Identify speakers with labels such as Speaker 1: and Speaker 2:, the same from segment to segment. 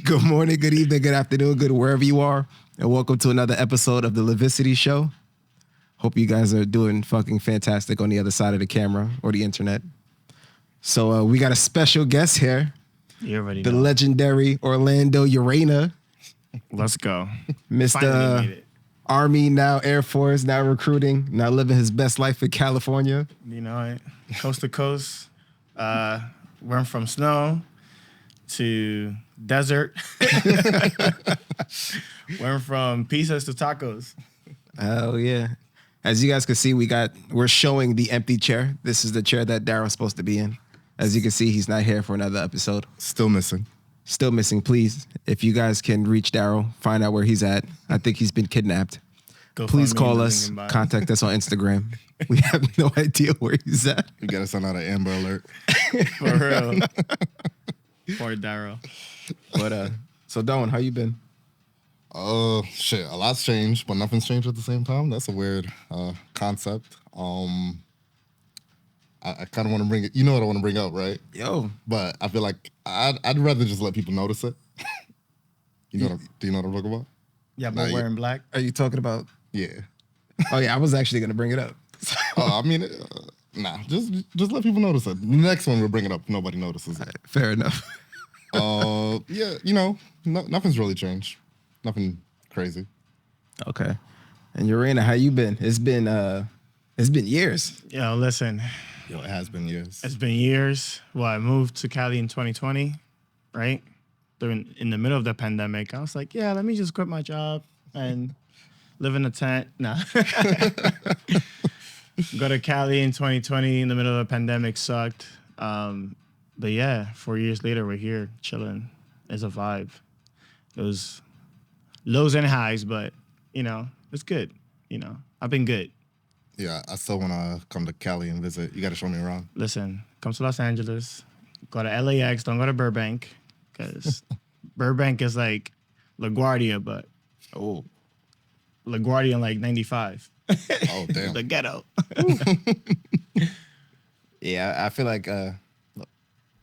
Speaker 1: Good morning, good evening, good afternoon, good wherever you are, and welcome to another episode of the Levicity show. Hope you guys are doing fucking fantastic on the other side of the camera or the internet. So we got a special guest here.
Speaker 2: You already
Speaker 1: the
Speaker 2: know.
Speaker 1: Legendary Orlando Urena.
Speaker 2: Let's go.
Speaker 1: Mr. Army, now Air Force, now recruiting, now living his best life in California.
Speaker 2: You know, coast to coast. Went from snow to desert. Went from pizzas to tacos.
Speaker 1: Hell yeah. As you guys can see, we're showing the empty chair. This is the chair that Daryl's supposed to be in. As you can see, he's not here for another episode.
Speaker 3: Still missing.
Speaker 1: Please, if you guys can reach Daryl, find out where he's at. I think he's been kidnapped. Please call us, contact us on Instagram. We have no idea where he's at.
Speaker 3: We gotta send out an Amber Alert.
Speaker 2: For real. Poor Daryl.
Speaker 1: But so Darwin, how you been?
Speaker 3: Shit, a lot's changed, but nothing's changed at the same time. That's a weird concept. I kind of want to bring it. You know what I want to bring up, right?
Speaker 1: Yo.
Speaker 3: But I feel like I'd rather just let people notice it. Do you know what I'm talking about?
Speaker 2: Yeah, but wearing black.
Speaker 1: Are you talking about?
Speaker 3: Yeah.
Speaker 1: Oh yeah, I was actually gonna bring it up.
Speaker 3: I mean, nah. Just let people notice it. The next one we'll bring it up. Nobody notices it.
Speaker 1: Fair enough.
Speaker 3: Yeah. You know, nothing's really changed. Nothing crazy.
Speaker 1: Okay. And Urena, how you been? It's been years.
Speaker 2: Yo, listen.
Speaker 3: Yo, it has been years.
Speaker 2: It's been years. Well, I moved to Cali in 2020, right? In the middle of the pandemic, I was like, yeah, let me just quit my job and live in a tent. Nah. Go to Cali in 2020 in the middle of the pandemic sucked. But yeah, 4 years later, we're here chilling. It's a vibe. It was lows and highs, but, you know, it's good. You know, I've been good.
Speaker 3: Yeah, I still want to come to Cali and visit. You got to show me around.
Speaker 2: Listen, come to Los Angeles. Go to LAX. Don't go to Burbank. Because Burbank is like LaGuardia, but LaGuardia in like 95.
Speaker 3: Oh, damn.
Speaker 2: The ghetto.
Speaker 1: Yeah, I feel like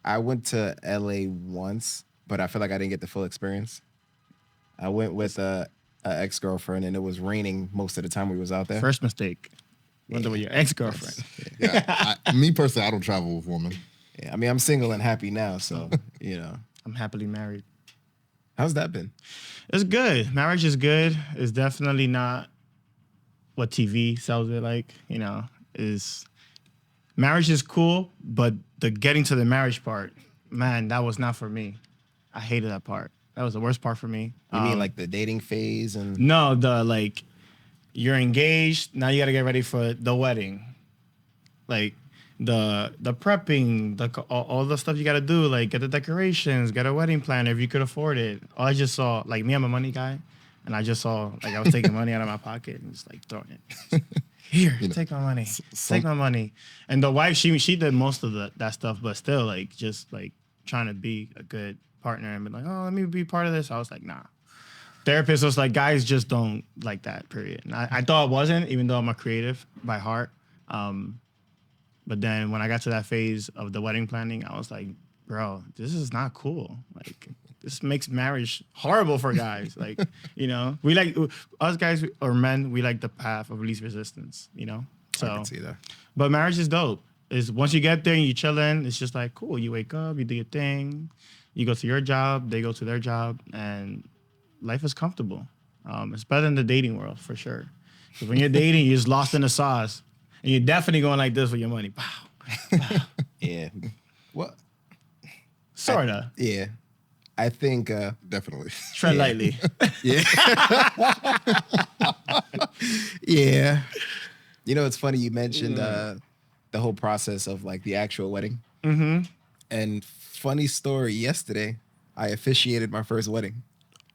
Speaker 1: I went to LA once, but I feel like I didn't get the full experience. I went with an ex-girlfriend, and it was raining most of the time we was out there.
Speaker 2: First mistake. Went with your ex-girlfriend.
Speaker 3: Yeah, me personally, I don't travel with women.
Speaker 1: Yeah, I mean, I'm single and happy now, so, you know.
Speaker 2: I'm happily married.
Speaker 1: How's that been?
Speaker 2: It's good. Marriage is good. It's definitely not what TV sells it like. You know, marriage is cool, but the getting to the marriage part, man, that was not for me. I hated that part. That was the worst part for me.
Speaker 1: You mean like the dating phase and?
Speaker 2: No, you're engaged. Now you got to get ready for the wedding. Like the prepping, all the stuff you got to do, like get the decorations, get a wedding planner if you could afford it. I just saw, like me, I'm a money guy. And I just saw, like I was taking money out of my pocket and just like throwing it. Here, take my money. Take my money. And the wife, she did most of that stuff, but still like just like trying to be a good partner and be like, oh, let me be part of this. I was like, nah. Therapist was like, guys just don't like that, period. And I thought it wasn't, even though I'm a creative by heart. But then when I got to that phase of the wedding planning, I was like, bro, this is not cool. Like, this makes marriage horrible for guys. Like, you know, we like, us guys or men, we like the path of least resistance, you know? So,
Speaker 1: I can see that.
Speaker 2: But marriage is dope. Once you get there and you chilling, it's just like, cool. You wake up, you do your thing. You go to your job, they go to their job, and life is comfortable. It's better than the dating world, for sure. Because when you're dating, you're just lost in the sauce. And you're definitely going like this with your money. Pow, pow.
Speaker 1: Yeah. What?
Speaker 2: Sorta.
Speaker 1: Yeah. I think
Speaker 3: Definitely.
Speaker 2: Tread lightly.
Speaker 1: Yeah. Yeah. You know, it's funny you mentioned the whole process of like the actual wedding.
Speaker 2: Mm-hmm.
Speaker 1: And funny story, yesterday I officiated my first wedding.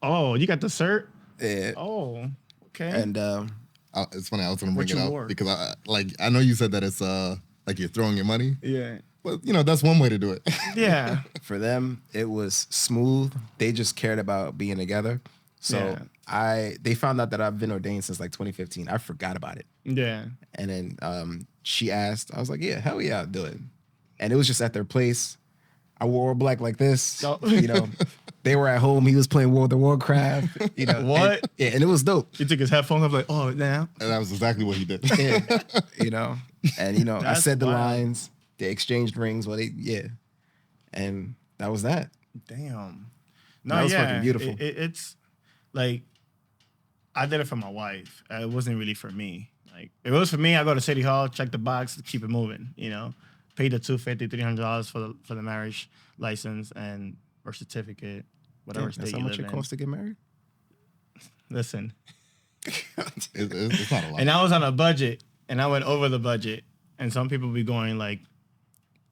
Speaker 2: Oh, you got the cert?
Speaker 1: Yeah.
Speaker 2: Oh, okay.
Speaker 1: And
Speaker 3: it's funny. I was going to bring
Speaker 2: What
Speaker 3: it
Speaker 2: you
Speaker 3: up
Speaker 2: wore?
Speaker 3: because I know you said that it's like you're throwing your money.
Speaker 2: Yeah.
Speaker 3: But you know that's one way to do it.
Speaker 2: Yeah.
Speaker 1: for them, it was smooth. They just cared about being together. So they found out that I've been ordained since like 2015. I forgot about it.
Speaker 2: Yeah.
Speaker 1: And then she asked, I was like, yeah, hell yeah, I'll do it. And it was just at their place. I wore all black like this.
Speaker 2: No.
Speaker 1: You know, they were at home. He was playing World of Warcraft. You know
Speaker 2: What?
Speaker 1: And it was dope.
Speaker 2: He took his headphones off like, oh, now.
Speaker 3: And that was exactly what he did.
Speaker 1: Yeah, you know, and you know, I
Speaker 2: That's
Speaker 1: said the
Speaker 2: wild.
Speaker 1: lines. They exchanged rings. Well, and that was that.
Speaker 2: Damn. No,
Speaker 1: That was
Speaker 2: yeah.
Speaker 1: fucking beautiful.
Speaker 2: It's like, I did it for my wife. It wasn't really for me. Like, if it was for me, I go to City Hall, check the box, keep it moving, you know? Pay the $250, $300 for the marriage license and or certificate, whatever
Speaker 1: That's
Speaker 2: state
Speaker 1: how
Speaker 2: you
Speaker 1: much
Speaker 2: live
Speaker 1: it
Speaker 2: in.
Speaker 1: costs to get married.
Speaker 2: Listen.
Speaker 3: It's not a lot.
Speaker 2: And I was on a budget, and I went over the budget. And some people be going, like,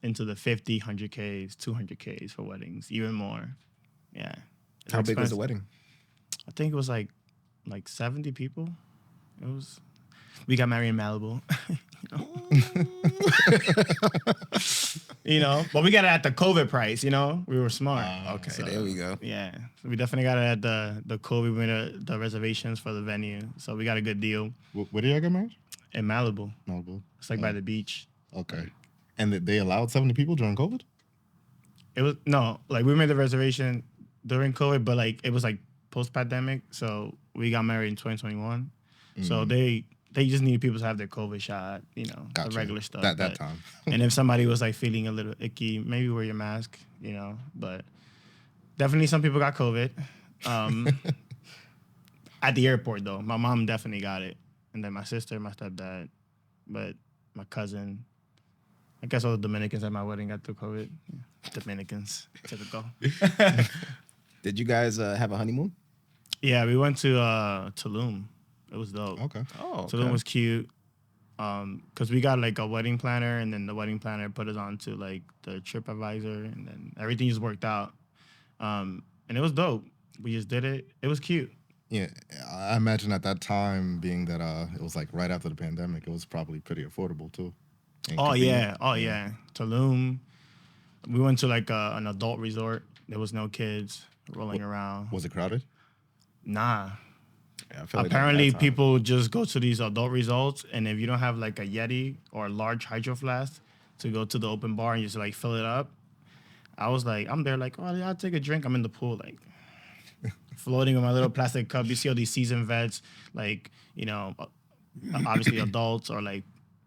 Speaker 2: into the 50, 100Ks, 200Ks for weddings, even more. Yeah. It's
Speaker 1: How big was
Speaker 2: expensive.
Speaker 1: the wedding?
Speaker 2: I think it was like 70 people. It was. We got married in Malibu. You know, but we got it at the COVID price. You know, we were smart.
Speaker 1: Okay,
Speaker 2: So,
Speaker 1: there we go.
Speaker 2: Yeah, so we definitely got it at the COVID. We made the reservations for the venue, so we got a good deal
Speaker 3: Where did y'all get married?
Speaker 2: in Malibu.
Speaker 3: Malibu.
Speaker 2: It's like by the beach.
Speaker 3: Okay. And they allowed 70 people during COVID?
Speaker 2: It was like we made the reservation during COVID, but like it was like post pandemic. So we got married in 2021. So they just need people to have their COVID shot, you know,
Speaker 3: Gotcha.
Speaker 2: the regular stuff.
Speaker 3: That
Speaker 2: but-
Speaker 3: time.
Speaker 2: And if somebody was like feeling a little icky, maybe wear your mask, you know. But definitely some people got COVID. At the airport though, my mom definitely got it, and then my sister, my stepdad, but my cousin. I guess all the Dominicans at my wedding got through COVID. Dominicans, typical.
Speaker 1: Did you guys have a honeymoon?
Speaker 2: Yeah, we went to Tulum. It was dope.
Speaker 3: Okay.
Speaker 1: Oh,
Speaker 2: Tulum was cute. Cause we got like a wedding planner, and then the wedding planner put us on to like the TripAdvisor, and then everything just worked out. And it was dope. We just did it. It was cute.
Speaker 3: Yeah, I imagine at that time, being that it was like right after the pandemic, it was probably pretty affordable too. And
Speaker 2: Oh
Speaker 3: convenient.
Speaker 2: yeah. Tulum. We went to like an adult resort. There was no kids rolling around.
Speaker 3: Was it crowded?
Speaker 2: Nah.
Speaker 1: Yeah, I feel like
Speaker 2: Apparently,
Speaker 1: that time.
Speaker 2: people just go to these adult resorts, and if you don't have like a Yeti or a large hydro flask to go to the open bar and just like fill it up, I was like, I'm there like, oh, yeah, I'll take a drink. I'm in the pool like floating with my little plastic cup. You see all these seasoned vets, like, you know, obviously adults or like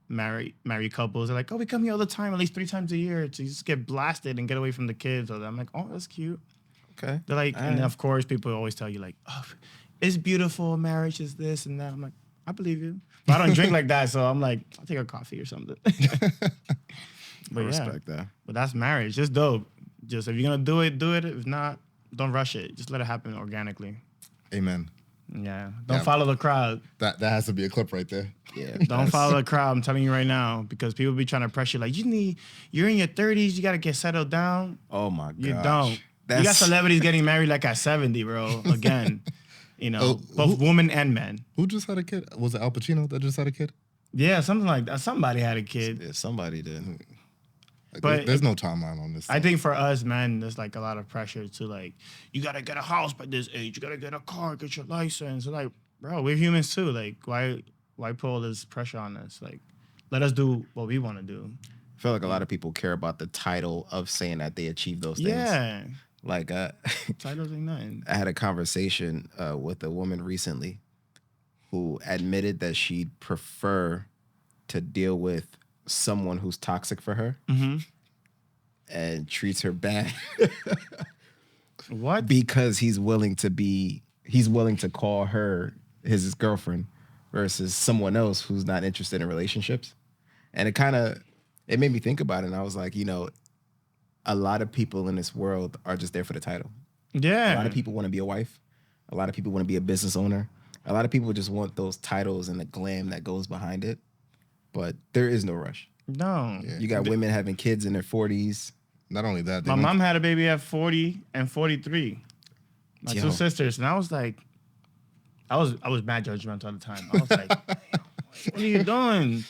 Speaker 2: married couples. They're like, oh, we come here all the time, at least 3 times a year to just get blasted and get away from the kids. So I'm like, oh, that's cute.
Speaker 1: Okay.
Speaker 2: They're like,
Speaker 1: All
Speaker 2: and
Speaker 1: right.
Speaker 2: of course, people always tell you like, oh, it's beautiful. Marriage is this and that. I'm like, I believe you. But I don't drink like that, so I'm like, I'll take a coffee or something.
Speaker 1: I
Speaker 2: But yeah,
Speaker 1: respect that.
Speaker 2: but that's marriage. It's dope. Just if you're gonna do it, do it. If not, don't rush it. Just let it happen organically.
Speaker 3: Amen.
Speaker 2: Yeah. Don't
Speaker 3: Yeah.
Speaker 2: follow the crowd.
Speaker 3: That has to be a clip right there.
Speaker 1: Yeah.
Speaker 2: Don't
Speaker 1: that's-
Speaker 2: follow the crowd. I'm telling you right now, because people be trying to pressure you like, you're in your 30s, you gotta get settled down.
Speaker 1: Oh my god.
Speaker 2: You don't. You got celebrities getting married like at 70, bro. Again, you know, both women and men.
Speaker 3: Who just had a kid? Was it Al Pacino that just had a kid?
Speaker 2: Yeah, something like that. Somebody had a kid.
Speaker 1: Yeah, somebody did.
Speaker 3: Like,
Speaker 2: But
Speaker 3: there's no timeline on this.
Speaker 2: I think for us, men, there's like a lot of pressure to like, you gotta get a house by this age. You gotta get a car, get your license. And like, bro, we're humans too. Like, why put all this pressure on us? Like, let us do what we want to do.
Speaker 1: I feel like a lot of people care about the title of saying that they achieved those things.
Speaker 2: Yeah,
Speaker 1: Like
Speaker 2: titles ain't nothing.
Speaker 1: I had a conversation with a woman recently who admitted that she'd prefer to deal with someone who's toxic for her and treats her bad
Speaker 2: What?
Speaker 1: because he's willing to call her his girlfriend versus someone else who's not interested in relationships. And it made me think about it. And I was like, you know, a lot of people in this world are just there for the title.
Speaker 2: Yeah.
Speaker 1: A lot of people want to be a wife. A lot of people want to be a business owner. A lot of people just want those titles and the glam that goes behind it. But there is no rush.
Speaker 2: No.
Speaker 3: Yeah.
Speaker 1: You got women having kids in their 40s.
Speaker 3: Not only that, they
Speaker 2: My
Speaker 3: went-
Speaker 2: mom had a baby at 40 and 43. My
Speaker 1: Yo.
Speaker 2: 2 sisters. And I was like, I was mad judgmental all the time. I was like, what are you doing?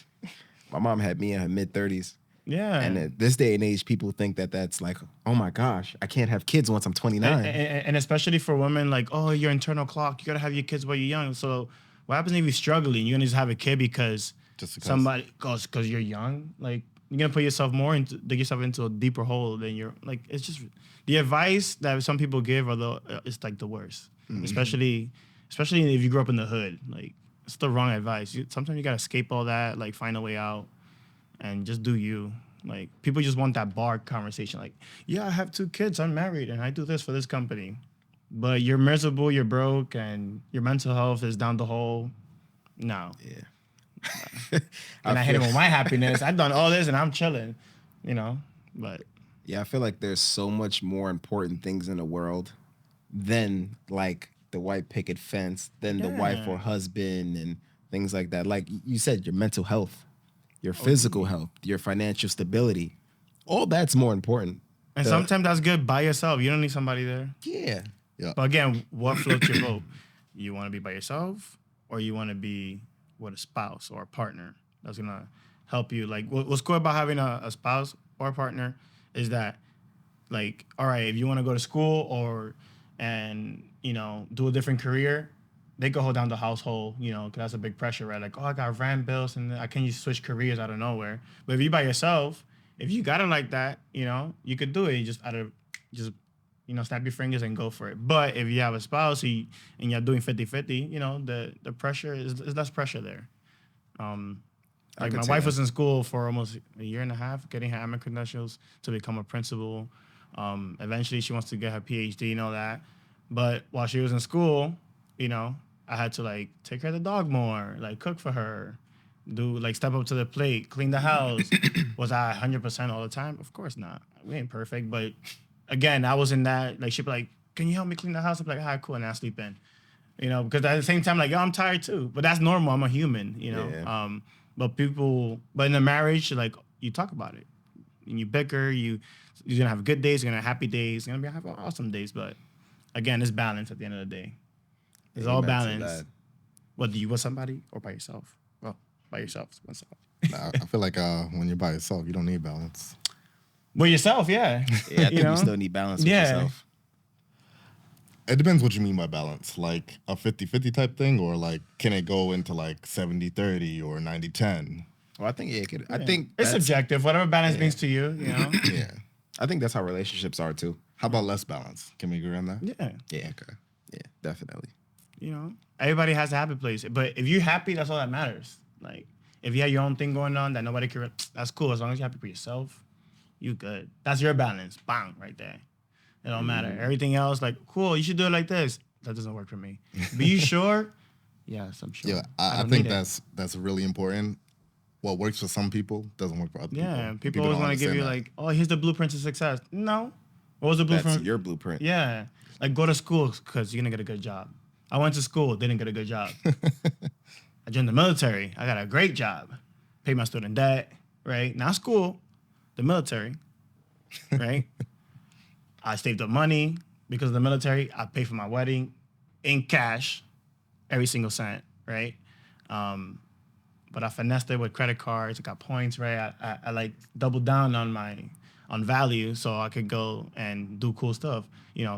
Speaker 1: My mom had me in her mid-30s.
Speaker 2: Yeah.
Speaker 1: And at this day and age, people think that that's like, oh my gosh, I can't have kids once I'm 29.
Speaker 2: And especially for women, like, oh, your internal clock, you gotta have your kids while you're young. So what happens if you're struggling? You're gonna just have a kid because
Speaker 3: Just because.
Speaker 2: somebody, because you're young. Like, you're gonna put yourself more into dig yourself into a deeper hole than you're like. It's just the advice that some people give it's like the worst, especially if you grew up in the hood. Like it's the wrong advice. Sometimes you gotta escape all that, like find a way out, and just do you. Like people just want that bar conversation. Like, yeah, I have 2 kids, I'm married, and I do this for this company, but you're miserable, you're broke, and your mental health is down the hole. No.
Speaker 1: Yeah.
Speaker 2: And I hit him with my happiness. I've done all this and I'm chilling, you know. But
Speaker 1: Yeah, I feel like there's so much more important things in the world than like the white picket fence, than the wife or husband and things like that. Like you said, your mental health, your physical health, your financial stability, all that's more important.
Speaker 2: and sometimes that's good by yourself. You don't need somebody there.
Speaker 1: Yeah.
Speaker 3: Yeah.
Speaker 2: But again, what floats your boat? You want to be by yourself, or you want to be with a spouse or a partner that's gonna help you? Like, what's cool about having a spouse or a partner is that, like, all right, if you want to go to school and do a different career, they can hold down the household, because that's a big pressure, right? Like, oh, I got rent bills and I can't just switch careers out of nowhere. But if you by yourself, if you got it like that, you could do it. You just snap your fingers and go for it. But if you have a spouse and you're doing 50-50, the pressure is less pressure there. Like my wife was in school for almost a year and a half, getting her AMA credentials to become a principal. Eventually, she wants to get her PhD and all that. But while she was in school, I had to like take care of the dog more, like cook for her, step up to the plate, clean the house. Was I 100% all the time? Of course not. We ain't perfect, but again, I was in that, like, she'd be like, can you help me clean the house? I'd be like, all right, cool, and I sleep in. Because at the same time, like, yo, I'm tired too. But that's normal. I'm a human,
Speaker 1: Yeah.
Speaker 2: But in a marriage, like, you talk about it. And you bicker, you're going to have good days, you're going to have happy days, you're going to have awesome days. But again, it's balance at the end of the day. It's all balance. Whether you with somebody or by yourself. Well, by yourself.
Speaker 3: I feel like when you're by yourself, you don't need balance.
Speaker 2: With yourself, yeah.
Speaker 1: Yeah, I think you still need balance with yourself.
Speaker 3: It depends what you mean by balance. Like a 50-50 type thing, or like can it go into like 70-30 or 90-10?
Speaker 1: Well, I think it could. I think
Speaker 2: it's subjective. Whatever balance means to you,
Speaker 3: Yeah.
Speaker 1: I think that's how relationships are too.
Speaker 3: How about less balance? Can we agree on that?
Speaker 2: Yeah.
Speaker 1: Yeah. Okay. Yeah, definitely.
Speaker 2: Everybody has a happy place. But if you're happy, that's all that matters. Like, if you have your own thing going on that nobody can, that's cool. As long as you're happy for yourself, you good. That's your balance. Bang, right there. It don't matter. Everything else, like, cool, you should do it like this. That doesn't work for me. Be you sure? Yes, I'm sure.
Speaker 3: Yeah, I think that's really important. What works for some people doesn't work for other people.
Speaker 2: Yeah, people always want to give you like, oh, here's the blueprint to success. No. What was the blueprint?
Speaker 1: That's your blueprint.
Speaker 2: Yeah. Like, go to school because you're going to get a good job. I went to school, didn't get a good job. I joined the military. I got a great job. Paid my student debt, right? Not school, the military, right? I saved up money because of the military. I paid for my wedding in cash, every single cent, right? But I finessed it with credit cards. I got points, right? I like doubled down on value so I could go and do cool stuff.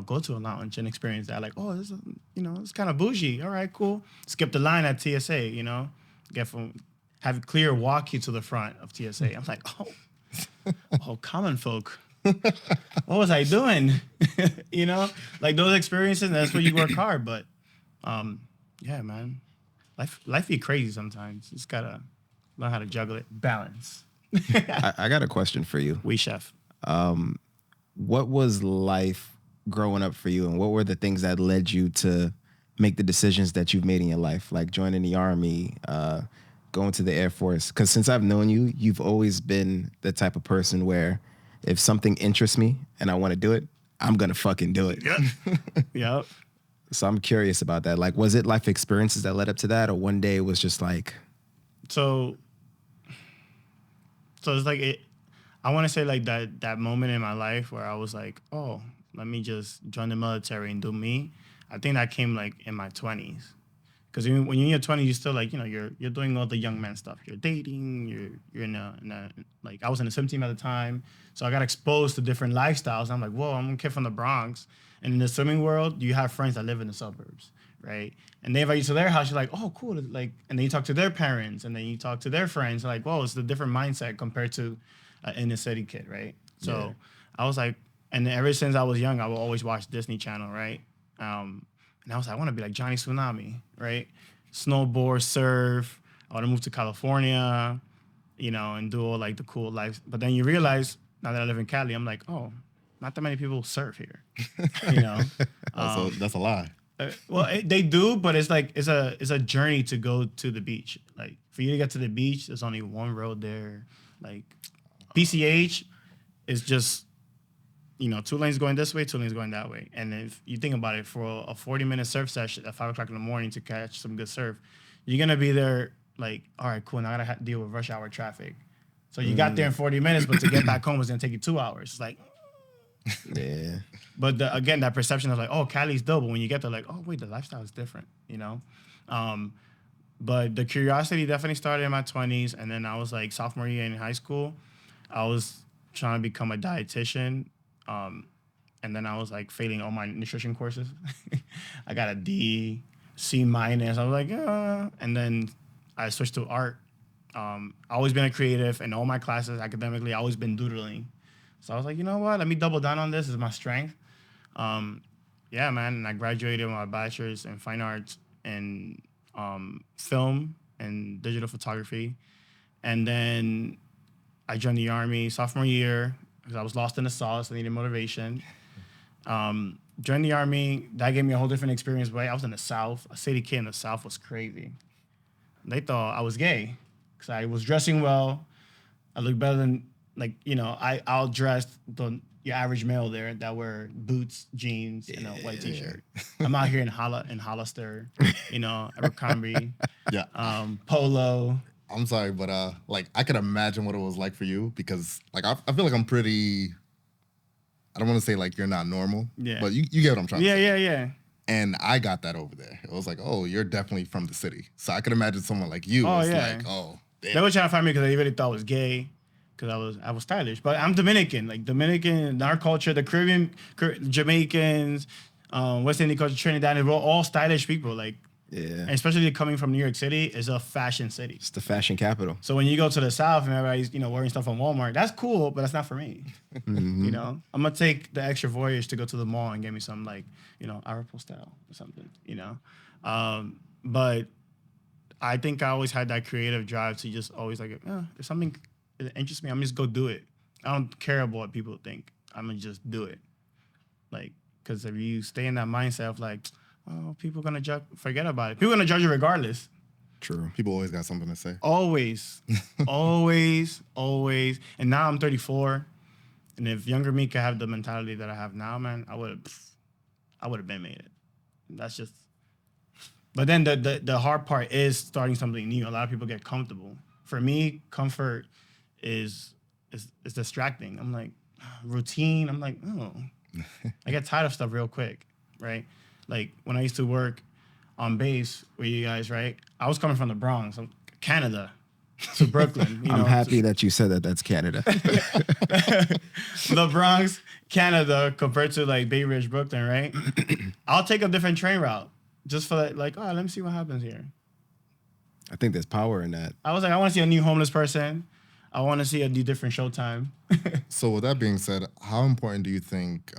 Speaker 2: Go to a lounge and experience that. Like, oh, this is, it's kind of bougie. All right, cool. Skip the line at TSA, have Clear walk you to the front of TSA. I'm like, oh, common folk. What was I doing? Like those experiences, that's where you work hard. But yeah, man. Life be crazy sometimes. You just gotta learn how to juggle it. Balance.
Speaker 1: I got a question for you.
Speaker 2: We chef.
Speaker 1: What was life growing up for you, and what were the things that led you to make the decisions that you've made in your life, like joining the Army, going to the Air Force? Because since I've known you, you've always been the type of person where if something interests me and I want to do it, I'm gonna fucking do it.
Speaker 2: Yep.
Speaker 1: So I'm curious about that. Like, was it life experiences that led up to that, or one day it was just like?
Speaker 2: So it's like I want to say like that moment in my life where I was like, oh, let me just join the military and do me. I think that came like in my 20s. Because when you're in your 20s, you're still like, you're doing all the young man stuff. You're dating, you're in a like, I was in a swim team at the time. So I got exposed to different lifestyles. I'm like, whoa, I'm a kid from the Bronx. And in the swimming world, you have friends that live in the suburbs, right? And they invite you to their house. You're like, oh, cool. Like, and then you talk to their parents, and then you talk to their friends. Like, whoa, it's a different mindset compared to an inner city kid, right? So I was like, and ever since I was young, I would always watch Disney Channel, right? And I was like, I want to be like Johnny Tsunami, right? Snowboard, surf. I want to move to California, and do all like the cool life. But then you realize, now that I live in Cali, I'm like, oh, not that many people surf here, you know.
Speaker 3: That's a lie.
Speaker 2: They do, but it's like it's a journey to go to the beach. Like for you to get to the beach, there's only one road there. Like PCH is just 2 lanes going this way, 2 lanes going that way. And if you think about it, for a 40-minute surf session at 5 o'clock in the morning to catch some good surf, you're gonna be there like, all right, cool. Now I gotta deal with rush hour traffic. So you got there in 40 minutes, but to get back home was gonna take you 2 hours. It's like,
Speaker 1: Yeah.
Speaker 2: But again, that perception of like, oh, Cali's dope. But when you get there, like, oh wait, the lifestyle is different, But the curiosity definitely started in my 20s, and then I was like sophomore year in high school. I was trying to become a dietitian, and then I was like failing all my nutrition courses. I got a D, C minus. I was like, and then I switched to art. I always been a creative in all my classes academically. I always been doodling. So I was like, you know what? Let me double down on this. This is my strength. Yeah, man. And I graduated with my bachelor's in fine arts and film and digital photography. And then I joined the Army sophomore year because I was lost in the sauce. I needed motivation. Joined the Army. That gave me a whole different experience. But I was in the South. A city kid in the South was crazy. They thought I was gay because I was dressing well. I looked better than, I outdressed your average male there that wear boots, jeans, and a white T-shirt. I'm out here in Hollister, Abercrombie, Polo.
Speaker 3: I'm sorry, but I could imagine what it was like for you because I feel like I'm pretty. I don't want to say like you're not normal, but you get what I'm trying to say.
Speaker 2: Yeah.
Speaker 3: And I got that over there. It was like, oh, you're definitely from the city. So I could imagine someone like you was like, oh, damn.
Speaker 2: They were trying to find me because they really thought I was gay. Because I was stylish, but I'm Dominican. Like Dominican, our culture, the Caribbean, Jamaicans, West Indian culture, Trinidad, we're all stylish people. Like, and especially coming from New York City, is a fashion city.
Speaker 1: It's the fashion capital.
Speaker 2: So when you go to the South and everybody's wearing stuff from Walmart, that's cool, but that's not for me.
Speaker 1: Mm-hmm.
Speaker 2: I'm gonna take the extra voyage to go to the mall and get me some Aeropostale or something. But I think I always had that creative drive to just always like, if something it interests me, I'm just go do it. I don't care about what people think. I'm gonna just do it. Like, because if you stay in that mindset of like, oh, people gonna judge, forget about it. People gonna judge you regardless.
Speaker 1: True.
Speaker 3: People always got something to say.
Speaker 2: Always, always. And now I'm 34, and if younger me could have the mentality that I have now, man, I would have been made it. That's just. But then the hard part is starting something new. A lot of people get comfortable. For me, comfort is distracting. I'm like, routine. I'm like, oh. I get tired of stuff real quick, right? Like when I used to work on base with you guys, right? I was coming from the Bronx, Canada, to Brooklyn.
Speaker 1: I'm happy that you said that. That's Canada.
Speaker 2: The Bronx, Canada, compared to like Bay Ridge, Brooklyn, right? I'll take a different train route just for like, oh, let me see what happens here.
Speaker 1: I think there's power in that.
Speaker 2: I was like, I want to see a new homeless person. I want to see a new different showtime.
Speaker 3: So with that being said, how important do you think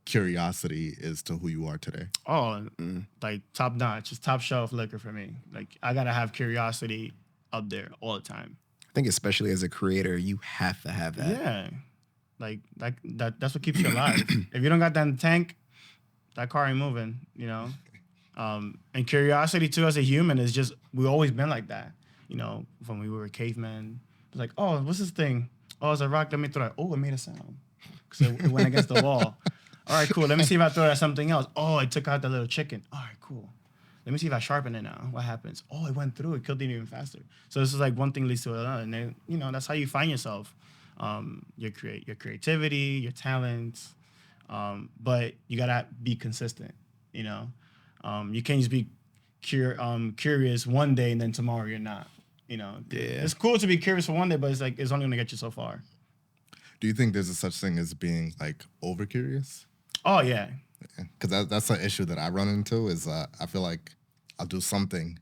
Speaker 3: curiosity is to who you are today?
Speaker 2: Oh, like top notch. It's top shelf liquor for me. Like I got to have curiosity up there all the time.
Speaker 1: I think especially as a creator, you have to have that.
Speaker 2: Yeah. Like that's what keeps you alive. If you don't got that in the tank, that car ain't moving, And curiosity too as a human is just, we've always been like that. When we were cavemen. It's like, oh, what's this thing? Oh, it's a rock. Let me throw it. Oh, it made a sound. Because it went against the wall. All right, cool. Let me see if I throw it at something else. Oh, I took out the little chicken. All right, cool. Let me see if I sharpen it now. What happens? Oh, it went through. It killed it even faster. So this is like one thing leads to another. And then, that's how you find yourself. Your creativity, your talents. But you got to be consistent, You can't just be curious one day and then tomorrow you're not. It's cool to be curious for one day, but it's like it's only gonna get you so far.
Speaker 3: Do you think there's a such thing as being like over curious?
Speaker 2: Oh yeah,
Speaker 3: Because that's an issue that I run into is I feel like I'll do something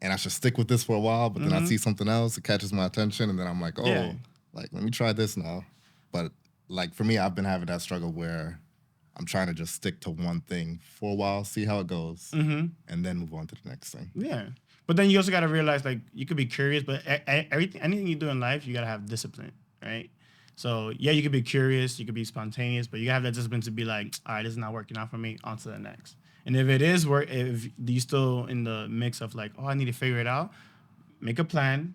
Speaker 3: and I should stick with this for a while, but then I see something else, it catches my attention, and then I'm like, like, let me try this now. But like for me, I've been having that struggle where I'm trying to just stick to one thing for a while, see how it goes, and then move on to the next thing.
Speaker 2: Yeah. But then you also got to realize, like, you could be curious, but anything you do in life, you got to have discipline, right? So, yeah, you could be curious, you could be spontaneous, but you have that discipline to be like, all right, this is not working out for me, on to the next. And if it is if you're still in the mix of like, oh, I need to figure it out, make a plan.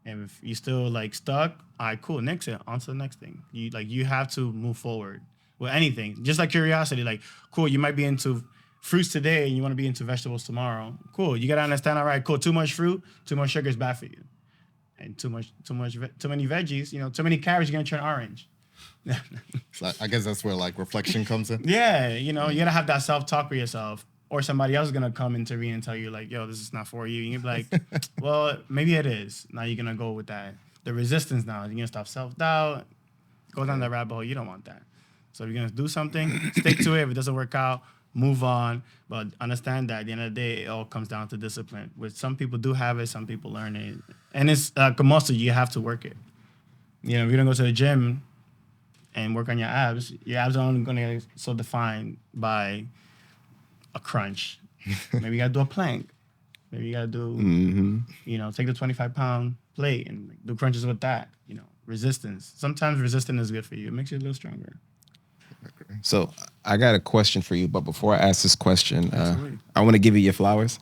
Speaker 2: And if you're still like stuck, all right, cool, next it, on to the next thing. You have to move forward with anything. Just like curiosity, like, cool, you might be into fruits today and you want to be into vegetables tomorrow. Cool, you got to understand, all right, cool, too much fruit, too much sugar is bad for you. And too many veggies, too many carrots, you're going to turn orange.
Speaker 3: So I guess that's where like reflection comes in.
Speaker 2: Yeah, you got to have that self-talk with yourself. Or somebody else is going to come intervene and tell you like, yo, this is not for you. And you're going to be like, well, maybe it is. Now you're going to go with that. The resistance now. You're going to stop self-doubt. Go down that rabbit hole. You don't want that. So if you're going to do something, stick to it. If it doesn't work out, move on. But understand that at the end of the day, it all comes down to discipline. Which some people do have it. Some people learn it. And it's like a muscle. You have to work it. If you don't go to the gym and work on your abs are only going to get so defined by a crunch. Maybe you got to do a plank. Maybe you got to do, take the 25-pound plate and do crunches with that. Resistance. Sometimes resistance is good for you. It makes you a little stronger.
Speaker 1: So I got a question for you, but before I ask this question, I want to give you your flowers.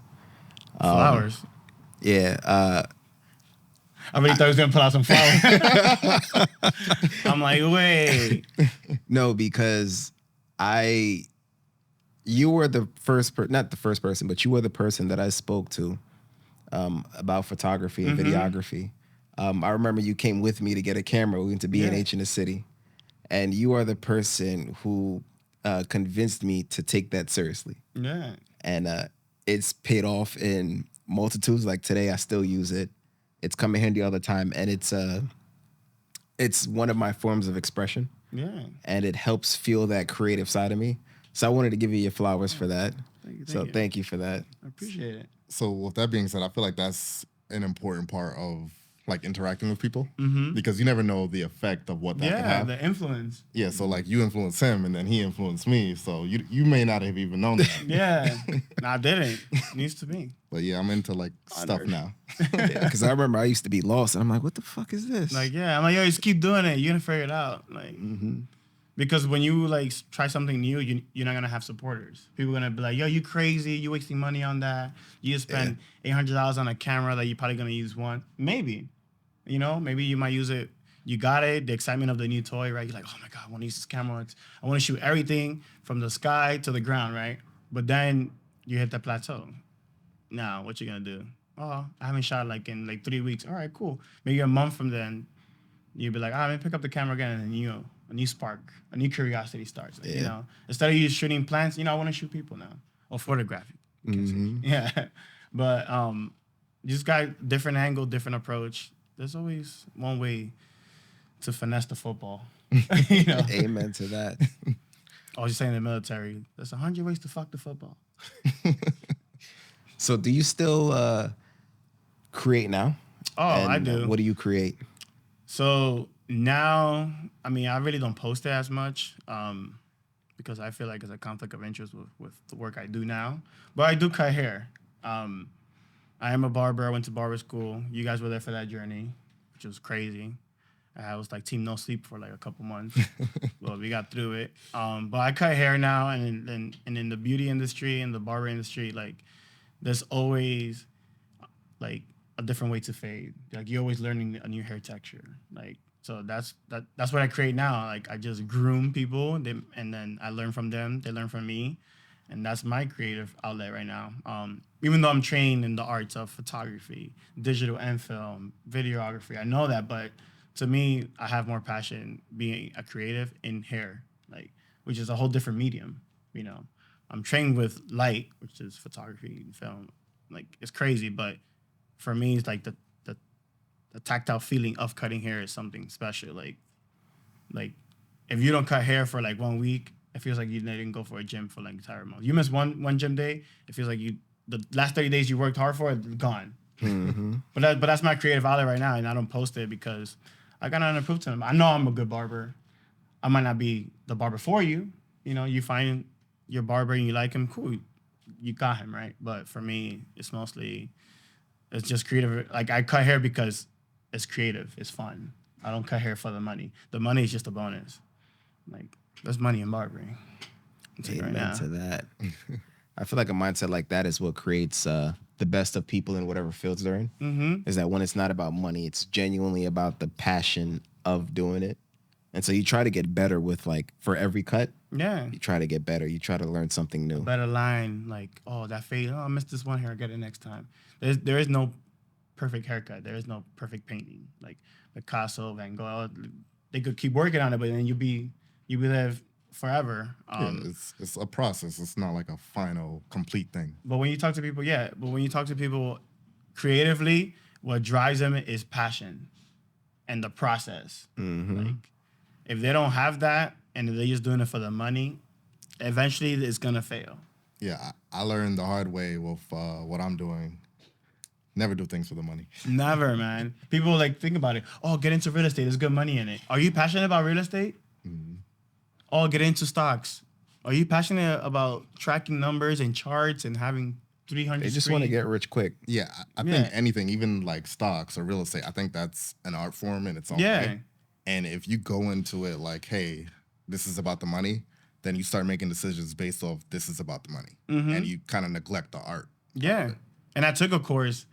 Speaker 2: Flowers?
Speaker 1: Yeah.
Speaker 2: I really thought he was going to pull out some flowers. I'm like, wait.
Speaker 1: No, because you were the first not the first person, but you were the person that I spoke to about photography and videography. I remember you came with me to get a camera. We went to B&H in the city. And you are the person who convinced me to take that seriously.
Speaker 2: Yeah.
Speaker 1: And it's paid off in multitudes. Like today, I still use it. It's come in handy all the time. And it's one of my forms of expression.
Speaker 2: Yeah.
Speaker 1: And it helps fuel that creative side of me. So I wanted to give you your flowers for that. Thank you for that.
Speaker 2: I appreciate it.
Speaker 3: So with that being said, I feel like that's an important part of like interacting with people because you never know the effect of what that can have.
Speaker 2: Yeah, the influence.
Speaker 3: Yeah, so like you influenced him and then he influenced me. So you may not have even known that.
Speaker 2: Yeah, no, I didn't. It needs to be.
Speaker 3: But yeah, I'm into like stuff now.
Speaker 1: Because I remember I used to be lost and I'm like, what the fuck is this?
Speaker 2: Like, yeah, I'm like, yo, just keep doing it. You're going to figure it out. Like, because when you like try something new, you're not going to have supporters. People are going to be like, yo, you crazy. You wasting money on that. You just spend $800 on a camera that you're probably going to use one. Maybe. Maybe you might use it. You got it, the excitement of the new toy, right? You're like, oh my God, I want to use this camera. I want to shoot everything from the sky to the ground, right? But then you hit that plateau. Now, what you going to do? Oh, I haven't shot like in like 3 weeks. All right, cool. Maybe a month from then, you'll be like, let me pick up the camera again. And then, a new spark, a new curiosity starts. Like, instead of you shooting plants, I want to shoot people now. Or photography. Yeah. But you just got different angle, different approach. There's always one way to finesse the football.
Speaker 1: Amen to that.
Speaker 2: I was just saying in the military, there's 100 ways to fuck the football.
Speaker 1: So do you still create now?
Speaker 2: Oh, I do.
Speaker 1: What do you create?
Speaker 2: So now, I really don't post it as much because I feel like it's a conflict of interest with the work I do now. But I do cut hair. I am a barber. I went to barber school. You guys were there for that journey, which was crazy. I was like team no sleep for like a couple months. Well, we got through it. But I cut hair now, and in the beauty industry and the barber industry, like there's always like a different way to fade. Like you're always learning a new hair texture. Like so that's what I create now. Like I just groom people, and then I learn from them. They learn from me. And that's my creative outlet right now. Even though I'm trained in the arts of photography, digital and film, videography, I know that. But to me, I have more passion being a creative in hair, like which is a whole different medium. I'm trained with light, which is photography and film. Like it's crazy, but for me, it's like the tactile feeling of cutting hair is something special. Like if you don't cut hair for like 1 week, it feels like you didn't go for a gym for like entire month. You miss one gym day, it feels like the last 30 days you worked hard for it gone.
Speaker 1: Mm-hmm.
Speaker 2: But that's my creative outlet right now, and I don't post it because I got nothing to prove to them. I know I'm a good barber. I might not be the barber for you. You know, you find your barber and you like him, cool. You got him, right? But for me, it's just creative. Like I cut hair because it's creative, it's fun. I don't cut hair for the money. The money is just a bonus. Like there's money in barbering.
Speaker 1: Amen to that. I feel like a mindset like that is what creates the best of people in whatever fields they're in.
Speaker 2: Mm-hmm.
Speaker 1: Is that when it's not about money, it's genuinely about the passion of doing it. And so you try to get better with like for every cut.
Speaker 2: Yeah.
Speaker 1: You try to get better. You try to learn something new.
Speaker 2: Better line, like, oh, that fade. Oh, I missed this one hair. I'll get it next time. There is no perfect haircut. There is no perfect painting. Like Picasso, Van Gogh, they could keep working on it, but then you be there forever.
Speaker 3: It's a process. It's not like a final, complete thing.
Speaker 2: But when you talk to people, creatively, what drives them is passion and the process.
Speaker 1: Mm-hmm.
Speaker 2: Like, if they don't have that and they're just doing it for the money, eventually it's gonna fail.
Speaker 3: Yeah, I learned the hard way with what I'm doing. Never do things for the money.
Speaker 2: Never, man. People like think about it. Oh, get into real estate. There's good money in it. Are you passionate about real estate?
Speaker 3: Mm-hmm.
Speaker 2: Oh, get into stocks. Are you passionate about tracking numbers and charts and having 300?
Speaker 1: They just want to get rich quick.
Speaker 3: Yeah, I think anything, even like stocks or real estate, I think that's an art form in its own way. And if you go into it like, hey, this is about the money, then you start making decisions based off this is about the money.
Speaker 2: Mm-hmm.
Speaker 3: And you kind of neglect the art.
Speaker 2: Yeah. And I took a course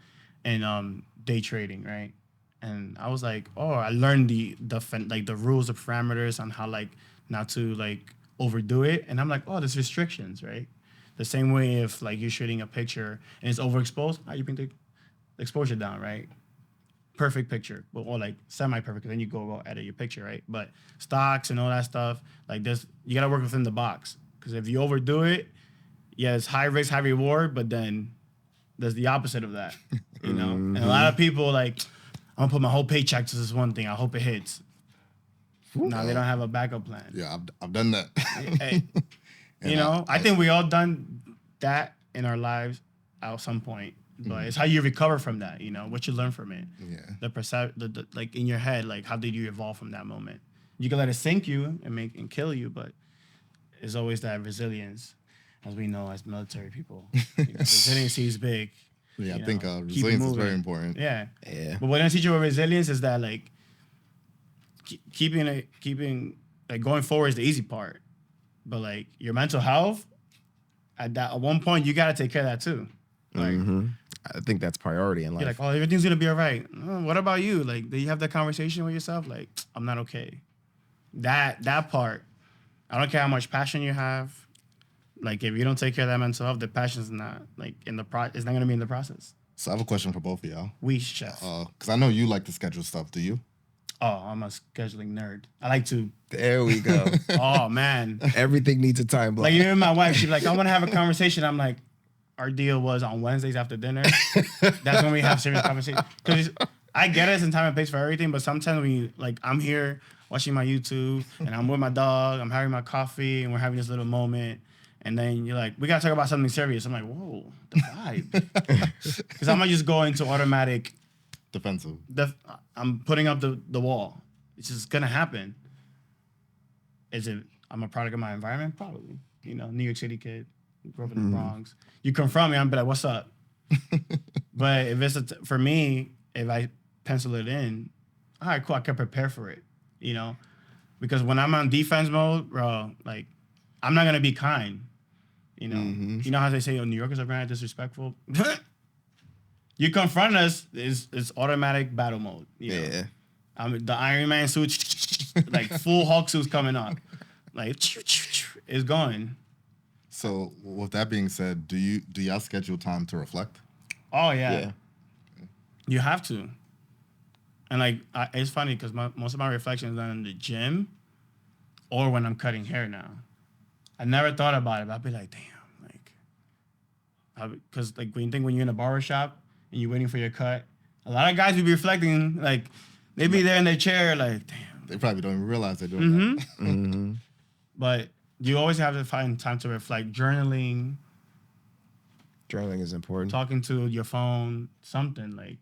Speaker 2: in day trading, right? And I was like, oh, I learned the rules, the parameters on how like not to like overdo it. And I'm like, oh, there's restrictions, right? The same way if like you're shooting a picture and it's overexposed, how you bring the exposure down, right? Perfect picture, but or like semi-perfect, then you go edit your picture, right? But stocks and all that stuff, like this, you gotta work within the box. Because if you overdo it, yeah, it's high risk, high reward, but then there's the opposite of that, you know?
Speaker 1: Mm-hmm.
Speaker 2: And a lot of people like, I'm gonna put my whole paycheck to this one thing. I hope it hits. No, they don't have a backup plan.
Speaker 3: Yeah, I've done that.
Speaker 2: Hey, you know, I think we all done that in our lives at some point. But it's how you recover from that, you know, what you learn from it.
Speaker 3: Yeah.
Speaker 2: The like in your head, like how did you evolve from that moment? You can let it sink you and kill you, but it's always that resilience, as we know as military people. You know, resiliency is big.
Speaker 3: Yeah, I
Speaker 2: know,
Speaker 3: think
Speaker 2: keep
Speaker 3: resilience is
Speaker 2: moving.
Speaker 3: very important.
Speaker 2: Yeah.
Speaker 1: Yeah.
Speaker 2: But what I teach you with resilience is that like keeping like going forward is the easy part. But like your mental health, at one point you gotta take care of that too. Like
Speaker 1: I think that's priority in life.
Speaker 2: you're like, oh, everything's gonna be all right. Oh, what about you? Like, do you have that conversation with yourself? Like, I'm not okay. That part, I don't care how much passion you have. Like, if you don't take care of that mental health, the passion's not like it's not gonna be in the process.
Speaker 3: So I have a question for both of y'all.
Speaker 2: We chef.
Speaker 3: Because I know you like to schedule stuff. Do you?
Speaker 2: Oh, I'm a scheduling nerd. I like to.
Speaker 1: There we go.
Speaker 2: Oh man,
Speaker 1: Everything needs a time block.
Speaker 2: like even my wife, she's like, I want to have a conversation. I'm like, our deal was on Wednesdays after dinner. That's when we have serious conversation. Because I get it, it's in time and place for everything, but sometimes when you, like, I'm here watching my YouTube and I'm with my dog, I'm having my coffee, and we're having this little moment. And then you're like, we got to talk about something serious. I'm like, whoa, the vibe. Because I might just go into automatic.
Speaker 3: Defensive.
Speaker 2: I'm putting up the wall. It's just going to happen. I'm a product of my environment? Probably. You know, New York City kid. Grew up in the Bronx. You confront me, I'm be like, what's up? But if it's for me, if I pencil it in, all right, cool, I can prepare for it, you know? Because when I'm on defense mode, bro, like, I'm not going to be kind, you know? You know how they say, New Yorkers are very disrespectful? You confront us, it's automatic battle mode, you know?
Speaker 1: Yeah.
Speaker 2: The Iron Man suit, like, full Hulk suit's coming up. Like, it's going.
Speaker 3: So with that being said, do y'all schedule time to reflect?
Speaker 2: Oh yeah. You have to. And like it's funny because most of my reflections are in the gym or when I'm cutting hair now. I never thought about it, but I'd be like, damn, like, because like when you're in a barber shop and you're waiting for your cut, a lot of guys will be reflecting, like they be there in their chair, like, damn.
Speaker 3: They probably don't even realize they're doing that.
Speaker 2: But You always have to find time to reflect. Journaling,
Speaker 1: Journaling is important.
Speaker 2: talking to your phone, something like,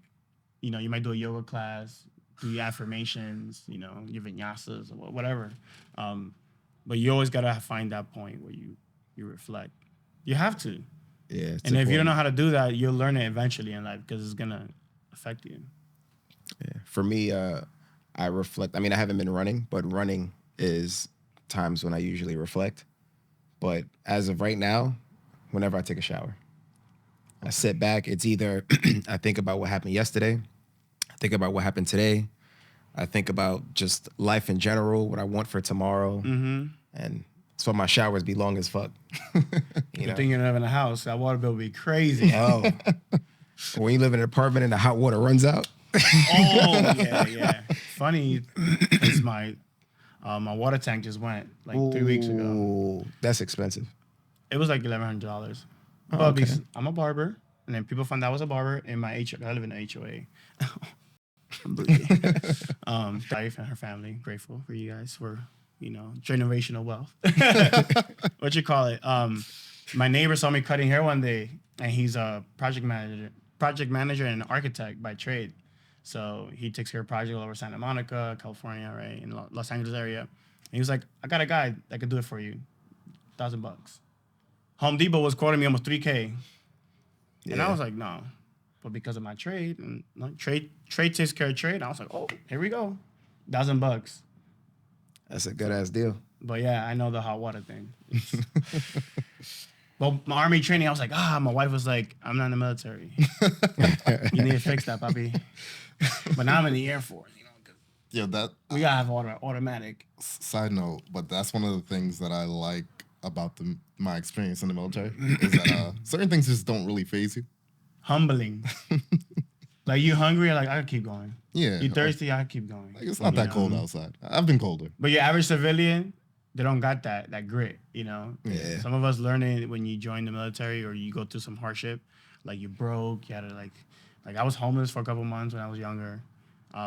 Speaker 2: you might do a yoga class, do your affirmations, your vinyasas or whatever. But you always gotta find that point where you reflect. You have to.
Speaker 1: Yeah, it's
Speaker 2: And if you don't
Speaker 1: important.
Speaker 2: know how to do that, you'll learn it eventually in life because it's gonna affect you.
Speaker 1: Yeah. For me, I reflect. I mean, I haven't been running, but running is times when I usually reflect. But as of right now, whenever I take a shower, I sit back. It's either I think about what happened yesterday, I think about what happened today, I think about just life in general, what I want for tomorrow, and that's why my showers be long as fuck.
Speaker 2: You think you're living in a house, that water bill would be crazy.
Speaker 1: Oh, when you live in an apartment and the hot water runs out.
Speaker 2: Oh, yeah. Funny, it's my water tank just went like 3 weeks ago.
Speaker 1: Ooh, that's expensive.
Speaker 2: It was like $1,100.
Speaker 1: Oh,
Speaker 2: But
Speaker 1: okay.
Speaker 2: because I'm a barber, and then people found out I was a barber in my HOA. I live in an HOA. I'm bougie. Wife and her family, grateful for you guys for, generational wealth. What you call it? My neighbor saw me cutting hair one day, and he's a project manager and an architect by trade. So he takes care of projects all over Santa Monica, California, right, in Los Angeles area. And he was like, I got a guy that could do it for you. $1,000. Home Depot was quoting me almost $3,000. And I was like, no. But because of my trade, and trade takes care of trade, I was like, oh, here we go. $1,000.
Speaker 1: That's a good ass deal.
Speaker 2: But yeah, I know the hot water thing. Well, my army training, I was like, my wife was like, I'm not in the military. You need to fix that, puppy. But now I'm in the Air Force.
Speaker 3: Yeah, that.
Speaker 2: We gotta have automatic.
Speaker 3: Side note, but that's one of the things that I like about my experience in the military is that certain things just don't really phase you.
Speaker 2: Humbling. Like, you hungry? Like, I could keep going.
Speaker 3: Yeah.
Speaker 2: You thirsty? I could keep going.
Speaker 3: Like, it's not that cold outside. I've been colder.
Speaker 2: But your average civilian, they don't got that grit,
Speaker 1: Yeah.
Speaker 2: Some of us learn it when you join the military or you go through some hardship. Like, you broke, you had to like I was homeless for a couple months when I was younger.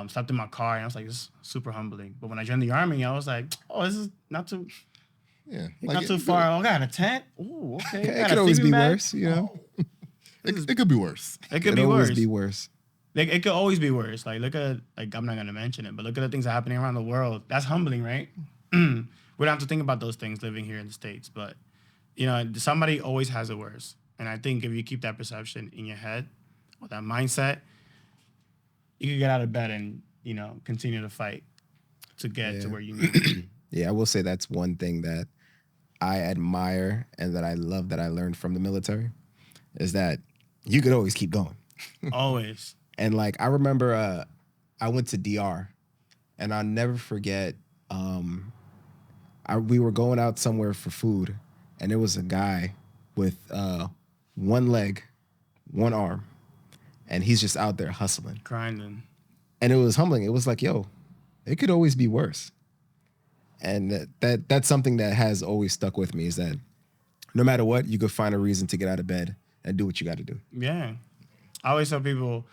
Speaker 2: Slept in my car, and I was like, this is super humbling. But when I joined the Army, I was like, oh, this is not too far. Oh, I got a tent. Ooh, okay.
Speaker 1: It could always be worse,
Speaker 3: It could be worse.
Speaker 2: It could be worse.
Speaker 1: Always be worse.
Speaker 2: It could always be worse. Like, look at, I'm not gonna mention it, but look at the things that are happening around the world. That's humbling, right? We don't have to think about those things living here in the States, but somebody always has it worse. And I think if you keep that perception in your head or that mindset, you can get out of bed and continue to fight to get to where you need to be.
Speaker 1: Yeah, I will say that's one thing that I admire and that I love that I learned from the military is that you could always keep going.
Speaker 2: Always.
Speaker 1: And like I remember I went to DR and I'll never forget we were going out somewhere for food and there was a guy with one leg, one arm, and he's just out there hustling.
Speaker 2: Grinding.
Speaker 1: And it was humbling. It was like, yo, it could always be worse. And that's something that has always stuck with me is that no matter what, you could find a reason to get out of bed and do what you got to do.
Speaker 2: Yeah. I always tell people,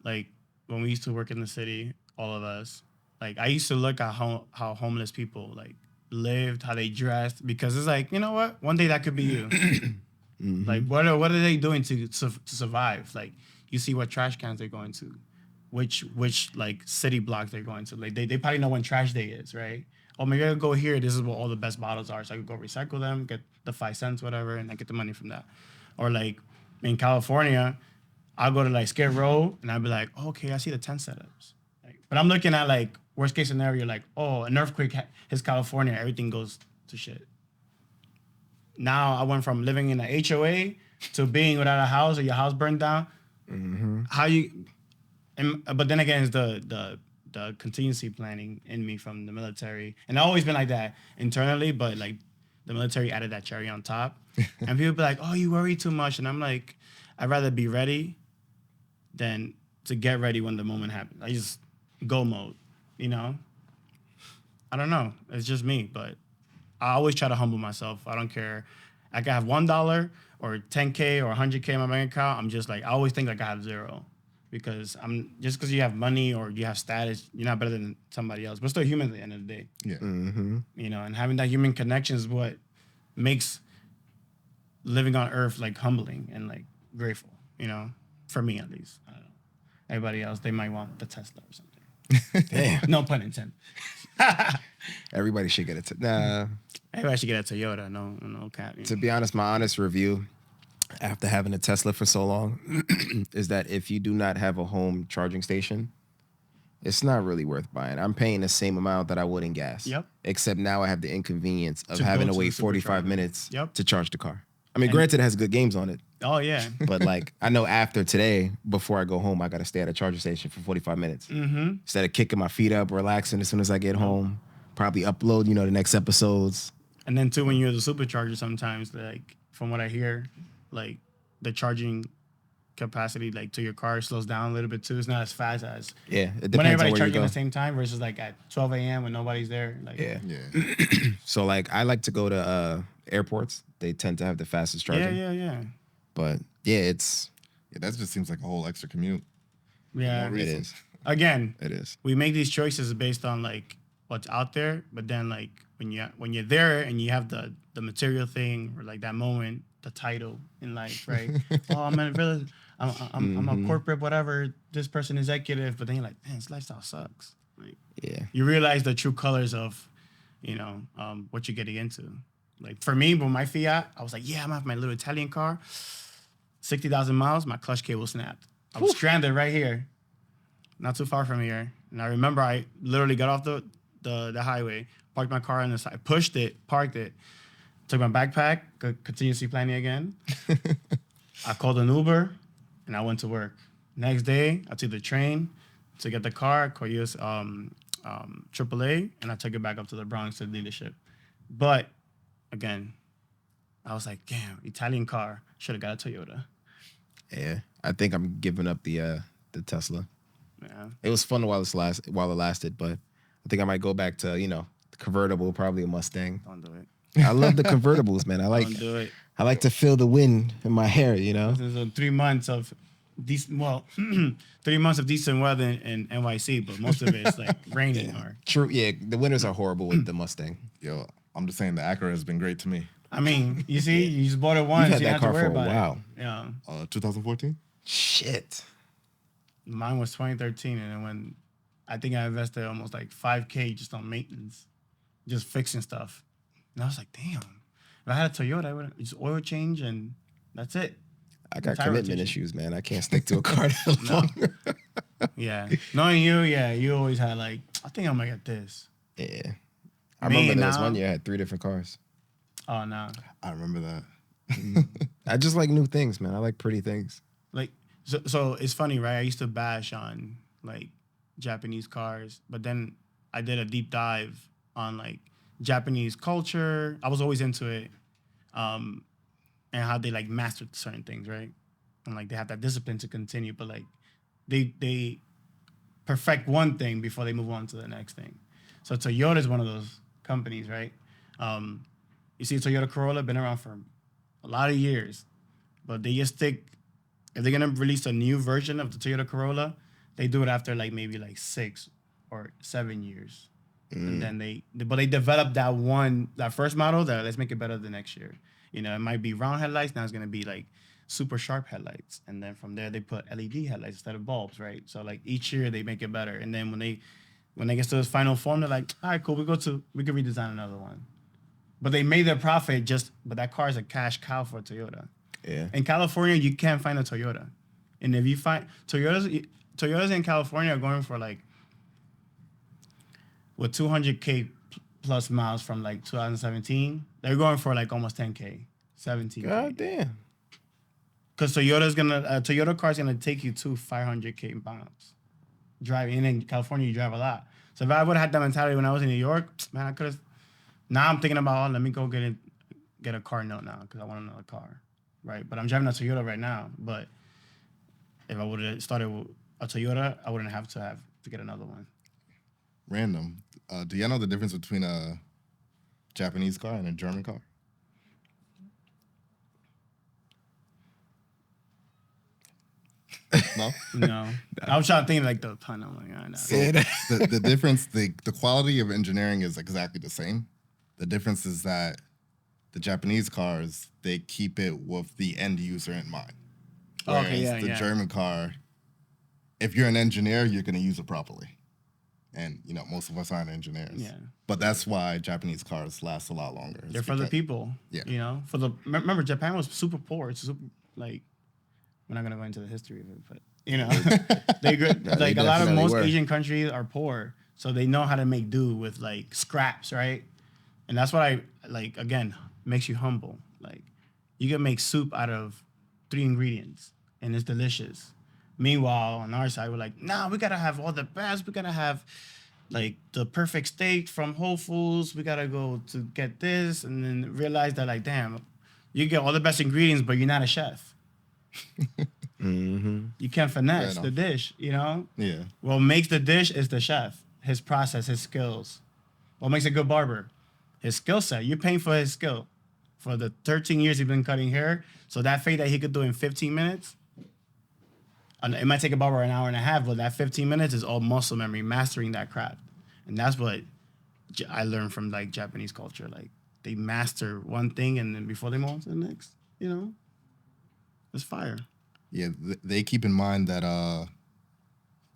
Speaker 2: like, when we used to work in the city, all of us, like, I used to look at how homeless people, like, lived, how they dressed, because it's like, you know what? One day that could be you. Mm-hmm. Like, what are they doing to survive? Like, you see what trash cans they're going to, which like, city blocks they're going to. Like, they probably know when trash day is, right? Oh, maybe I'll go here. This is where all the best bottles are. So I could go recycle them, get the 5 cents, whatever, and I get the money from that. Or, like, in California, I'll go to, like, Skid Row, and I'll be like, oh, okay, I see the tent setups. Like, but I'm looking at, like, worst case scenario, like, oh, an earthquake hits California, everything goes to shit. Now I went from living in a HOA to being without a house or your house burned down. Mm-hmm. But then again, it's the contingency planning in me from the military. And I've always been like that internally, but, like, the military added that cherry on top. And people be like, oh, you worry too much. And I'm like, I'd rather be ready than to get ready when the moment happens. I just go mode, I don't know. It's just me, but I always try to humble myself. I don't care. I can have $1 or $10K or $100K in my bank account. I'm just like, I always think like I have zero because just because you have money or you have status, you're not better than somebody else. But still human at the end of the day.
Speaker 3: Yeah.
Speaker 2: You know, and having that human connection is what makes living on Earth like humbling and like grateful. You know, for me at least. I don't know. Everybody else, they might want the Tesla or something.
Speaker 1: Damn.
Speaker 2: No pun intended.
Speaker 1: Everybody should get it. Nah.
Speaker 2: Everybody should get a Toyota. No cap.
Speaker 1: To be honest, my honest review after having a Tesla for so long is that if you do not have a home charging station, it's not really worth buying. I'm paying the same amount that I would in gas.
Speaker 2: Yep.
Speaker 1: Except now I have the inconvenience of
Speaker 2: To
Speaker 1: having
Speaker 2: go
Speaker 1: to
Speaker 2: to
Speaker 1: wait
Speaker 2: the
Speaker 1: 45
Speaker 2: supercharger.
Speaker 1: minutes
Speaker 2: Yep.
Speaker 1: to charge the car. I mean, granted, it has good games on it.
Speaker 2: Oh yeah.
Speaker 1: But like, I know after today, before I go home, I got to stay at a charger station for 45 minutes.
Speaker 2: Mm-hmm.
Speaker 1: Instead of kicking my feet up, relaxing as soon as I get home, probably upload, the next episodes.
Speaker 2: And then too, when you're at the supercharger, sometimes like from what I hear, like the charging capacity like to your car slows down a little bit too. It's not as fast as
Speaker 1: Yeah, it depends
Speaker 2: when
Speaker 1: on
Speaker 2: everybody
Speaker 1: where you
Speaker 2: charging
Speaker 1: go.
Speaker 2: at the same time versus like at 12 a.m. when nobody's there. Like
Speaker 1: Yeah.
Speaker 3: Yeah.
Speaker 1: So like, I like to go to airports. They tend to have the fastest charging.
Speaker 2: yeah.
Speaker 1: But yeah, it's
Speaker 3: Yeah, that just seems like a whole extra commute.
Speaker 2: Yeah.
Speaker 3: No
Speaker 1: it
Speaker 3: reason.
Speaker 1: is.
Speaker 2: Again,
Speaker 1: It is.
Speaker 2: we make these choices based on like what's out there, but then like when you're there and you have the material thing or like that moment, the title in life, right? Oh, I'm a corporate whatever, this person executive, but then you're like, man, this lifestyle sucks. Like
Speaker 1: Yeah.
Speaker 2: you realize the true colors of, what you're getting into. Like for me, with my Fiat, I was like, yeah, I'm gonna have my little Italian car, 60,000 miles, my clutch cable snapped. I was stranded right here, not too far from here. And I remember I literally got off the highway, parked my car on the side, pushed it, parked it, took my backpack, continuously planning again. I called an Uber, and I went to work. Next day, I took the train to get the car, called US AAA, and I took it back up to the Bronx to the dealership. But again, I was like, damn, Italian car, should have got a Toyota.
Speaker 1: Yeah. I think I'm giving up the Tesla.
Speaker 2: Yeah.
Speaker 1: It was fun while it lasted, but I think I might go back to, the convertible, probably a Mustang.
Speaker 2: Don't do it.
Speaker 1: I love the convertibles, man.
Speaker 2: Don't do it.
Speaker 1: I like to feel the wind in my hair,
Speaker 2: There's 3 months of decent, 3 months of decent weather in NYC, but most of it is like raining or.
Speaker 1: True. Yeah, the winters are horrible with the Mustang.
Speaker 3: Yo, I'm just saying the Acura has been great to me.
Speaker 2: I mean, you see, you just bought it once.
Speaker 1: You've had
Speaker 2: you
Speaker 1: that
Speaker 2: don't have
Speaker 1: car
Speaker 2: to worry
Speaker 1: for a
Speaker 2: about
Speaker 1: while.
Speaker 2: it. Yeah.
Speaker 3: 2014?
Speaker 1: Shit.
Speaker 2: Mine was 2013, and then when I think I invested almost like $5K just on maintenance, just fixing stuff. And I was like, damn, if I had a Toyota, I would just oil change and that's it.
Speaker 1: I got
Speaker 2: Tire
Speaker 1: commitment
Speaker 2: rotation.
Speaker 1: issues, man. I can't stick to a car that long.
Speaker 2: Yeah. Knowing you, you always had like, I think I'm gonna get this.
Speaker 1: Yeah. I
Speaker 2: Me
Speaker 1: remember there was
Speaker 2: now-
Speaker 1: one year I had 3 different cars.
Speaker 2: Oh no.
Speaker 3: I remember that.
Speaker 1: I just like new things, man. I like pretty things.
Speaker 2: Like so it's funny, right? I used to bash on like Japanese cars, but then I did a deep dive on like Japanese culture. I was always into it. And how they like mastered certain things, right? And like they have that discipline to continue, but like they perfect one thing before they move on to the next thing. So Toyota is one of those companies, right? You see Toyota Corolla, been around for a lot of years, but they just stick, if they're gonna release a new version of the Toyota Corolla, they do it after like maybe like 6 or 7 years. And then they develop that first model that let's make it better the next year. You know, it might be round headlights, now it's gonna be like super sharp headlights. And then from there they put LED headlights instead of bulbs, right? So like each year they make it better. And then when they get to this final form, they're like, all right, cool, we could redesign another one. But they made their profit but that car is a cash cow for Toyota.
Speaker 1: Yeah.
Speaker 2: In California, you can't find a Toyota. And if you find Toyotas in California are going for like with 200K plus miles from like 2017, they're going for like almost 10K, 17K.
Speaker 1: God damn.
Speaker 2: Because Toyota car is gonna take you to 500K miles driving. And in California, you drive a lot. So if I would have had that mentality when I was in New York, man, I could have. Now I'm thinking about, let me go get a car note now because I want another car, right? But I'm driving a Toyota right now. But if I would have started with a Toyota, I wouldn't have to get another one.
Speaker 3: Random. Do y'all know the difference between a Japanese car and a German car? No.
Speaker 2: No. I was trying to think like the pun. I'm like, oh, no.
Speaker 3: So the difference, the quality of engineering is exactly the same. The difference is that the Japanese cars, they keep it with the end user in mind. Whereas
Speaker 2: Okay, yeah,
Speaker 3: the
Speaker 2: yeah.
Speaker 3: German car, if you're an engineer, you're going to use it properly. And, you know, most of us aren't engineers.
Speaker 2: Yeah.
Speaker 3: But that's why Japanese cars last a lot longer.
Speaker 2: They're for the people.
Speaker 3: Yeah.
Speaker 2: You know, remember Japan was super poor. It's super like, we're not gonna go into the history of it, but you know, like a lot of most Asian countries are poor, so they know how to make do with like scraps, right? And that's what I like. Again, makes you humble. Like, you can make soup out of 3 ingredients, and it's delicious. Meanwhile, on our side, we're like, nah, we gotta have all the best. We gotta have like the perfect steak from Whole Foods. We gotta go to get this, and then realize that like, damn, you get all the best ingredients, but you're not a chef. You can't finesse the dish, you know?
Speaker 3: Yeah.
Speaker 2: What makes the dish is the chef, his process, his skills. What makes a good barber? His skill set. You're paying for his skill. For the 13 years he's been cutting hair, so that fade that he could do in 15 minutes, it might take a barber an hour and a half, but that 15 minutes is all muscle memory, mastering that craft. And that's what I learned from like Japanese culture. Like, they master one thing, and then before they move on to the next, you know? It's fire.
Speaker 3: Yeah, they keep in mind that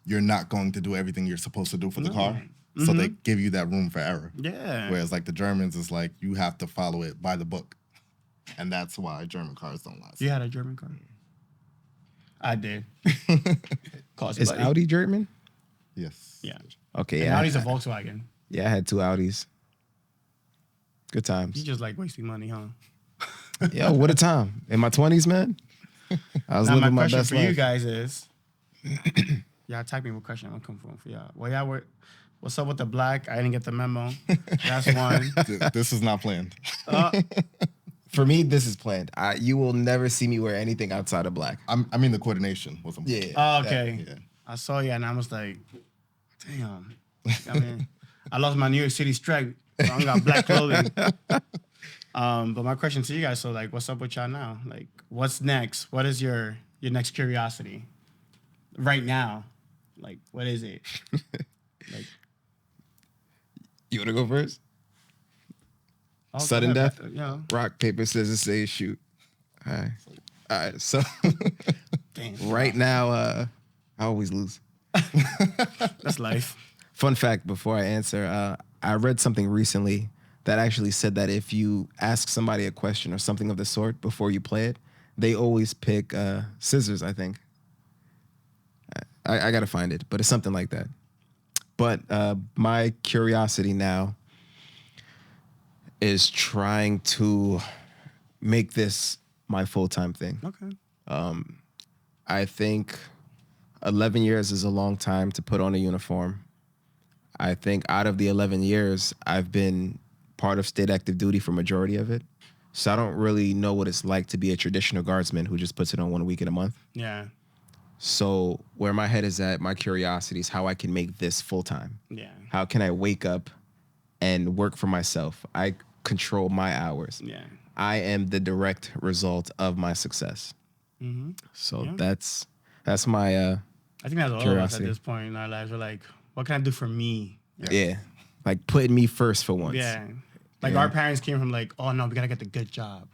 Speaker 3: you're not going to do everything you're supposed to do for the car. So they give you that room for error.
Speaker 2: Yeah.
Speaker 3: Whereas like the Germans, it's like you have to follow it by the book. And that's why German cars don't last.
Speaker 2: You had a German car? I did.
Speaker 1: Is Audi German?
Speaker 3: Yes.
Speaker 2: Yeah.
Speaker 1: Okay,
Speaker 2: And
Speaker 1: yeah.
Speaker 2: Audi's a Volkswagen.
Speaker 1: Yeah, I had 2 Audis. Good
Speaker 2: You
Speaker 1: times.
Speaker 2: just like wasting money, huh?
Speaker 1: Yo, what a time. In my 20s, man. I was
Speaker 2: Now,
Speaker 1: living
Speaker 2: my
Speaker 1: my
Speaker 2: question
Speaker 1: best
Speaker 2: for
Speaker 1: life.
Speaker 2: you guys is, y'all type me what question I'm coming from for y'all. Well, y'all were, what's up with the black? I didn't get the memo. That's one.
Speaker 3: This is not planned.
Speaker 1: For me, this is planned. You will never see me wear anything outside of black.
Speaker 3: I mean, the coordination wasn't planned.
Speaker 1: Yeah.
Speaker 2: Oh, okay.
Speaker 3: Yeah.
Speaker 2: I saw you and I was like, damn. I mean, I lost my New York City strike. So I got black clothing. But my question to you guys, so like, what's up with y'all now? Like, what's next? What is your next curiosity right now? Like, what is it? Like,
Speaker 1: You want to go first?
Speaker 2: oh,
Speaker 1: Sudden
Speaker 2: go ahead,
Speaker 1: death?
Speaker 2: you know,
Speaker 1: Rock, paper, scissors, say shoot. All right. So
Speaker 2: damn.
Speaker 1: right now, I always lose.
Speaker 2: That's life.
Speaker 1: Fun fact before I answer, I read something recently that actually said that if you ask somebody a question or something of the sort before you play it, they always pick scissors, I think. I got to find it, but it's something like that. But my curiosity now is trying to make this my full-time thing.
Speaker 2: Okay.
Speaker 1: I think 11 years is a long time to put on a uniform. I think out of the 11 years, I've been part of state active duty for majority of it. So I don't really know what it's like to be a traditional guardsman who just puts it on 1 week in a month.
Speaker 2: Yeah.
Speaker 1: So where my head is at, my curiosity is how I can make this full-time.
Speaker 2: Yeah.
Speaker 1: How can I wake up and work for myself? I control my hours.
Speaker 2: Yeah.
Speaker 1: I am the direct result of my success.
Speaker 2: Mm-hmm.
Speaker 1: So
Speaker 2: Yeah.
Speaker 1: that's my
Speaker 2: I think that's all of us
Speaker 1: curiosity.
Speaker 2: at this point in our lives. We're like, what can I do for me?
Speaker 1: yeah, like putting me first for once.
Speaker 2: Yeah. Like
Speaker 1: Yeah.
Speaker 2: our parents came from like, oh no, we gotta get the good job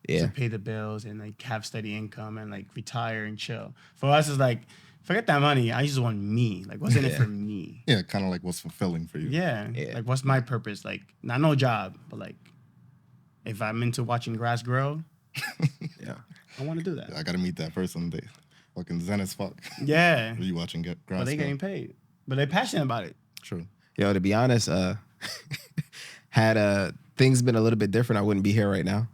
Speaker 1: Yeah.
Speaker 2: to pay the bills and like have steady income and like retire and chill. For us, it's like, forget that money. I just want me. Like, what's in it
Speaker 1: Yeah.
Speaker 2: for me?
Speaker 3: Yeah, kind of like what's fulfilling for you.
Speaker 2: Yeah.
Speaker 1: Yeah.
Speaker 2: Like, what's my purpose? Like, not no job, but like, if I'm into watching grass grow,
Speaker 1: Yeah.
Speaker 2: I want to do that.
Speaker 3: I got to meet that person. They fucking zen as fuck.
Speaker 2: Yeah.
Speaker 3: Are you watching grass?
Speaker 2: But they
Speaker 3: grow?
Speaker 2: getting paid. But they're passionate about it.
Speaker 3: True.
Speaker 1: Yo, to be honest, had things been a little bit different, I wouldn't be here right now.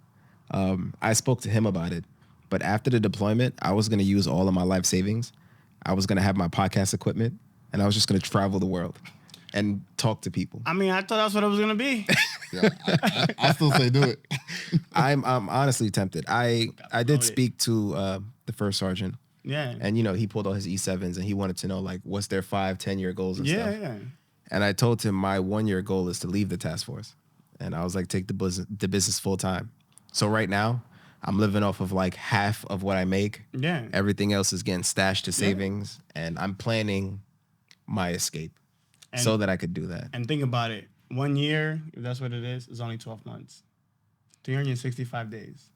Speaker 1: I spoke to him about it, but after the deployment, I was going to use all of my life savings. I was going to have my podcast equipment, and I was just going to travel the world and talk to people.
Speaker 2: I mean, I thought that's what it was gonna be.
Speaker 3: Yeah, I still say do it.
Speaker 1: I'm honestly tempted. I did speak to the first sergeant,
Speaker 2: Yeah.
Speaker 1: and he pulled all his E7s, and he wanted to know like what's their 5-10 year goals and
Speaker 2: Yeah,
Speaker 1: stuff.
Speaker 2: yeah.
Speaker 1: And I told him my 1 year goal is to leave the task force. And I was like, take the business full time. So right now, I'm living off of like half of what I make.
Speaker 2: Yeah.
Speaker 1: Everything else is getting stashed to savings, and I'm planning my escape so that I could do that.
Speaker 2: And think about it. 1 year, if that's what it is only 12 months. 365 days.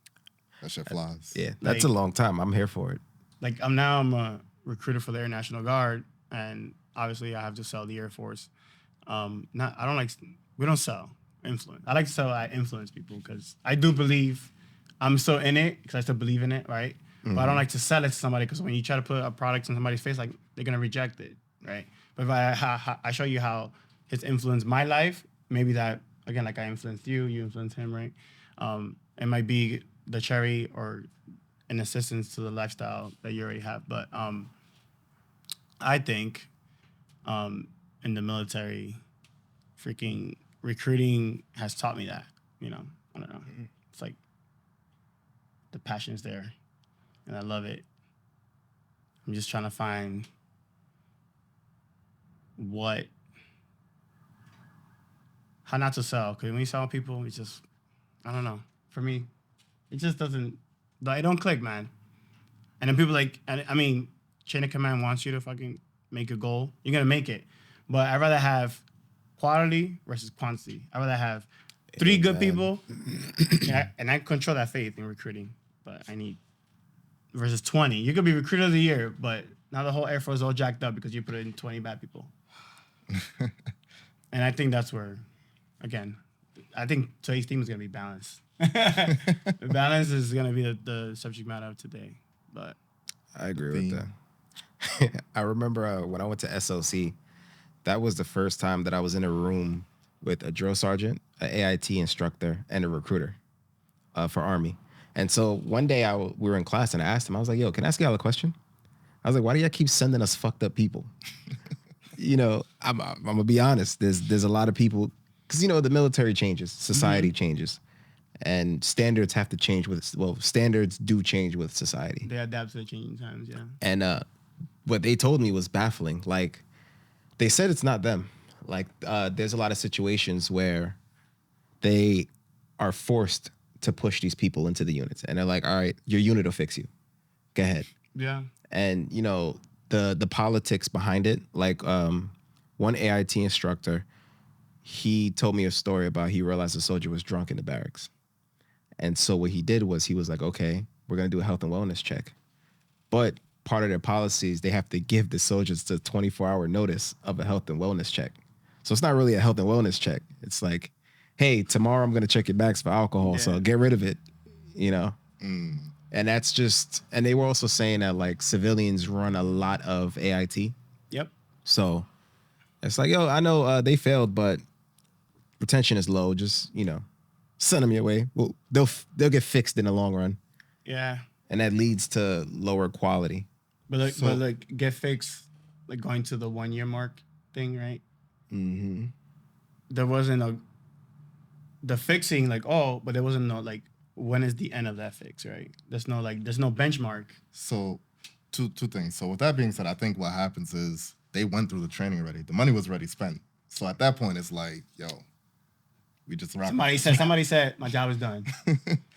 Speaker 3: That shit flies.
Speaker 1: Yeah, that's a long time. I'm here for it.
Speaker 2: Like I'm a recruiter for the Air National Guard, and obviously I have to sell the Air Force. We don't sell influence. I like to sell, I influence people because I do believe I'm still in it because I still believe in it, right? Mm-hmm. But I don't like to sell it to somebody because when you try to put a product in somebody's face, like they're gonna reject it, right? But if I show you how it's influenced my life, maybe that again, like I influenced you, you influenced him, right? It might be the cherry or an assistance to the lifestyle that you already have. But I think in the military, freaking recruiting has taught me that. I don't know. It's like the passion is there, and I love it. I'm just trying to find how not to sell. Because when you sell people, it's just, I don't know. For me, it just doesn't, it don't click, man. And then people chain of command wants you to fucking make a goal. You're going to make it. But I'd rather have quality versus quantity. I'd rather have 3 good people, and I control that faith in recruiting. But I need versus 20. You could be recruiter of the year, but now the whole Air Force is all jacked up because you put in 20 bad people. And I think that's where, again, I think today's theme is going to be balance. Balance is going to be the subject matter of today. But
Speaker 1: I agree with that. I remember when I went to SOC, that was the first time that I was in a room with a drill sergeant, an AIT instructor, and a recruiter for Army. And so one day we were in class and I asked him, I was like, yo, can I ask y'all a question? I was like, why do y'all keep sending us fucked up people? I'm going to be honest. There's a lot of people, because, the military changes, society changes, and standards have to change standards do change with society.
Speaker 2: They adapt to the changing times, yeah.
Speaker 1: And what they told me was baffling. Like, they said it's not them. Like, there's a lot of situations where they are forced to push these people into the units. And they're like, all right, your unit will fix you. Go ahead.
Speaker 2: Yeah.
Speaker 1: And, the politics behind it, like one AIT instructor, he told me a story about he realized a soldier was drunk in the barracks. And so what he did was he was like, okay, we're going to do a health and wellness check. But part of their policies, they have to give the soldiers the 24-hour notice of a health and wellness check. So it's not really a health and wellness check. It's like, hey, tomorrow I'm going to check your bags for alcohol, so get rid of it, And that's just, and they were also saying that like civilians run a lot of AIT.
Speaker 2: Yep.
Speaker 1: So it's like, yo, I know they failed, but retention is low. Just, send them your way. Well, they'll get fixed in the long run.
Speaker 2: Yeah.
Speaker 1: And that leads to lower quality.
Speaker 2: But get fixed, like going to the 1 year mark thing, right?
Speaker 1: Mm-hmm.
Speaker 2: There wasn't the fixing, but there wasn't no when is the end of that fix, right? There's no benchmark.
Speaker 3: So two things. So with that being said, I think what happens is they went through the training already. The money was already spent. So at that point, it's like, yo, we just wrap.
Speaker 2: Somebody said my job is done.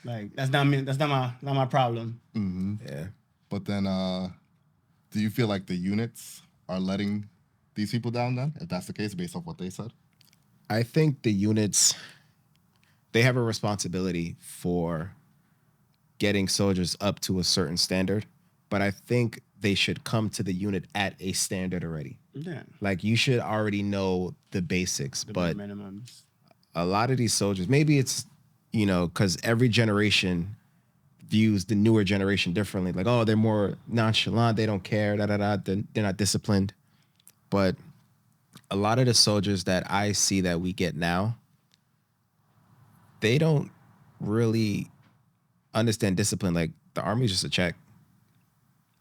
Speaker 2: Like that's not me. That's not my problem.
Speaker 3: Mm-hmm.
Speaker 1: Yeah.
Speaker 3: But then, do you feel like the units are letting these people down then? If that's the case, based off what they said,
Speaker 1: I think the units, they have a responsibility for getting soldiers up to a certain standard, but I think they should come to the unit at a standard already.
Speaker 2: Yeah.
Speaker 1: Like you should already know the basics, but
Speaker 2: minimums.
Speaker 1: A lot of these soldiers, maybe it's, because every generation views the newer generation differently. Like, oh, they're more nonchalant, they don't care, they're not disciplined. But a lot of the soldiers that I see that we get now, they don't really understand discipline. Like the Army's just a check.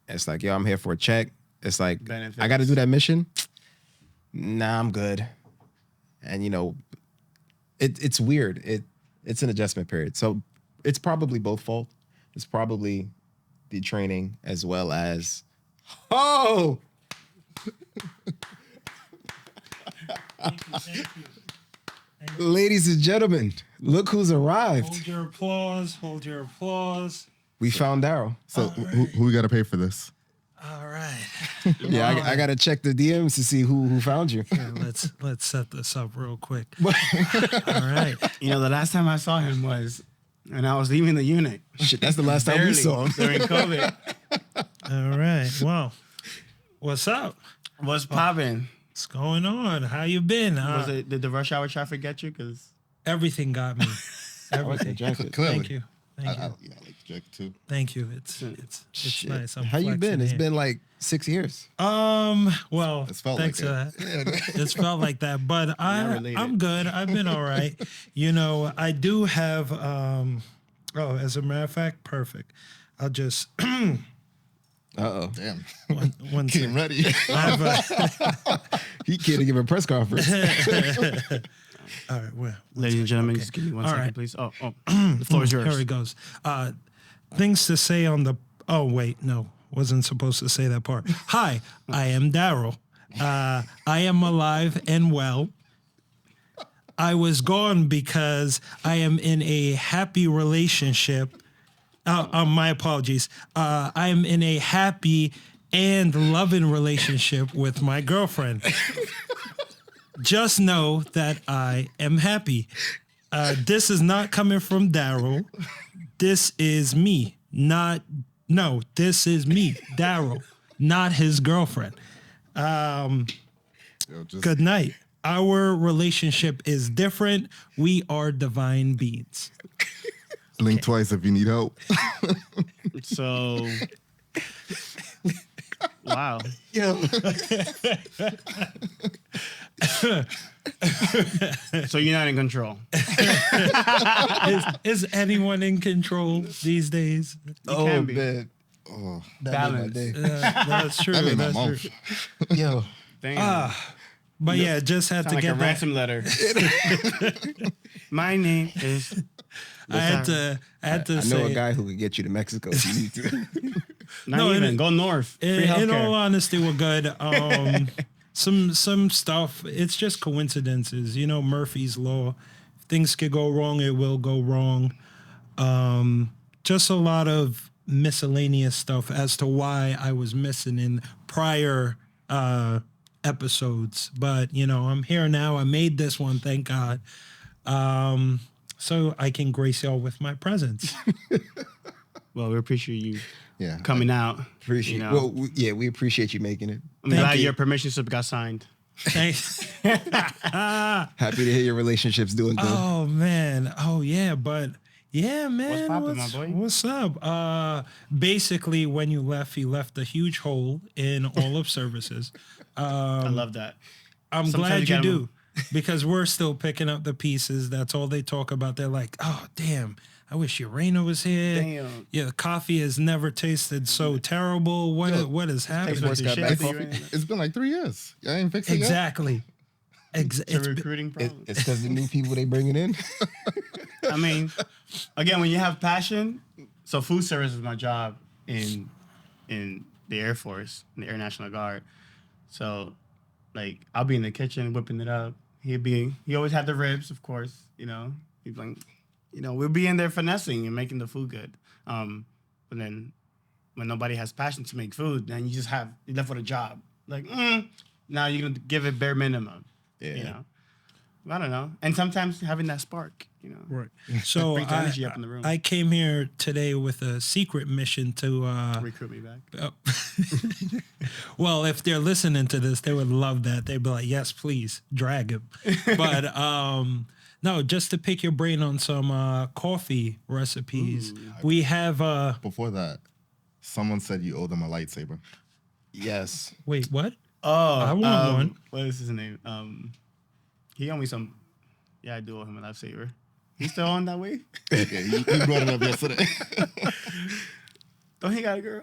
Speaker 1: It's like, yo, I'm here for a check. It's like, benefits. I got to do that mission. Nah, I'm good. And it's weird. It's an adjustment period. So it's probably both fault. It's probably the training as well as, Thank you. Ladies and gentlemen, Look who's arrived.
Speaker 4: Hold your applause. Hold your applause.
Speaker 1: We found Daryl.
Speaker 3: So who we got to pay for this?
Speaker 4: All right.
Speaker 1: Yeah, I got to check the DMs to see who found you.
Speaker 4: Here, let's set this up real quick. All right.
Speaker 2: You know, the last time I saw him was when I was leaving the unit.
Speaker 1: Shit, that's the last time we
Speaker 2: Barely,
Speaker 1: saw him.
Speaker 2: during COVID.
Speaker 4: All right. Well, what's up?
Speaker 2: What's popping?
Speaker 4: What's going on? How you been?
Speaker 2: Did the rush hour traffic get you? Because
Speaker 4: Everything got me.
Speaker 1: I like that
Speaker 4: Everything.
Speaker 1: jacket.
Speaker 3: Clearly.
Speaker 4: Thank you. Thank you.
Speaker 3: I like the jacket too.
Speaker 4: Thank you. It's
Speaker 1: Shit.
Speaker 4: nice. I'm
Speaker 1: How you been?
Speaker 4: flexing
Speaker 1: It's
Speaker 4: here.
Speaker 1: been like 6 years.
Speaker 4: Well,
Speaker 3: It's felt
Speaker 4: thanks
Speaker 3: like
Speaker 4: for that. It's felt like that, but
Speaker 2: related.
Speaker 4: I'm good. I've been all right. You know, I do have. As a matter of fact, perfect. I'll just
Speaker 1: Uh-oh.
Speaker 3: Damn.
Speaker 4: one
Speaker 3: Getting
Speaker 4: second.
Speaker 3: ready.
Speaker 1: He can't give a press conference.
Speaker 4: All right, well,
Speaker 2: ladies and gentlemen,
Speaker 4: Okay.
Speaker 2: just give me one
Speaker 4: All
Speaker 2: second,
Speaker 4: right.
Speaker 2: please. Oh, the floor is yours.
Speaker 4: here it goes. Things to say on the. Oh wait, no, wasn't supposed to say that part. Hi, I am Daryl. I am alive and well. I was gone because I am in a happy relationship. My apologies. I am in a happy and loving relationship with my girlfriend. Just know that I am happy. This is not coming from Daryl. This is me. This is me, Daryl, not his girlfriend.
Speaker 3: Yo, just
Speaker 4: Good night. Our relationship is different. We are divine beings.
Speaker 3: blink twice if you need help.
Speaker 2: So, wow.
Speaker 1: Yo.
Speaker 2: So you're not in control.
Speaker 4: Is anyone in control these days?
Speaker 1: Oh,
Speaker 2: can be.
Speaker 1: man.
Speaker 3: Oh,
Speaker 1: That made my
Speaker 2: Balance.
Speaker 1: day.
Speaker 4: That's true.
Speaker 3: that made my
Speaker 4: That's
Speaker 3: month.
Speaker 4: true.
Speaker 1: Yo.
Speaker 2: Damn.
Speaker 4: But yeah, just had
Speaker 2: Sound
Speaker 4: to
Speaker 2: like
Speaker 4: get
Speaker 2: a
Speaker 4: that.
Speaker 2: ransom letter. My name is.
Speaker 4: I had to
Speaker 1: I know
Speaker 4: say.
Speaker 1: a guy who could get you to Mexico if you need to.
Speaker 2: Not
Speaker 4: No,
Speaker 2: even.
Speaker 4: in-
Speaker 2: Go north. Free
Speaker 4: In all
Speaker 2: healthcare.
Speaker 4: honesty, we're good. Some stuff. It's just coincidences. You know, Murphy's law. Things could go wrong. It will go wrong. Just a lot of miscellaneous stuff as to why I was missing in prior episodes. But you know, I'm here now. I made this one. Thank God. So I can grace y'all with my presence.
Speaker 2: Well, we appreciate you
Speaker 3: Yeah.
Speaker 2: coming out.
Speaker 1: Appreciate
Speaker 2: You know.
Speaker 1: Well, we appreciate you making it.
Speaker 2: I'm
Speaker 4: Thank
Speaker 2: glad
Speaker 4: you.
Speaker 2: your permission slip got signed.
Speaker 4: Thanks.
Speaker 1: Happy to hear your relationship's doing good.
Speaker 4: Oh man. Oh yeah, but yeah, man.
Speaker 2: poppin', my boy?
Speaker 4: What's up? Basically when you left, he left a huge hole in all of services.
Speaker 2: I love that.
Speaker 4: I'm
Speaker 2: Sometimes
Speaker 4: glad
Speaker 2: you
Speaker 4: you
Speaker 2: gotta
Speaker 4: do.
Speaker 2: move.
Speaker 4: Because we're still picking up the pieces. That's all they talk about. They're like, oh damn, I wish Urena was here.
Speaker 2: Damn.
Speaker 4: Yeah, the coffee has never tasted so terrible. What is
Speaker 2: Tastes
Speaker 4: happening?
Speaker 2: like
Speaker 1: Worst
Speaker 2: the
Speaker 1: got
Speaker 2: shit
Speaker 1: back
Speaker 2: that
Speaker 1: off.
Speaker 2: you're in.
Speaker 3: It's been like 3 years. I ain't fixed it yet.
Speaker 4: Exactly.
Speaker 2: It's a
Speaker 4: It's been-
Speaker 2: recruiting problem.
Speaker 1: It's because the new people they bringing in.
Speaker 2: I mean, again, when you have passion, so food service is my job in the Air Force, in the Air National Guard. So, like, I'll be in the kitchen whipping it up. He always had the ribs, of course. You know, he's like, you know, we'll be in there finessing and making the food good. But then when nobody has passion to make food, then you're left with a job. Like, now you're gonna give it bare minimum.
Speaker 1: Yeah.
Speaker 2: You know, I don't know. And sometimes having that spark, you know.
Speaker 4: Right. So
Speaker 2: Brings the energy up in the room.
Speaker 4: I came here today with a secret mission to
Speaker 2: Recruit me back.
Speaker 4: well, if they're listening to this, they would love that. They'd be like, yes, please, drag him. But no, just to pick your brain on some coffee recipes. We have
Speaker 3: Before that, someone said you owe them a lightsaber.
Speaker 1: Yes.
Speaker 4: wait, what?
Speaker 2: Oh,
Speaker 4: I want one.
Speaker 2: What is his name? He owe me some. Yeah, I do owe him a lifesaver. He's still on that way?
Speaker 3: Yeah, you brought it up yesterday.
Speaker 2: Don't he got a girl?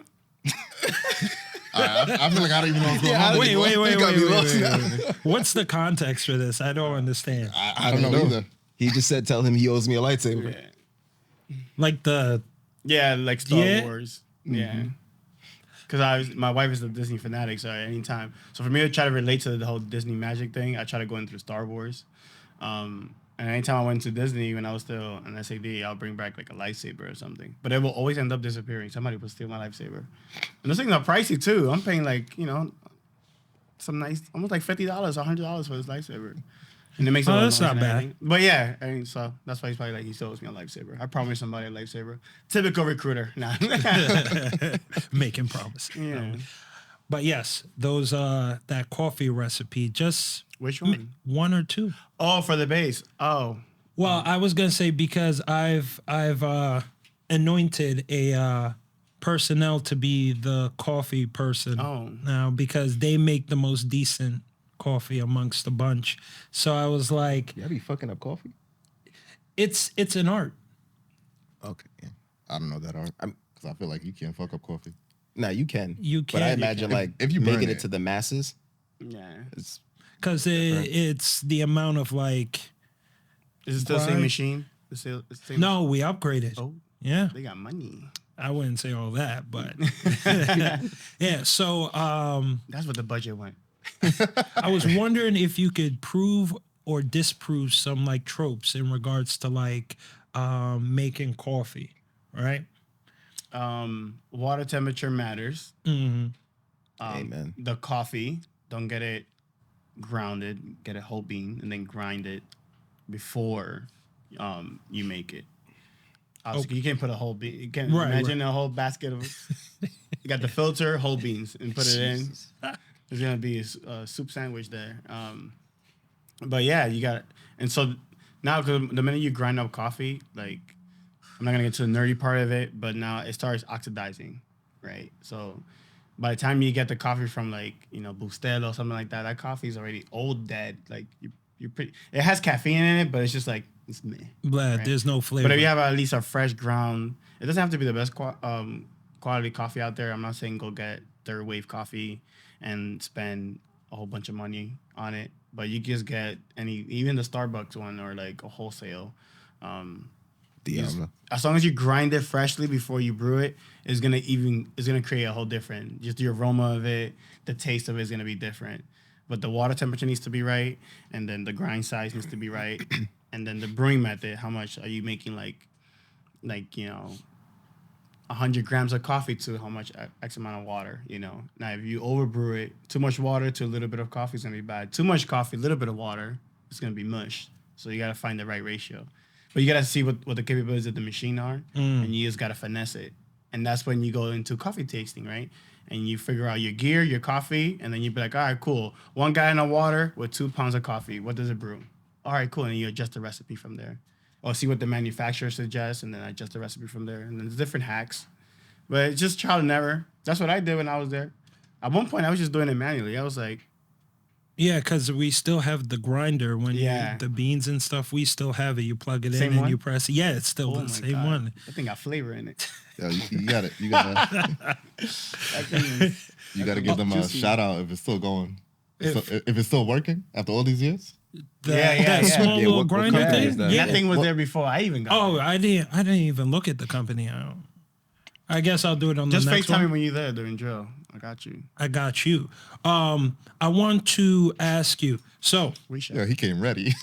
Speaker 3: I feel like I don't even know what's going
Speaker 1: Yeah,
Speaker 3: on.
Speaker 4: Wait,
Speaker 3: anymore.
Speaker 4: wait, wait,
Speaker 1: You got
Speaker 4: wait,
Speaker 1: me
Speaker 4: wait,
Speaker 1: lost
Speaker 4: wait,
Speaker 1: now.
Speaker 4: wait. What's the context for this? I don't understand.
Speaker 3: I don't know either.
Speaker 1: He just said, tell him he owes me a lightsaber.
Speaker 2: Yeah.
Speaker 4: Like the
Speaker 2: Yeah, like Star
Speaker 4: Yeah?
Speaker 2: Wars. Yeah. Because my wife is a Disney fanatic, so anytime. So for me to try to relate to the whole Disney magic thing, I try to go into Star Wars. And anytime I went to Disney when I was still an SAD, I'll bring back like a lightsaber or something. But it will always end up disappearing. Somebody will steal my lightsaber. And those things are pricey too. I'm paying like, some nice, almost like $50, $100 for this lightsaber. And it makes a lot of
Speaker 4: that's
Speaker 2: noise
Speaker 4: not
Speaker 2: and
Speaker 4: bad.
Speaker 2: everything. But yeah, I mean, so that's why he's probably like, he still owes me a lightsaber. I promised somebody a lightsaber. Typical recruiter. Nah.
Speaker 4: Making promises.
Speaker 2: Yeah.
Speaker 4: But yes, those that coffee recipe, just
Speaker 2: Which one?
Speaker 4: one or two.
Speaker 2: Oh, for the base. Oh.
Speaker 4: Well, I was gonna say because I've anointed a personnel to be the coffee person now because they make the most decent coffee amongst the bunch. So I was like,
Speaker 1: Y'all be fucking up coffee?
Speaker 4: it's an art.
Speaker 1: Okay. Yeah.
Speaker 3: I don't know that art. Because I feel like you can't fuck up coffee.
Speaker 1: No, you can.
Speaker 4: You
Speaker 1: But I
Speaker 4: can.
Speaker 1: imagine like
Speaker 3: If you burn
Speaker 1: making it
Speaker 3: it.
Speaker 1: to the masses.
Speaker 2: Yeah.
Speaker 1: It's
Speaker 4: Because it's the amount of like.
Speaker 2: Is it still the same
Speaker 4: Right.
Speaker 2: machine? The same
Speaker 4: No, we upgraded.
Speaker 2: Oh,
Speaker 4: Yeah,
Speaker 2: they got money.
Speaker 4: I wouldn't say all that, but yeah. So
Speaker 2: That's what the budget went.
Speaker 4: I was wondering if you could prove or disprove some like tropes in regards to like making coffee, right?
Speaker 2: Water temperature matters.
Speaker 4: Mm-hmm.
Speaker 1: Amen.
Speaker 2: The coffee, don't get it grounded, get a whole bean and then grind it before you make it. You can't put a whole bean. You can't imagine a whole basket of. You got the filter, whole beans, and put it in. There's gonna be a soup sandwich there. But yeah, you got it. And so now, cause the minute you grind up coffee, like I'm not gonna get to the nerdy part of it, but now it starts oxidizing, right? So by the time you get the coffee from like Bustelo or something like that, that coffee is already old, dead. Like you're pretty. It has caffeine in it, but it's just like it's meh.
Speaker 4: But
Speaker 2: Right.
Speaker 4: there's no flavor.
Speaker 2: But if you have at least a fresh ground, it doesn't have to be the best quality coffee out there. I'm not saying go get third wave coffee and spend a whole bunch of money on it, but you just get even the Starbucks one or like a wholesale. As long as you grind it freshly before you brew it, it's gonna create a whole different. Just the aroma of it, the taste of it is gonna be different. But the water temperature needs to be right, and then the grind size needs to be right, and then the brewing method. How much are you making? Like 100 grams of coffee to how much X amount of water? Now if you overbrew it, too much water to a little bit of coffee is gonna be bad. Too much coffee, a little bit of water, it's gonna be mush. So you gotta find the right ratio. But you gotta see what the capabilities of the machine are, and you just gotta finesse it. And that's when you go into coffee tasting, right? And you figure out your gear, your coffee, and then you be like, all right, cool. 1 gallon of water with 2 pounds of coffee. What does it brew? All right, cool. And you adjust the recipe from there. Or see what the manufacturer suggests, and then adjust the recipe from there. And then there's different hacks. But it's just trial and error. That's what I did when I was there. At one point, I was just doing it manually. I was like,
Speaker 4: yeah, because we still have the grinder when the beans and stuff. We still have it. You plug it in and you press it. Yeah, it's still the same one.
Speaker 2: That thing got flavor in it.
Speaker 3: Yeah, you got it. You gotta give them a shout out if it's still going. If it's still working after all these years.
Speaker 4: That small little grinder
Speaker 1: company
Speaker 4: thing.
Speaker 1: is that?
Speaker 2: That thing was there before I even got it.
Speaker 4: I didn't even look at the company. I guess I'll do it on
Speaker 2: Just
Speaker 4: the next
Speaker 2: FaceTime me
Speaker 4: one.
Speaker 2: when you're there during drill. I got you.
Speaker 4: I got you. I want to ask you. So
Speaker 3: Yeah, he came ready.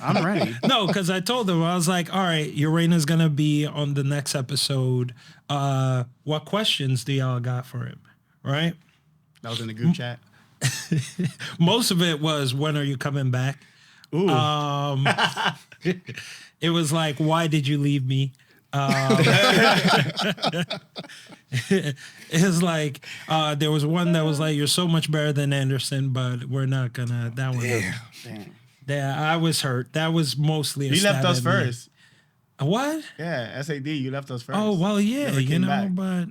Speaker 2: I'm ready.
Speaker 4: no, because I told him I was like, all right, Urena's gonna be on the next episode. What questions do y'all got for him? Right?
Speaker 2: That was in the group chat.
Speaker 4: Most of it was, when are you coming back?
Speaker 2: Ooh.
Speaker 4: It was like, why did you leave me? It's like there was one that was like, you're so much better than Anderson, but we're not gonna. That one.
Speaker 2: Damn.
Speaker 4: Yeah, I was hurt. That was mostly.
Speaker 2: You left us first.
Speaker 4: What?
Speaker 2: Yeah, SAD. You left us first.
Speaker 4: Oh well, yeah,
Speaker 2: Never
Speaker 4: you
Speaker 2: came
Speaker 4: know,
Speaker 2: back.
Speaker 4: but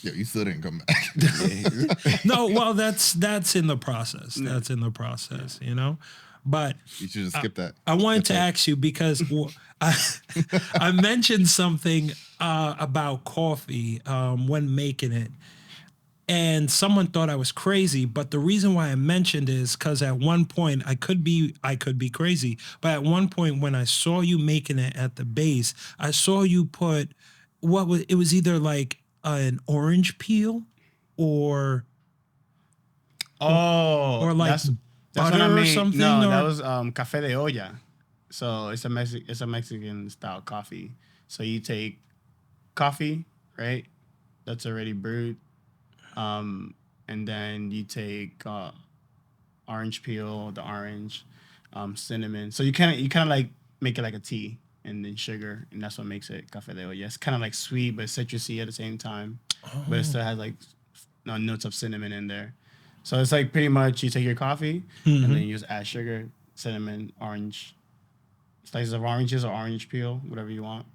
Speaker 3: Yo, you still didn't come back.
Speaker 4: no. Well, that's in the process. That's in the process. You know, but
Speaker 3: You should just skip that.
Speaker 4: I wanted to ask you because I mentioned something about coffee when making it, and someone thought I was crazy. But the reason why I mentioned is because at one point I could be crazy, but at one point when I saw you making it at the base, I saw you put it was either like an orange peel or
Speaker 2: Oh,
Speaker 4: like
Speaker 2: that's
Speaker 4: butter
Speaker 2: what I
Speaker 4: or
Speaker 2: made.
Speaker 4: something.
Speaker 2: No,
Speaker 4: or,
Speaker 2: that was café de olla. So it's a Mexican style coffee. So you take coffee, right? That's already brewed. And then you take orange peel, the orange, cinnamon. So you kind of like make it like a tea, and then sugar, and that's what makes it café de olla. It's kind of like sweet but citrusy at the same time, but it still has like notes of cinnamon in there. So it's like pretty much you take your coffee and then you just add sugar, cinnamon, orange, slices of oranges or orange peel, whatever you want,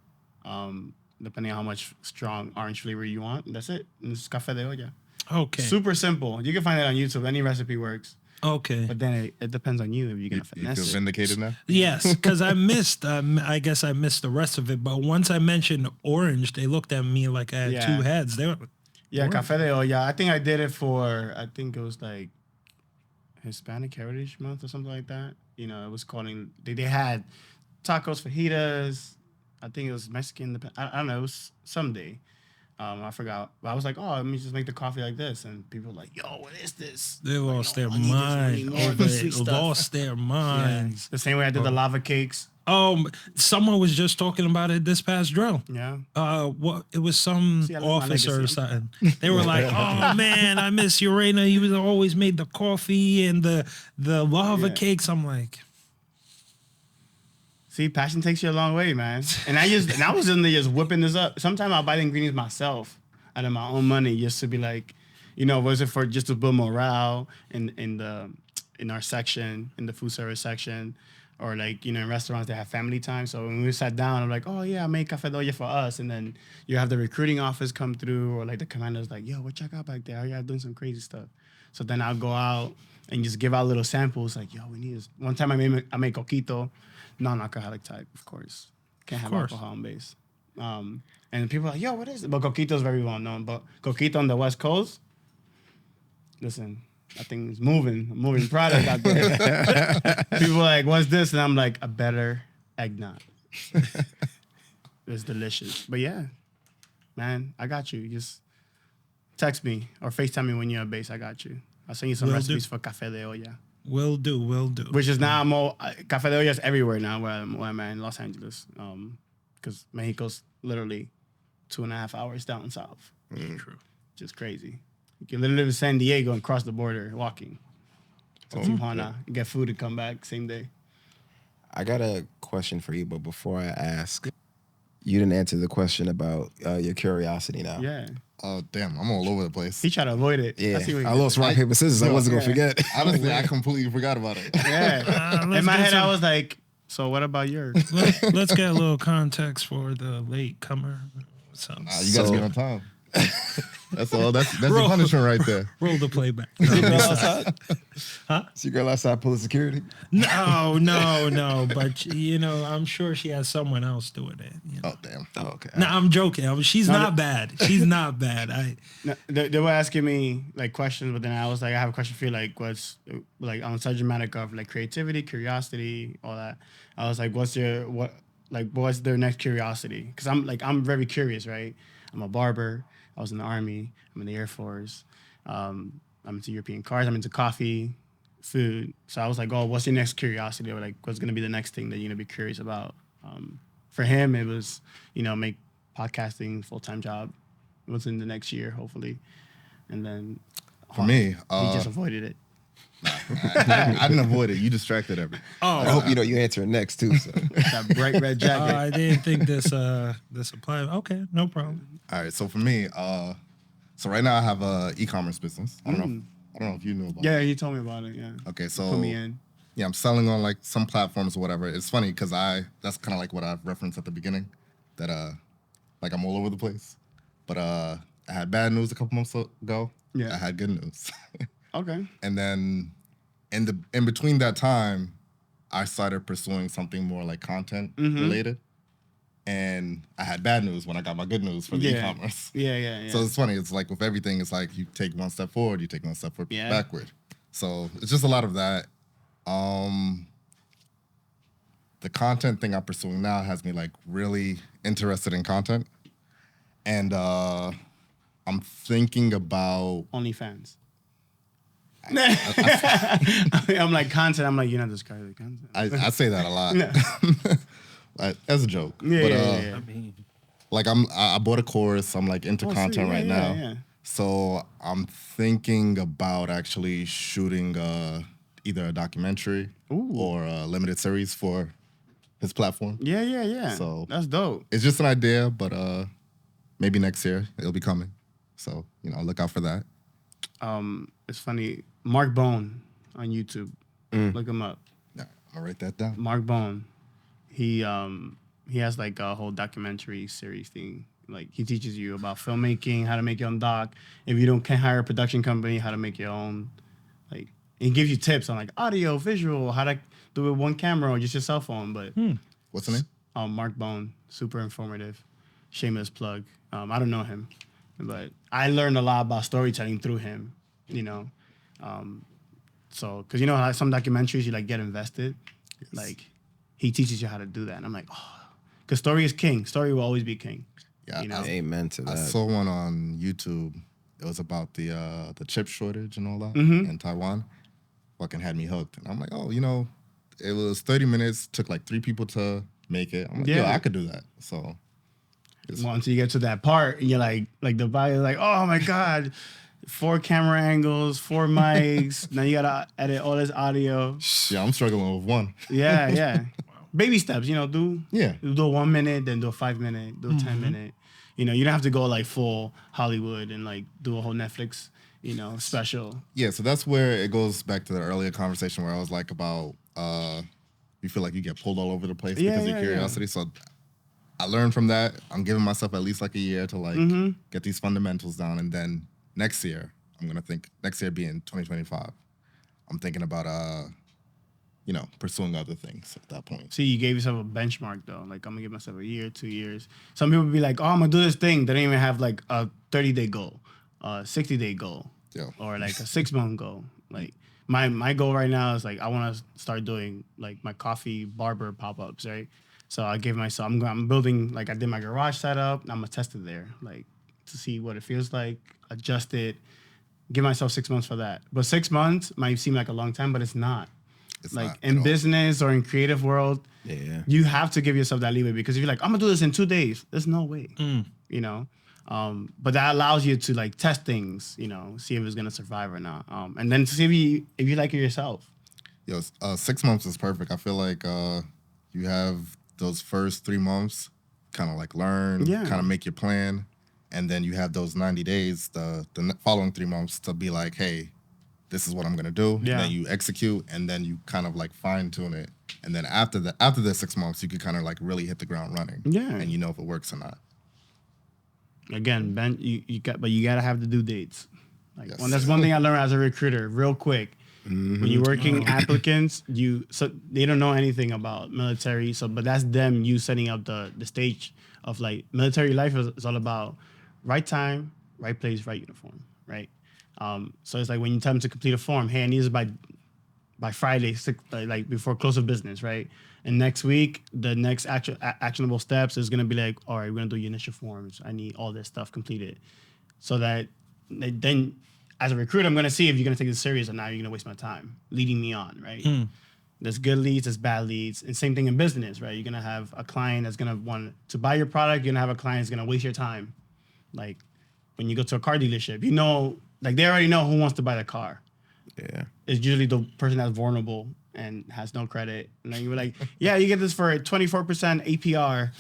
Speaker 2: depending on how much strong orange flavor you want. That's it. And it's café de olla.
Speaker 4: Okay.
Speaker 2: Super simple. You can find it on YouTube. Any recipe works.
Speaker 4: Okay.
Speaker 2: But then it depends on you if you're gonna
Speaker 3: You
Speaker 2: finesse
Speaker 3: feel
Speaker 2: it.
Speaker 3: vindicated now?
Speaker 4: Yes, because I missed. I guess I missed the rest of it. But once I mentioned orange, they looked at me like I had
Speaker 2: Yeah.
Speaker 4: two heads. They were,
Speaker 2: Yeah,
Speaker 4: Orange.
Speaker 2: café de olla. I think I did it for. I think it was like Hispanic Heritage Month or something like that. You know, it was calling. They had tacos, fajitas. I think it was Mexican. I don't know. It was someday. I forgot. But I was like, oh, let me just make the coffee like this. And people were like, yo, what is this?
Speaker 4: they lost their
Speaker 2: I need this, I
Speaker 4: mind
Speaker 2: need more of
Speaker 4: over
Speaker 2: this
Speaker 4: it.
Speaker 2: sweet stuff.
Speaker 4: Lost their
Speaker 2: Yeah.
Speaker 4: minds.
Speaker 2: The same way I did the lava cakes.
Speaker 4: Someone was just talking about it this past drill.
Speaker 2: Yeah.
Speaker 4: What it was some
Speaker 2: See, I love my
Speaker 4: officer or
Speaker 2: legacy.
Speaker 4: something. They were like, "Oh man, I miss Urena. He was always made the coffee and the lava
Speaker 2: Yeah.
Speaker 4: cakes." I'm like,
Speaker 2: See, passion takes you a long way, man. And I was in there just whipping this up. Sometimes I'll buy the ingredients myself out of my own money just to be like, you know, was it for just to build morale in our section, in the food service section, or like, you know, in restaurants that have family time. So when we sat down, I'm like, oh yeah, I made café de olla for us. And then you have the recruiting office come through, or like the commander's like, yo, what y'all got back there? Are y'all doing some crazy stuff? So then I'll go out and just give out little samples like, yo, we need this. One time I made coquito, non-alcoholic type, of course. Can't have
Speaker 4: course.
Speaker 2: alcohol on base. And people are like, yo, what is it? But coquito is very well known. But coquito on the West Coast, listen, that thing's moving product out there. People are like, what's this? And I'm like, a better eggnog. It's delicious. But yeah, man, I got you. You just text me or FaceTime me when you're at base. I got you. I'll send you some
Speaker 4: Will
Speaker 2: recipes
Speaker 4: do.
Speaker 2: for café de olla.
Speaker 4: will do.
Speaker 2: Which is now more café de olla is everywhere now where I'm at in Los Angeles. Because Mexico's literally 2.5 hours down south.
Speaker 4: True.
Speaker 2: Just crazy. You can literally live in San Diego and cross the border walking to Tijuana and get food and come back same day.
Speaker 1: I got a question for you, but before I ask, you didn't answer the question about your curiosity now.
Speaker 2: Yeah.
Speaker 3: Oh, damn. I'm all over the place.
Speaker 2: He tried to avoid it.
Speaker 1: Yeah,
Speaker 2: see what he
Speaker 1: I
Speaker 2: did.
Speaker 1: lost rock, paper, scissors. I wasn't going to forget.
Speaker 3: Honestly, I completely forgot about it.
Speaker 2: Yeah.
Speaker 4: Let's
Speaker 2: In my
Speaker 4: get
Speaker 2: head, I
Speaker 4: some-
Speaker 2: was like, so what about yours?
Speaker 4: Let's get a little context for the late comer. So,
Speaker 3: You guys
Speaker 1: So-
Speaker 3: get on time. That's all. That's your punishment right there.
Speaker 4: roll the playback.
Speaker 1: Is your girl outside pulling security?
Speaker 4: No. But you know, I'm sure she has someone else doing it. You know?
Speaker 3: Oh, damn.
Speaker 1: Oh, okay.
Speaker 4: No, I'm joking. She's not bad. She's not bad.
Speaker 2: No, they were asking me like questions, but then I was like, I have a question for you, like what's like on the subject matter of like creativity, curiosity, all that. I was like, what's their next curiosity? Because I'm very curious, right? I'm a barber. I was in the Army. I'm in the Air Force. I'm into European cars. I'm into coffee, food. So I was like, oh, what's your next curiosity? Or like, what's gonna be the next thing that you're gonna be curious about? For him, it was, you know, make podcasting full-time job. Within the next year, hopefully. And then
Speaker 3: For me,
Speaker 2: he just avoided it.
Speaker 3: I didn't avoid it. You distracted everything.
Speaker 1: I hope you know you answer it next too. So.
Speaker 2: That bright red jacket.
Speaker 4: I didn't think this applied. Okay, no problem.
Speaker 3: All right. So for me, so right now I have a e-commerce business. I don't know if you knew about it.
Speaker 2: Yeah, he told me about it. Yeah.
Speaker 3: Okay. So
Speaker 2: Put me in.
Speaker 3: yeah, I'm selling on like some platforms or whatever. It's funny because that's kind of like what I referenced at the beginning, that like I'm all over the place. But I had bad news a couple months ago.
Speaker 2: Yeah.
Speaker 3: I had good news.
Speaker 2: Okay.
Speaker 3: And then in between that time, I started pursuing something more like content related. And I had bad news when I got my good news for the e-commerce.
Speaker 2: Yeah.
Speaker 3: So it's funny. It's like with everything, it's like you take one step forward, you take one step
Speaker 2: Yeah.
Speaker 3: backward. So it's just a lot of that. The content thing I'm pursuing now has me like really interested in content. And I'm thinking about
Speaker 2: OnlyFans. I'm like content. I'm like, you're not this guy. Like, content.
Speaker 3: I say that a lot. Like, as a joke.
Speaker 2: Yeah,
Speaker 3: But
Speaker 2: yeah.
Speaker 4: I mean,
Speaker 3: like I bought a course. I'm like into content right now.
Speaker 2: Yeah.
Speaker 3: So I'm thinking about actually shooting either a documentary or a limited series for his platform.
Speaker 2: Yeah.
Speaker 3: So
Speaker 2: that's dope.
Speaker 3: it's just an idea, but maybe next year it'll be coming. So, look out for that.
Speaker 2: It's funny. Mark Bone on YouTube. Look him up.
Speaker 3: Yeah, I'm gonna write that down.
Speaker 2: Mark Bone. He has like a whole documentary series thing. Like he teaches you about filmmaking, how to make your own doc. If you can't hire a production company, how to make your own. Like he gives you tips on like audio, visual, how to do it with one camera or just your cell phone. But
Speaker 3: What's the name?
Speaker 2: Mark Bone, super informative. Shameless plug. I don't know him, but I learned a lot about storytelling through him. So because how some documentaries you like get invested, like he teaches you how to do that, and I'm like, oh, because story is king. Story will always be king.
Speaker 3: Yeah,
Speaker 1: Amen to that.
Speaker 3: I saw one on YouTube. It was about the chip shortage and all that in Taiwan. Fucking had me hooked. And I'm like, oh, it was 30 minutes. Took like 3 people to make it. I'm like, yo, I could do that. So
Speaker 2: once you get to that part, and you're like the body is like, oh my god, 4 camera angles, 4 mics. Now you gotta edit all this audio.
Speaker 3: Yeah, I'm struggling with one.
Speaker 2: Yeah. Baby steps, do a 1 minute, then do a 5 minute, do a 10 minute. You don't have to go like full Hollywood and like do a whole Netflix, special.
Speaker 3: Yeah, so that's where it goes back to the earlier conversation where I was like about you feel like you get pulled all over the place because of your curiosity. So I learned from that. I'm giving myself at least like a year to like get these fundamentals down, and then next year, I'm gonna think next year being 2025. I'm thinking about pursuing other things at that point.
Speaker 2: See, you gave yourself a benchmark though. Like I'm gonna give myself a year, 2 years. Some people be like, oh, I'm gonna do this thing. They don't even have like a 30-day goal, 60-day goal, or like a 6-month goal. Like my goal right now is like I want to start doing like my coffee barber pop-ups, right? So I gave myself, I'm building, like I did my garage setup. I'm gonna test it there, like to see what it feels like, adjust it, give myself 6 months for that. But 6 months might seem like a long time, but it's not.
Speaker 3: It's
Speaker 2: like
Speaker 3: not
Speaker 2: in business or in creative world, you have to give yourself that leeway, because if you're like, I'm gonna do this in 2 days, there's no way, but that allows you to like test things, see if it's gonna survive or not, and then to see if you like it yourself.
Speaker 3: 6 months is perfect. I feel like you have those first 3 months, kind of like learn, kind of make your plan, and then you have those 90 days, the following 3 months to be like, hey, this is what I'm gonna do. And then you execute, and then you kind of like fine tune it, and then after the 6 months, you can kind of like really hit the ground running. And you know if it works or not.
Speaker 2: Again, Ben, you gotta have the due dates. Like that's one thing I learned as a recruiter, real quick. When you're working applicants, so they don't know anything about military. But that's them. You setting up the stage of like military life is all about right time, right place, right uniform, right. So it's like when you tell them to complete a form, hey, I need this by Friday, like before close of business, right? And next week, the next actionable steps is gonna be like, all right, we're gonna do your initial forms. I need all this stuff completed, so that then, as a recruiter, I'm gonna see if you're gonna take this serious or not. You're gonna waste my time leading me on, right? There's good leads, there's bad leads, and same thing in business, right? You're gonna have a client that's gonna want to buy your product. You're gonna have a client that's gonna waste your time, like when you go to a car dealership, like they already know who wants to buy the car.
Speaker 1: Yeah.
Speaker 2: It's usually the person that's vulnerable and has no credit. And then you were like, yeah, you get this for 24% APR.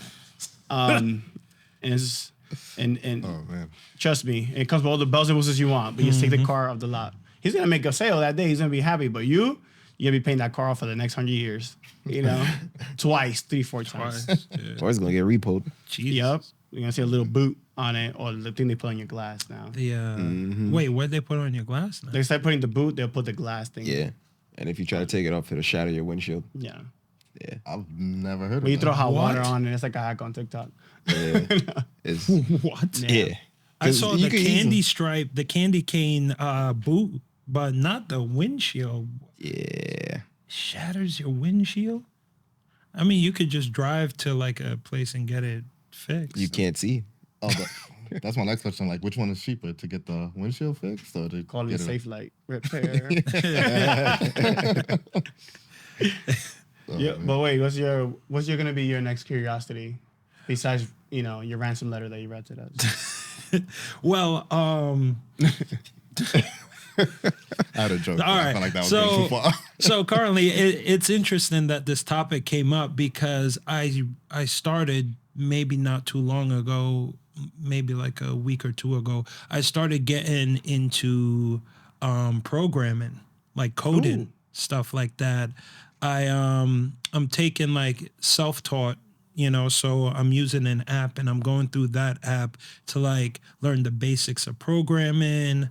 Speaker 2: And
Speaker 3: Oh man.
Speaker 2: trust me, it comes with all the bells and whistles you want, but you just take the car off the lot. He's gonna make a sale that day, he's gonna be happy, but you're gonna be paying that car off for the next 100 years. Twice, 3-4 times.
Speaker 1: Or it's gonna get repoed.
Speaker 2: Yep. You're gonna see a little boot on it, or the thing they put on your glass now.
Speaker 4: Wait, what they put on your glass now?
Speaker 2: They start putting the boot, they'll put the glass thing.
Speaker 1: Yeah. And if you try to take it off, it'll shatter your windshield.
Speaker 2: Yeah.
Speaker 1: Yeah.
Speaker 3: I've never heard of
Speaker 2: When you
Speaker 3: that.
Speaker 2: throw hot water
Speaker 4: What?
Speaker 2: on it, it's like a hack on TikTok.
Speaker 1: Yeah. It's
Speaker 4: What?
Speaker 1: yeah.
Speaker 4: I saw
Speaker 1: 'Cause
Speaker 4: the
Speaker 1: you could
Speaker 4: candy
Speaker 1: easily-
Speaker 4: stripe, the candy cane boot, but not the windshield.
Speaker 1: Yeah.
Speaker 4: Shatters your windshield? I mean, you could just drive to like a place and get it fixed.
Speaker 1: You can't see.
Speaker 3: Oh, that's my next question. Like, which one is cheaper, to get the windshield fixed or to
Speaker 2: Call it
Speaker 3: get
Speaker 2: Safe Light repair. Yeah, but wait, what's gonna be your next curiosity besides your ransom letter that you read to us?
Speaker 4: Well,
Speaker 3: I had a joke.
Speaker 4: All
Speaker 3: I
Speaker 4: right.
Speaker 3: felt like that was going too far.
Speaker 4: So currently, it's interesting that this topic came up because I started maybe not too long ago, maybe like a week or two ago. I started getting into programming, like coding,
Speaker 2: Ooh.
Speaker 4: stuff like that. I'm taking like self-taught. So I'm using an app and I'm going through that app to like learn the basics of programming,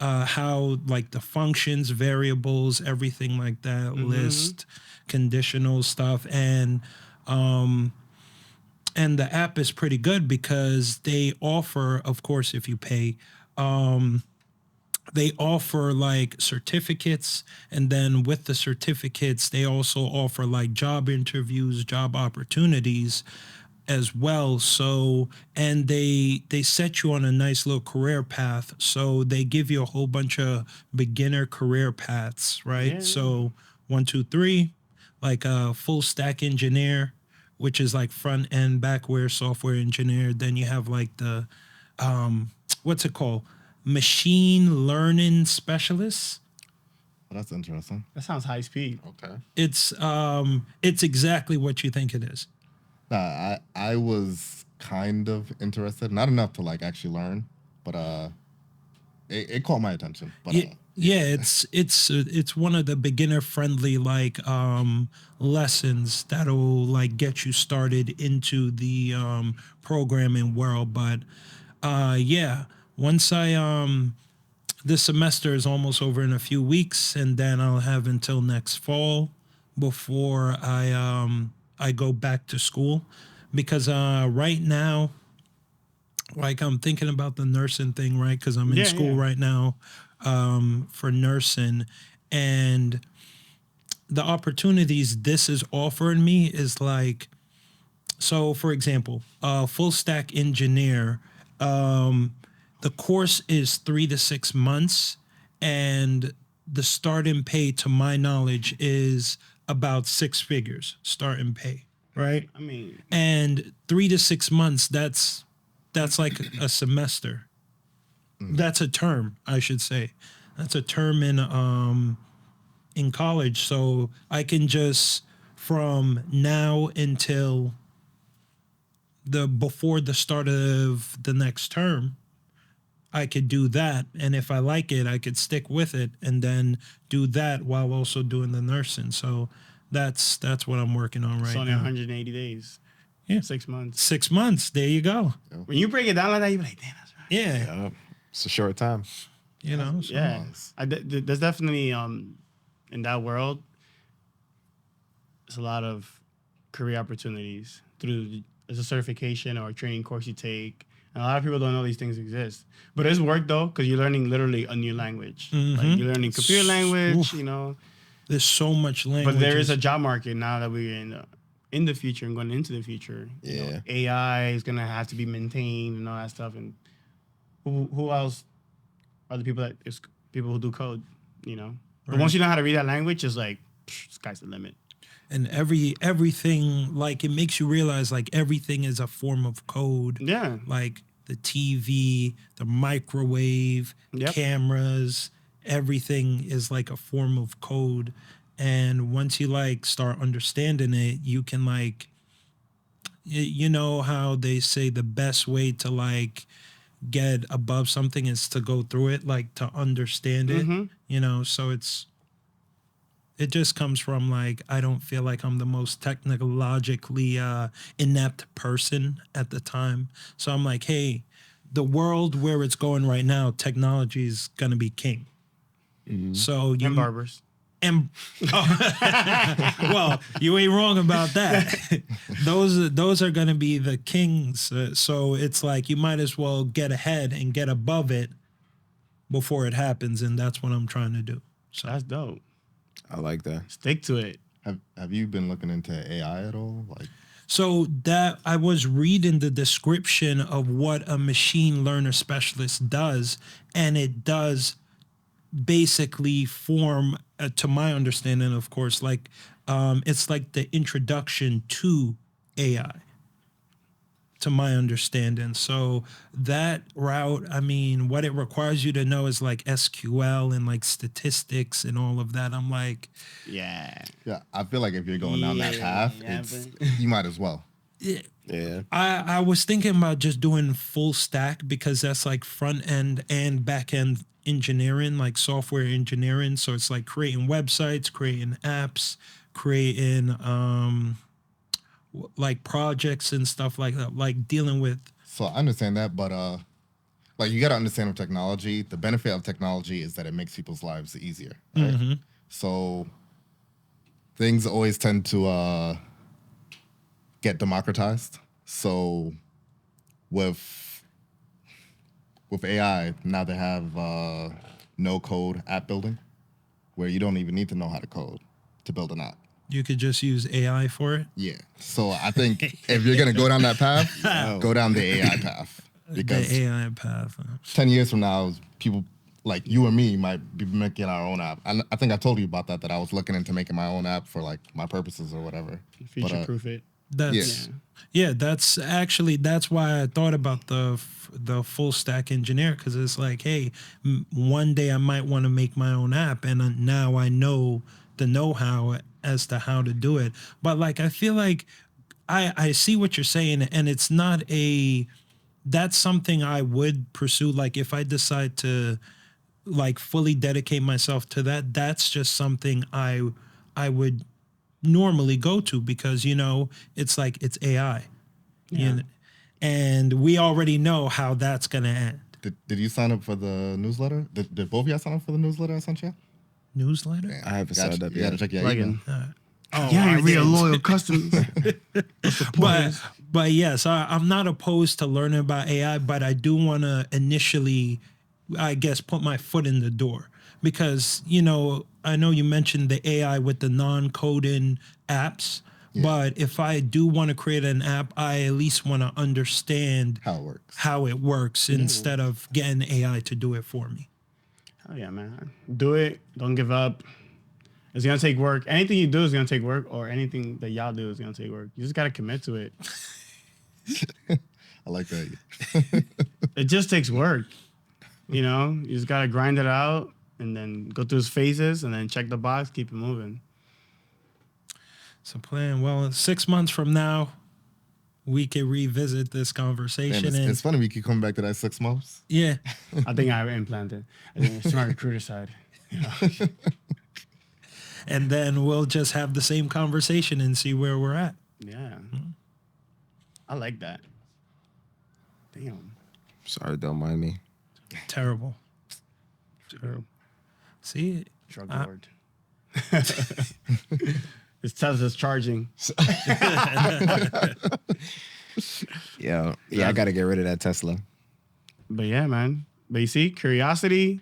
Speaker 4: how like the functions, variables, everything like that, list, conditional stuff, and the app is pretty good because they offer, of course, if you pay, they offer like certificates, and then with the certificates, they also offer like job interviews, job opportunities as well. So, and they set you on a nice little career path. So they give you a whole bunch of beginner career paths, right?
Speaker 2: Yeah.
Speaker 4: So 1, 2, 3, like a full stack engineer, which is like front end, backware software engineer. Then you have like the what's it called? Machine learning specialist.
Speaker 3: Oh, that's interesting.
Speaker 2: That sounds high speed.
Speaker 3: Okay.
Speaker 4: It's exactly what you think it is.
Speaker 3: Nah, I was kind of interested, not enough to like actually learn, but it caught my attention. But
Speaker 4: Yeah, it's one of the beginner friendly like lessons that'll like get you started into the programming world. But yeah, once I this semester is almost over in a few weeks, and then I'll have until next fall before I go back to school, because right now, like I'm thinking about the nursing thing, right? Because I'm in school right now for nursing, and the opportunities this is offering me is like, so for example, full stack engineer, the course is 3 to 6 months, and the starting pay, to my knowledge, is about 6 figures starting pay, right?
Speaker 2: I mean,
Speaker 4: And 3 to 6 months, that's like a semester. That's a term, I should say. That's a term in college. So I can just, from now until before the start of the next term, I could do that, and if I like it, I could stick with it, and then do that while also doing the nursing. So that's what I'm working on right
Speaker 2: it's only
Speaker 4: now.
Speaker 2: 180 days.
Speaker 4: Yeah.
Speaker 2: 6 months.
Speaker 4: 6 months. There you go.
Speaker 2: When you break it down like that, you're like, damn, that's right.
Speaker 4: Yeah.
Speaker 1: It's a short time.
Speaker 4: You know. So.
Speaker 2: Yeah. There's definitely in that world, there's a lot of career opportunities through as a certification or a training course you take. And a lot of people don't know these things exist. But it's work though, because you're learning literally a new language. Like you're learning computer language,
Speaker 4: There's so much language.
Speaker 2: But there is a job market now that we're in the future and going into the future.
Speaker 1: Yeah.
Speaker 2: AI is gonna have to be maintained and all that stuff. And who else are the people people who do code? But once you know how to read that language, it's like sky's the limit.
Speaker 4: And everything, like, it makes you realize like everything is a form of code.
Speaker 2: Yeah.
Speaker 4: Like the TV, the microwave, cameras, everything is like a form of code. And once you like start understanding it, you can like, you know how they say the best way to like get above something is to go through it, like to understand it, so it just comes from like, I don't feel like I'm the most technologically inept person at the time. So I'm like, hey, the world where it's going right now, technology is going to be king. So
Speaker 2: And barbers.
Speaker 4: And well, you ain't wrong about that. Those are going to be the kings. So it's like you might as well get ahead and get above it before it happens, and that's what I'm trying to do. So
Speaker 2: That's dope.
Speaker 1: I like that.
Speaker 2: Stick to it.
Speaker 3: Have you been looking into AI at all? Like,
Speaker 4: So that I was reading the description of what a machine learner specialist does, and it does basically form, to my understanding, of course, like it's like the introduction to AI, to my understanding. So that route, I mean, what it requires you to know is like SQL and like statistics and all of that. I'm like,
Speaker 2: Yeah.
Speaker 3: Yeah, I feel like if you're going down that path, you might as well.
Speaker 1: Yeah.
Speaker 4: I was thinking about just doing full stack because that's like front end and back end engineering, like software engineering. So it's like creating websites, creating apps, creating like projects and stuff like that, like dealing with.
Speaker 3: So I understand that, but like you got to understand with technology, the benefit of technology is that it makes people's lives easier, right? So things always tend to get democratized. So with AI, now they have no code app building, where you don't even need to know how to code to build an app.
Speaker 4: You could just use AI for it.
Speaker 3: Yeah. So I think if you're gonna go down that path, go down the AI path. Because
Speaker 4: The AI path.
Speaker 3: 10 years from now, people like you and me might be making our own app. And I think I told you about that I was looking into making my own app for like my purposes or whatever.
Speaker 2: Future proof it.
Speaker 4: That's that's actually that's why I thought about the full stack engineer, because it's like, hey, one day I might want to make my own app, and now I know the know-how as to how to do it. But like I feel like I see what you're saying, and it's not that's something I would pursue. Like if I decide to like fully dedicate myself to that, that's just something I would normally go to, because it's like it's AI. And we already know how that's gonna end.
Speaker 3: Did you sign up for the newsletter? Did both of y'all sign up for the newsletter I sent you?
Speaker 4: Newsletter?
Speaker 3: Damn.
Speaker 1: I haven't signed up
Speaker 3: You gotta
Speaker 1: yet.
Speaker 3: check your
Speaker 2: Like
Speaker 3: email.
Speaker 2: yeah,
Speaker 4: I
Speaker 2: real
Speaker 4: did.
Speaker 2: loyal customers.
Speaker 4: But yes, I'm not opposed to learning about AI, but I do want to initially, I guess, put my foot in the door, because I know you mentioned the AI with the non-coding apps. But if I do want to create an app, I at least want to understand
Speaker 3: how it works.
Speaker 4: instead of getting AI to do it for me.
Speaker 2: Oh yeah, man. Do it. Don't give up. It's gonna take work. Anything you do is gonna take work, or anything that y'all do is gonna take work. You just gotta commit to it.
Speaker 3: I like that.
Speaker 2: It just takes work. You just gotta grind it out and then go through its phases and then check the box, keep it moving.
Speaker 4: So plan. Well, 6 months from now, we can revisit this conversation.
Speaker 3: Damn, it's funny we keep coming back to that 6 months.
Speaker 4: Yeah.
Speaker 2: I think I have implanted. I think it's smart recruiter side.
Speaker 4: And then we'll just have the same conversation and see where we're at.
Speaker 2: Yeah. I like that. Damn.
Speaker 1: Sorry, don't mind me.
Speaker 4: Terrible. See?
Speaker 2: Drug lord. It's Tesla's charging.
Speaker 1: Yeah, I got to get rid of that Tesla.
Speaker 2: But yeah, man. But you see, curiosity.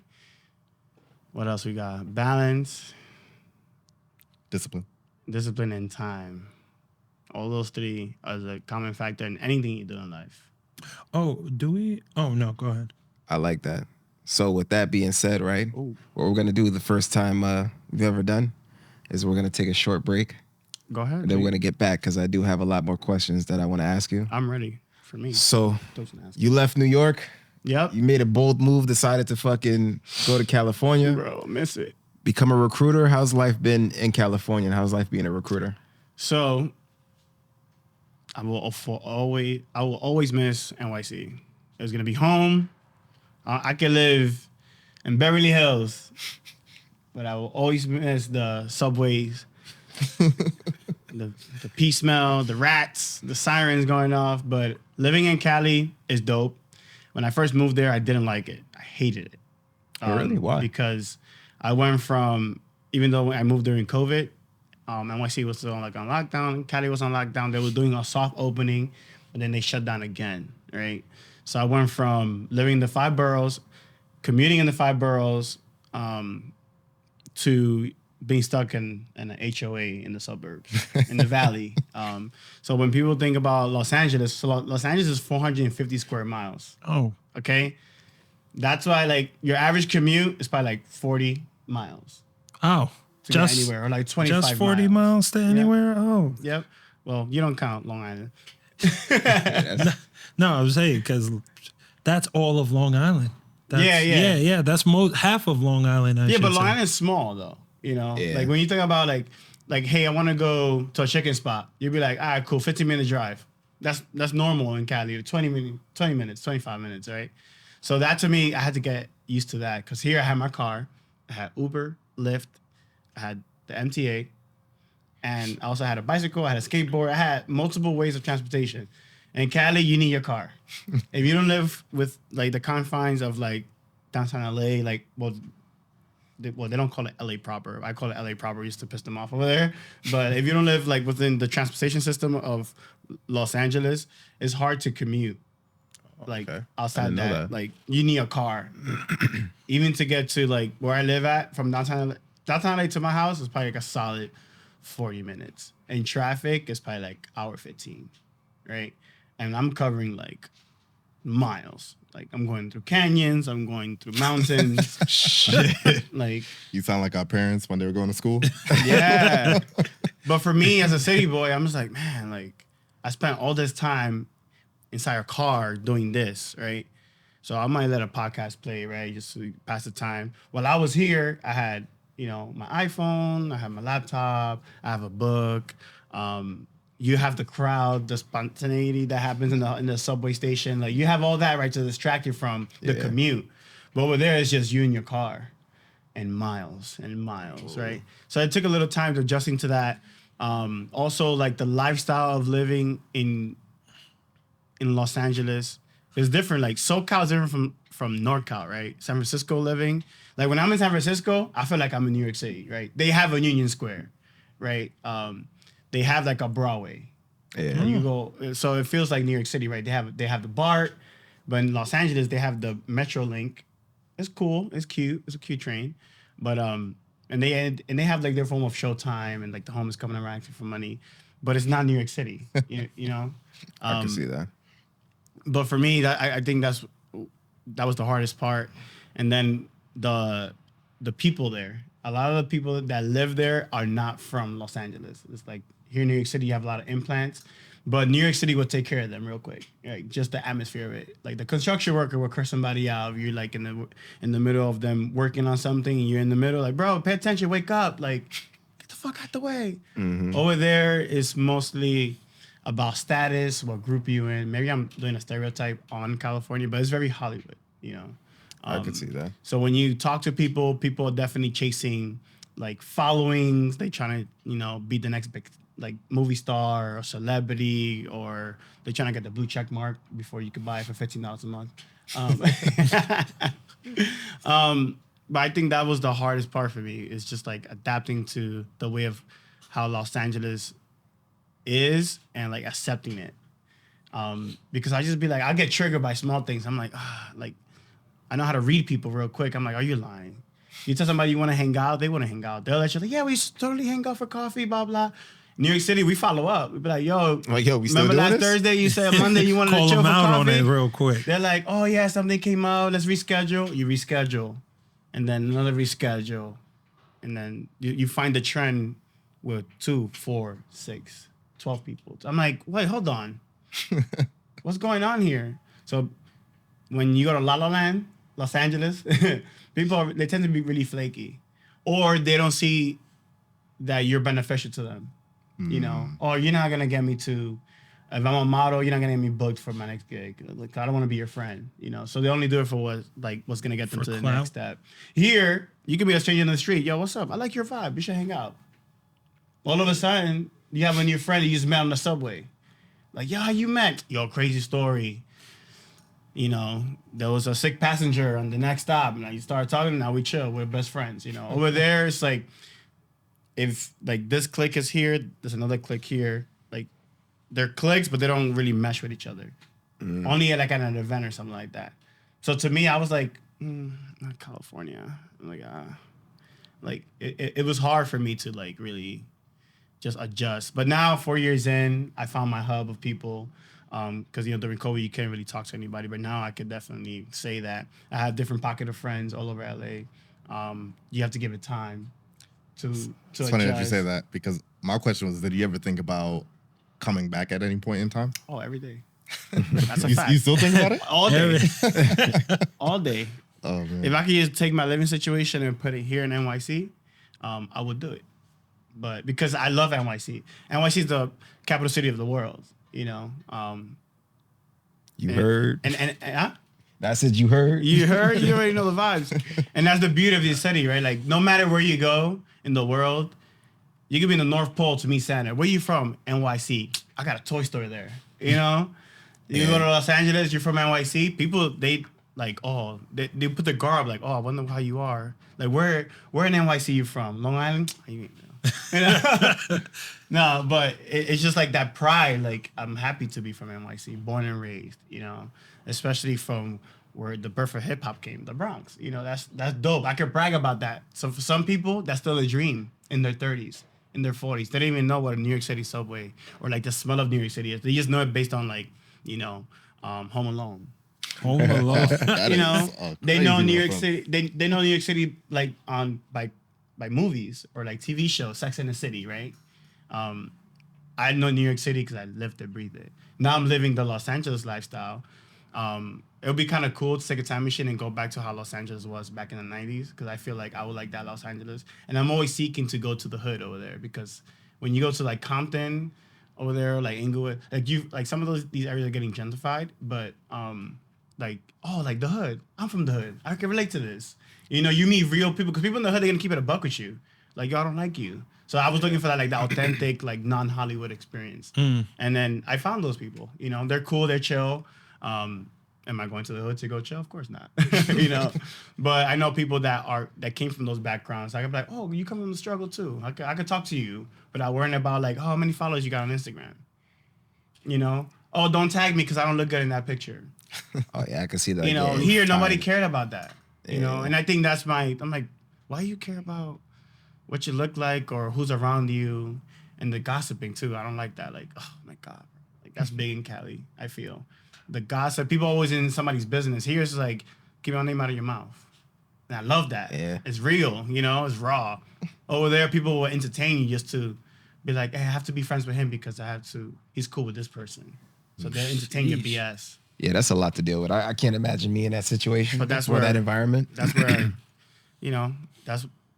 Speaker 2: What else we got? Balance, discipline, and time. All those three are the common factor in anything you do in life.
Speaker 4: Oh, do we? Oh, no, go ahead.
Speaker 1: I like that. So with that being said, right,
Speaker 2: Ooh.
Speaker 1: what we're going to do the first time we've ever done is we're going to take a short break.
Speaker 2: Go ahead.
Speaker 1: And then we're going to get back because I do have a lot more questions that I want to ask you.
Speaker 2: I'm ready for me.
Speaker 1: So you left New York.
Speaker 2: Yep.
Speaker 1: You made a bold move, decided to fucking go to California.
Speaker 2: Bro, miss it.
Speaker 1: Become a recruiter. How's life been in California, and how's life being a recruiter?
Speaker 2: So I will always miss NYC. It's gonna be home. I could live in Beverly Hills, but I will always miss the subways, the pee smell, the rats, the sirens going off. But living in Cali is dope. When I first moved there, I didn't like it. I hated it.
Speaker 1: Oh, really? Why?
Speaker 2: Because I went from, even though I moved during COVID, NYC was still on lockdown, Cali was on lockdown. They were doing a soft opening, but then they shut down again, right? So I went from living in the 5 boroughs, commuting in the 5 boroughs, to being stuck in an HOA in the suburbs, in the valley. So when people think about Los Angeles, so Los Angeles is 450 square miles.
Speaker 4: Oh,
Speaker 2: Okay. That's why like your average commute is probably like 40 miles
Speaker 4: oh,
Speaker 2: to get anywhere, or like 25
Speaker 4: just 40 miles to anywhere. Oh,
Speaker 2: Yep. Well, you don't count Long Island.
Speaker 4: no, I was saying because that's all of Long Island. That's,
Speaker 2: Yeah.
Speaker 4: That's half of Long Island. I
Speaker 2: Yeah,
Speaker 4: should
Speaker 2: but Long
Speaker 4: say.
Speaker 2: Island's small though. You know,
Speaker 1: Yeah.
Speaker 2: like when you think about like, hey, I want to go to a chicken spot. You'd be like, all right, cool, 15-minute drive. That's normal in Cali. 20 minutes, 25 minutes, right? So that to me, I had to get used to that because here I had my car, I had Uber, Lyft, I had the MTA, and I also had a bicycle, I had a skateboard, I had multiple ways of transportation. In Cali, you need your car. If you don't live with like the confines of like downtown LA, like they don't call it LA proper. I call it LA proper just to piss them off over there. But if you don't live like within the transportation system of Los Angeles, it's hard to commute. Like outside that, like you need a car. Even to get to like where I live at from downtown LA to my house is probably like a solid 40 minutes. And traffic is probably like hour 15, right? And I'm covering like miles. Like I'm going through canyons, I'm going through mountains.
Speaker 1: Shit.
Speaker 2: Like
Speaker 3: You sound like our parents when they were going to school.
Speaker 2: yeah. But for me as a city boy, I'm just like, man, like I spent all this time inside a car doing this, right? So I might let a podcast play, right? Just to pass the time. While I was here, I had, my iPhone, I have my laptop, I have a book. You have the crowd, the spontaneity that happens in the subway station. Like you have all that, right, to distract you from the commute. But over there, it's just you and your car and miles, right? So it took a little time to adjusting to that. Also, like the lifestyle of living in Los Angeles is different. Like SoCal is different from NorCal, right? San Francisco living. Like when I'm in San Francisco, I feel like I'm in New York City, right? They have a Union Square, right? They have like a Broadway.
Speaker 1: Yeah.
Speaker 2: You go, so it feels like New York City, right? They have the BART, but in Los Angeles they have the Metro Link. It's cool. It's cute. It's a cute train, but and they have like their form of Showtime and like the homeless coming around asking for money, but it's not New York City. you know.
Speaker 1: I can see that.
Speaker 2: But for me, I think that was the hardest part, and then the people there. A lot of the people that live there are not from Los Angeles. It's like here in New York City, you have a lot of implants, but New York City will take care of them real quick. Like just the atmosphere of it. Like the construction worker will curse somebody out. If you're like in the middle of them working on something, and you're in the middle, like bro, pay attention, wake up, like get the fuck out the way. Mm-hmm. Over there, it's mostly about status, what group you in. Maybe I'm doing a stereotype on California, but it's very Hollywood,
Speaker 1: I can see that.
Speaker 2: So when you talk to people are definitely chasing like followings. They trying to, be the next big like movie star or celebrity, or they trying to get the blue check mark before you could buy it for $15 a month. But I think that was the hardest part for me, is just like adapting to the way of how Los Angeles is and like accepting it. Because I just be like, I'll get triggered by small things. I'm like, like I know how to read people real quick. I'm like, are you lying? You tell somebody you want to hang out, they want to hang out. They'll let you like, yeah, we totally hang out for coffee, blah, blah. New York City, we follow up. We be like, yo,
Speaker 1: we still
Speaker 2: remember
Speaker 1: doing
Speaker 2: last
Speaker 1: this?
Speaker 2: Thursday you said Monday you wanted to
Speaker 4: Call
Speaker 2: chill
Speaker 4: them
Speaker 2: for
Speaker 4: out
Speaker 2: coffee?
Speaker 4: on it real quick.
Speaker 2: They're like, oh yeah, something came out, let's reschedule. You reschedule. And then another reschedule. And then you find the trend with 2, 4, 6, 12 people. I'm like, wait, hold on. What's going on here? So when you go to La La Land, Los Angeles, they tend to be really flaky. Or they don't see that you're beneficial to them. Or you're not going to get me to, if I'm a model, you're not going to get me booked for my next gig. Like, I don't want to be your friend, So they only do it for what's going to get them to the next step. Here, you can be a stranger in the street. Yo, what's up? I like your vibe. We should hang out. All of a sudden, you have a new friend you just met on the subway. Like, yo, how you met? Yo, crazy story. There was a sick passenger on the next stop. And you start talking, now we chill. We're best friends, Over there, it's like, if like this clique is here, there's another clique here. Like they're cliques, but they don't really mesh with each other. Only like at an event or something like that. So to me, I was like, not California. I'm like, like it was hard for me to like really just adjust. But now 4 years in, I found my hub of people. Because during COVID you can't really talk to anybody, but now I could definitely say that I have different pocket of friends all over LA. You have to give it time to
Speaker 3: It's funny that you say that, because my question was, did you ever think about coming back at any point in time?
Speaker 2: Oh, every day. That's a fact.
Speaker 3: You still think about it?
Speaker 2: All day. All day.
Speaker 3: Oh man.
Speaker 2: If I could just take my living situation and put it here in NYC, I would do it. But because I love NYC. NYC is the capital city of the world,
Speaker 1: You heard?
Speaker 2: Huh?
Speaker 1: I said you heard?
Speaker 2: You heard? You already know the vibes. And that's the beauty of this city, right? Like, no matter where you go in the world, you could be in the North Pole to meet Santa. Where you from? NYC. I got a toy store there. You go to Los Angeles, you're from NYC. People, they like, oh, they put the garb like, oh, I wonder how you are. Like, where in NYC you from? Long Island? No, but it's just like that pride. Like, I'm happy to be from NYC, born and raised, especially from where the birth of hip hop came, the Bronx. That's dope. I can brag about that. So for some people, that's still a dream in their 30s, in their 40s. They don't even know what a New York City subway or like the smell of New York City is. They just know it based on like, Home Alone.
Speaker 4: Home Alone.
Speaker 2: They know New York City. They know New York City like by movies or like TV shows, Sex and the City, right? I know New York City because I lived it, breathed it. Now I'm living the Los Angeles lifestyle. It would be kind of cool to take a time machine and go back to how Los Angeles was back in the 90s, because I feel like I would like that Los Angeles. And I'm always seeking to go to the hood over there, because when you go to like Compton over there, like Inglewood, like some of these areas are getting gentrified, but like the hood. I'm from the hood. I can relate to this. You meet real people, because people in the hood, they're gonna keep it a buck with you. Like, y'all don't like you. So I was looking for that, like the authentic, like non-Hollywood experience. And then I found those people. They're cool, they're chill. Am I going to the hood to go chill? Of course not. But I know people that came from those backgrounds. I could be like, oh, you come from the struggle too. I could talk to you, but I worrying about like, oh, how many followers you got on Instagram? Oh, don't tag me because I don't look good in that picture.
Speaker 1: Oh yeah, I can see that.
Speaker 2: Here nobody cared about that. And I think that's I'm like, why you care about what you look like or who's around you, and the gossiping too. I don't like that. Like, oh my God, like that's big in Cali. I feel the gossip. People always in somebody's business. Here it's like, keep your name out of your mouth. And I love that.
Speaker 1: Yeah.
Speaker 2: It's real. It's raw. Over there, people will entertain you just to be like, hey, I have to be friends with him because he's cool with this person. So they'll entertain your BS.
Speaker 1: Yeah, that's a lot to deal with. I can't imagine me in that situation.
Speaker 2: But that's
Speaker 1: or that environment.
Speaker 2: That's where,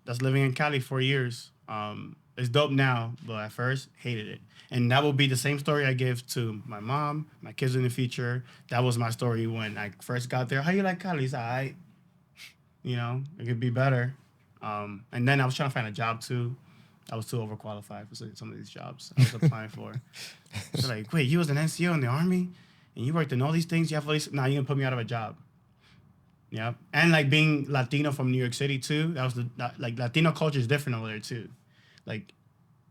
Speaker 2: that's living in Cali 4 years. It's dope now, but at first hated it. And that will be the same story I give to my mom, my kids in the future. That was my story when I first got there. How you like Cali? It's all right. It could be better. And then I was trying to find a job too. I was too overqualified for some of these jobs I was applying for. So like, wait, you was an NCO in the Army? And you worked in all these things? You have all these? Nah, you're going to put me out of a job. Yeah. And like being Latino from New York City too, like Latino culture is different over there too. Like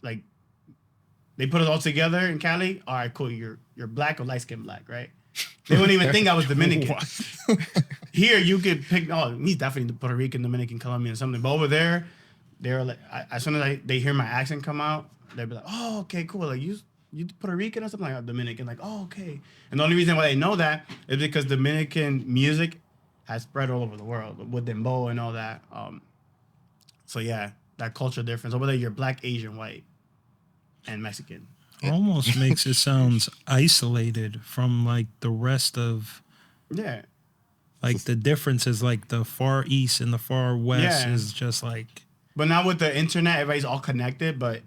Speaker 2: they put us all together in Cali. All right, cool. You're black or light skinned black, right? They wouldn't even think I was Dominican. Here you could pick. Oh, he's definitely Puerto Rican, Dominican, Colombian, something. But over there, they're like, as soon as they hear my accent come out, they'd be like, oh, okay, cool. Like you Puerto Rican or something like that, Dominican. Like, oh, okay. And the only reason why they know that is because Dominican music has spread all over the world with dembow and all that. So yeah, that cultural difference. Over there, you're black, Asian, white, and Mexican.
Speaker 4: It almost makes it sound isolated from like the rest of.
Speaker 2: Yeah.
Speaker 4: Like the difference is like the far east and the far west is just like.
Speaker 2: But now with the internet, everybody's all connected. But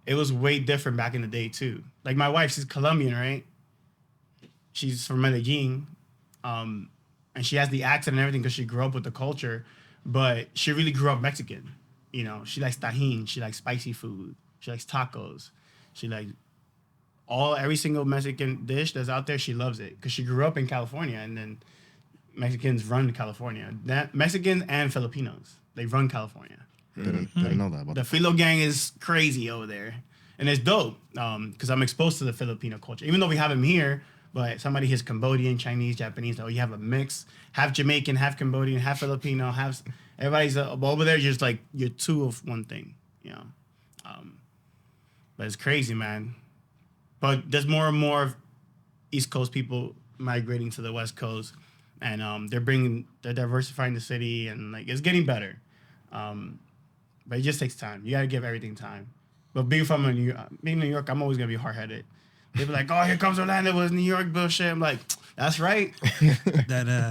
Speaker 2: it was way different back in the day too. Like my wife, she's Colombian, right? She's from Medellin. And she has the accent and everything because she grew up with the culture, but she really grew up Mexican. She likes tajin, she likes spicy food, she likes tacos, she likes every single Mexican dish that's out there. She loves it because she grew up in California, and then Mexicans run California. Mexicans and Filipinos, they run California.
Speaker 3: Didn't know that about
Speaker 2: the Filo gang is crazy over there, and it's dope because I'm exposed to the Filipino culture, even though we have them here. but somebody here's Cambodian, Chinese, Japanese. Oh, you have a mix, half Jamaican, half Cambodian, half Filipino, half everybody's over there. Just like you're two of one thing, you know. But it's crazy, man. But there's more and more East Coast people migrating to the West Coast, and they're diversifying the city, and like it's getting better. But it just takes time. You gotta give everything time. But being New York, I'm always gonna be hard headed. They be like, "Oh, here comes Orlando with New York bullshit." I'm like, "That's right.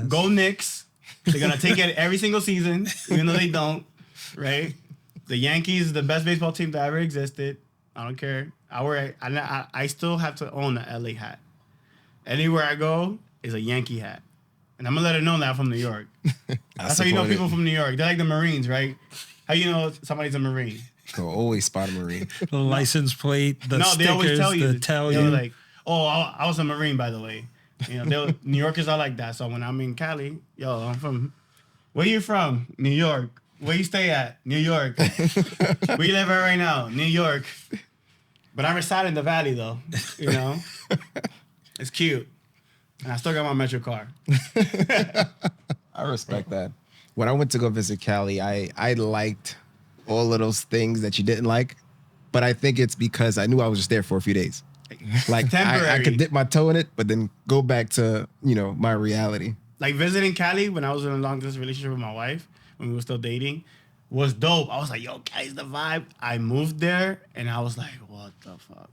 Speaker 2: Go Knicks. They're gonna take it every single season, even though they don't. Right? The Yankees, the best baseball team that ever existed. I don't care. I still have to own a LA hat. Anywhere I go is a Yankee hat, and I'm gonna let it know that I'm from New York. That's how you know people from New York. They're like the Marines, right? How you know somebody's a Marine?
Speaker 1: Oh, always spot a Marine.
Speaker 4: The license plate, the stickers,
Speaker 2: they always tell you.
Speaker 4: They're
Speaker 2: like, "Oh, I was a Marine, by the way." You know, New Yorkers are like that. So when I'm in Cali, I'm from. Where you from? New York. Where you stay at? New York. Where you live at right now? New York. But I reside in the Valley, though. You know, it's cute, and I still got my Metro car.
Speaker 1: I respect that. When I went to go visit Cali, I liked all of those things that you didn't like, but I think it's because I knew I was just there for a few days. Like I could dip my toe in it, but then go back to my reality.
Speaker 2: Like visiting Cali when I was in a long distance relationship with my wife when we were still dating was dope. I was like, "Yo, Cali's the vibe." I moved there and I was like, "What the fuck?"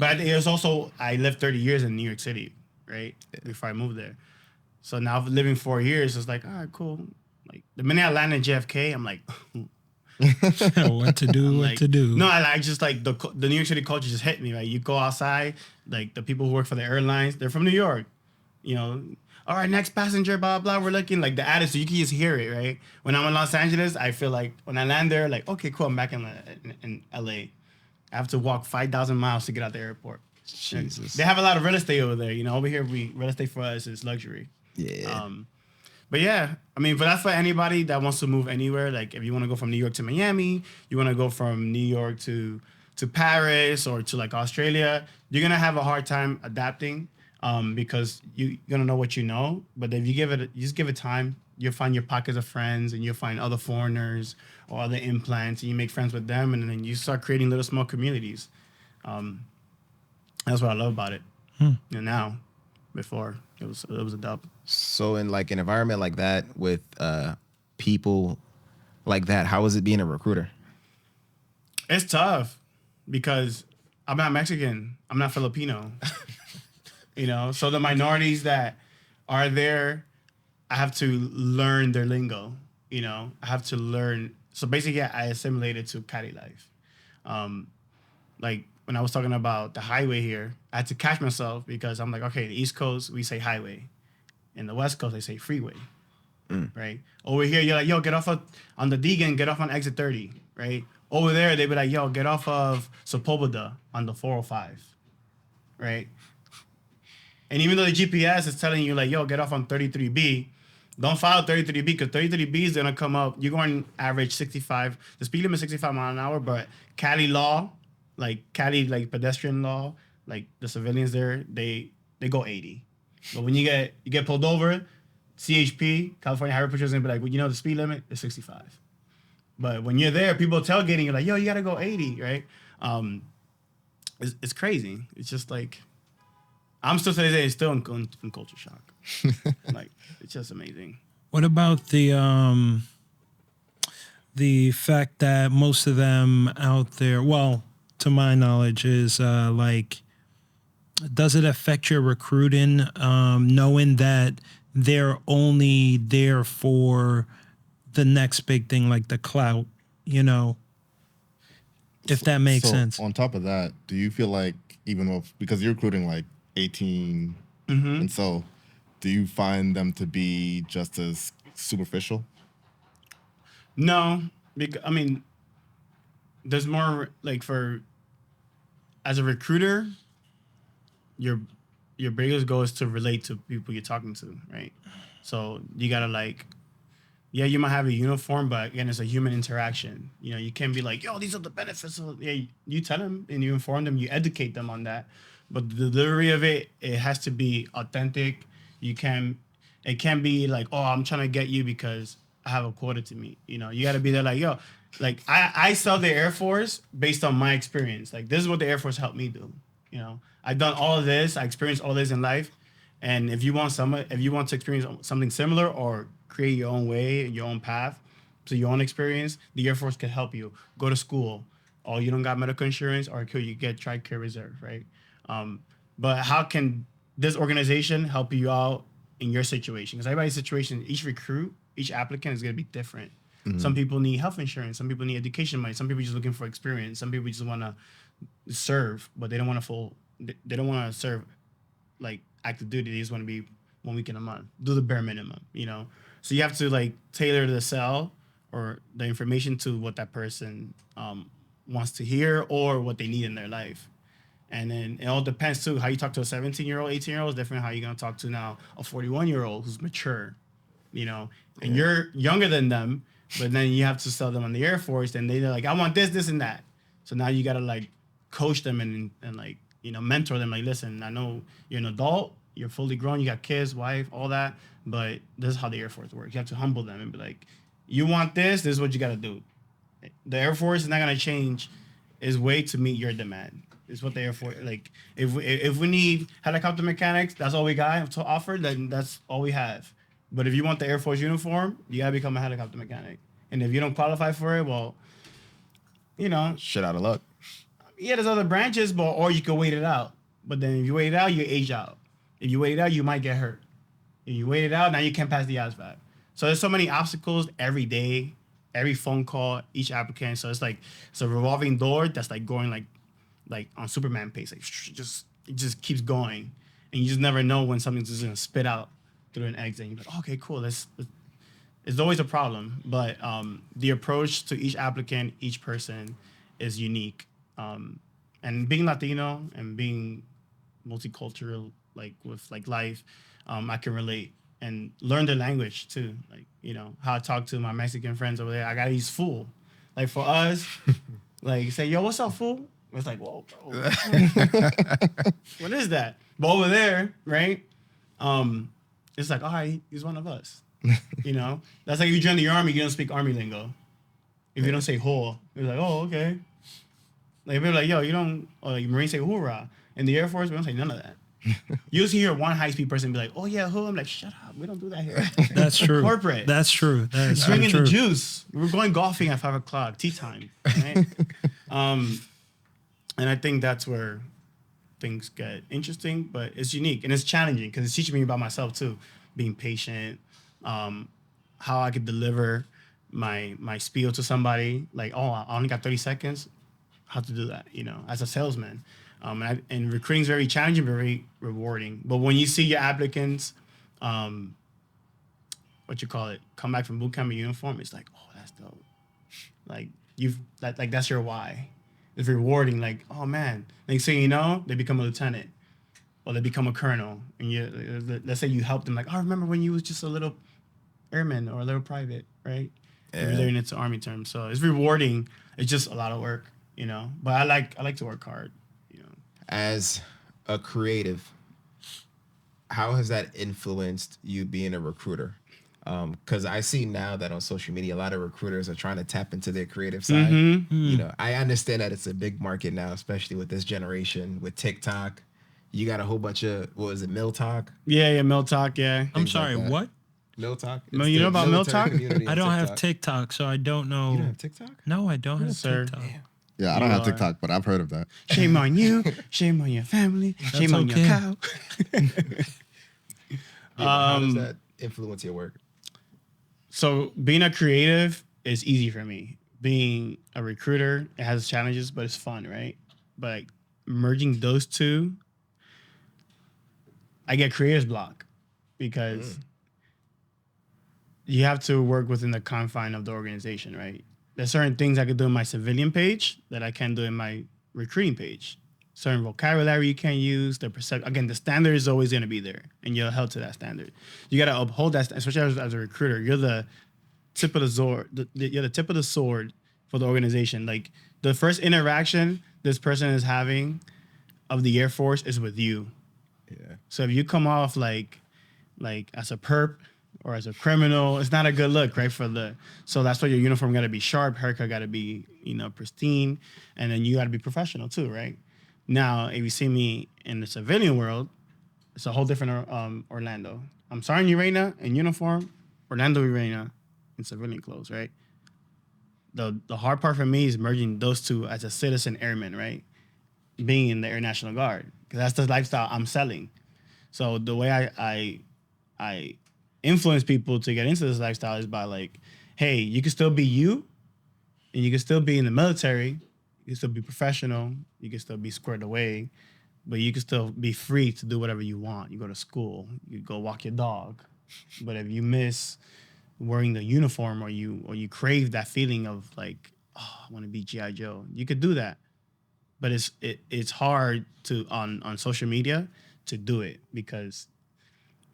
Speaker 2: But it was also I lived 30 years in New York City, right? Before I moved there. So now living 4 years, it's like, all right, cool. Like the minute I landed JFK, I'm like,
Speaker 4: what to do.
Speaker 2: No, I just like the New York City culture just hit me. Right, you go outside, like the people who work for the airlines, they're from New York. All right, next passenger, blah blah. We're looking like the attitude. You can just hear it, right? When I'm in Los Angeles, I feel like when I land there, like okay, cool, I'm back in LA. I have to walk 5,000 miles to get out the airport.
Speaker 1: Jesus.
Speaker 2: They have a lot of real estate over there. Over here, real estate for us is luxury.
Speaker 1: Yeah.
Speaker 2: But yeah, but that's for anybody that wants to move anywhere. Like if you want to go from New York to Miami, you want to go from New York to Paris or to like Australia, you're gonna have a hard time adapting because you're gonna know what you know. But if you just give it time, you'll find your pockets of friends and you'll find other foreigners or other implants and you make friends with them and then you start creating little small communities. That's what I love about it. Now, before it was a dub.
Speaker 1: So in like an environment like that with people like that, how is it being a recruiter?
Speaker 2: It's tough because I'm not Mexican. I'm not Filipino. So the minorities that are there, I have to learn their lingo. I have to learn. So basically, I assimilated to Cali life. Like when I was talking about the highway here, I had to catch myself because I'm like, okay, the East Coast, we say highway. In the West Coast, they say freeway, right? Over here, you're like, yo, get off on the Deegan, get off on exit 30, right? Over there, they be like, yo, get off of Sepulveda on the 405, right? And even though the GPS is telling you like, yo, get off on 33B, don't follow 33B because 33B is gonna come up. You're going average 65. The speed limit is 65 miles an hour, but Cali law, like Cali like pedestrian law, like the civilians there, they go 80. But when you get pulled over, CHP, California Highway Patrol, is gonna be like, well, the speed limit is 65. But when you're there, people tailgating, you're like, yo, you gotta go 80, right? It's crazy. It's just like, I'm still to this day still in culture shock. Like, it's just amazing.
Speaker 4: What about the fact that most of them out there, well, to my knowledge, is like, does it affect your recruiting, knowing that they're only there for the next big thing, like the clout, if that makes sense?
Speaker 3: On top of that, do you feel like because you're recruiting like 18, and so do you find them to be just as superficial?
Speaker 2: No, there's more like as a recruiter, your biggest goal is to relate to people you're talking to, right? So you gotta you might have a uniform, but again, it's a human interaction. You can't be like, yo, these are the benefits. You tell them and you inform them, you educate them on that. but the delivery of it has to be authentic. It can't be like, oh, I'm trying to get you because I have a quota to meet. You know, you got to be there like, yo, like I sell the Air Force based on my experience. Like, this is what the Air Force helped me do. You know, I've done all of this. I experienced all this in life. And if you want to experience something similar or create your own way, your own path to your own experience, the Air Force can help you. Go to school. Or you don't got medical insurance, or could you get Tri-Care Reserve, right? But how can this organization help you out in your situation? Because everybody's situation, each applicant is going to be different. Mm-hmm. Some people need health insurance. Some people need education money. Some people are just looking for experience. Some people just want to serve, but they don't want to serve like active duty. They just want to be 1 week in a month, do the bare minimum, you know? So you have to like tailor the sell or the information to what that person wants to hear or what they need in their life. And then it all depends too, how you talk to a 17-year-old, 18-year-old is different how you're going to talk to now a 41-year-old who's mature, you know, and you're younger than them, but then you have to sell them on the Air Force and they're like, I want this, and that. So now you got to like coach them and like, you know, mentor them. Like, listen, I know you're an adult, you're fully grown, you got kids, wife, all that, but this is how the Air Force works. You have to humble them and be like, you want this is what you got to do. The Air Force is not going to change its way to meet your demand. It's what the Air Force, like, if we need helicopter mechanics, that's all we got to offer, then that's all we have. But if you want the Air Force uniform, you got to become a helicopter mechanic. And if you don't qualify for it, well, you know.
Speaker 1: Shit out of luck.
Speaker 2: Yeah, there's other branches, or you can wait it out. But then if you wait it out, you age out. If you wait it out, you might get hurt. If you wait it out, now you can't pass the ASVAB. So there's so many obstacles every day, every phone call, each applicant. So it's like it's a revolving door that's like going like on Superman pace. Like it just keeps going, and you just never know when something's just gonna spit out through an exit. And you're like, okay, cool. It's always a problem, but the approach to each applicant, each person, is unique. And being Latino and being multicultural, like with like life, I can relate and learn the language too. Like, you know, how I talk to my Mexican friends over there. I gotta use fool. Like for us, like say, yo, what's up, fool? It's like, whoa, bro. What is that? But over there, right? It's like, all right, he's one of us. You know? That's like if you join the army, you don't speak army lingo. If you don't say ho, it's like, oh, okay. Like people are like, yo, you don't, or like Marines say hoorah. In the Air Force, we don't say none of that. You'll see hear one high-speed person be like, oh yeah, who? I'm like, shut up, we don't do that here.
Speaker 4: That's true.
Speaker 2: Corporate.
Speaker 4: That's true. That's
Speaker 2: Bring in
Speaker 4: true.
Speaker 2: the juice. We're going golfing at 5 o'clock, tea time. Right? And I think that's where things get interesting, but it's unique and it's challenging because it's teaching me about myself too, being patient, how I could deliver my spiel to somebody. Like, oh, I only got 30 seconds. How to do that, you know, as a salesman. And recruiting is very challenging, but very rewarding. But when you see your applicants, come back from boot camp in uniform, it's like, oh, that's dope. Like that's your why. It's rewarding. Like, oh man, next thing you know, they become a lieutenant or they become a colonel. And let's say you help them. Like, I remember when you was just a little airman or a little private, right? Yeah. You're relating it to Army terms, so it's rewarding. It's just a lot of work, you know. But I like to work hard.
Speaker 1: As a creative, how has that influenced you being a recruiter? Because I see now that on social media, a lot of recruiters are trying to tap into their creative side. Mm-hmm. You know, I understand that it's a big market now, especially with this generation, with TikTok. You got a whole bunch of, what was it, Mill Talk?
Speaker 2: Yeah, Mill Talk, yeah.
Speaker 4: I'm sorry, like what?
Speaker 1: Mill Talk?
Speaker 2: You know about Mill Talk?
Speaker 4: I don't have TikTok, so I don't know.
Speaker 1: You don't have TikTok?
Speaker 4: No, I don't have TikTok.
Speaker 2: Damn.
Speaker 3: Yeah, I don't have TikTok, but I've heard of that.
Speaker 2: Shame on you. Shame on your family. Shame on your cow.
Speaker 1: How does that influence your work?
Speaker 2: So being a creative is easy for me. Being a recruiter, it has challenges, but it's fun, right? But like, merging those two, I get creator's block because you have to work within the confine of the organization, right? There's certain things I could do in my civilian page that I can't do in my recruiting page. Certain vocabulary you can't use. Again, the standard is always going to be there, and you're held to that standard. You got to uphold that, especially as a recruiter. You're the tip of the sword. You're the tip of the sword for the organization. Like the first interaction this person is having, of the Air Force is with you.
Speaker 1: Yeah.
Speaker 2: So if you come off like as a perp or as a criminal, it's not a good look, right? So that's why your uniform got to be sharp, haircut got to be, pristine, and then you got to be professional too, right? Now, if you see me in the civilian world, it's a whole different Orlando. I'm Sergeant Urena in uniform, Orlando Urena in civilian clothes, right? The hard part for me is merging those two as a citizen airman, right? Being in the Air National Guard, because that's the lifestyle I'm selling. So the way I influence people to get into this lifestyle is by like, hey, you can still be you, and you can still be in the military, you can still be professional, you can still be squared away, but you can still be free to do whatever you want. You go to school, you go walk your dog, but if you miss wearing the uniform or you crave that feeling of like, oh, I want to be G.I. Joe, you could do that, but it's hard to on social media to do it because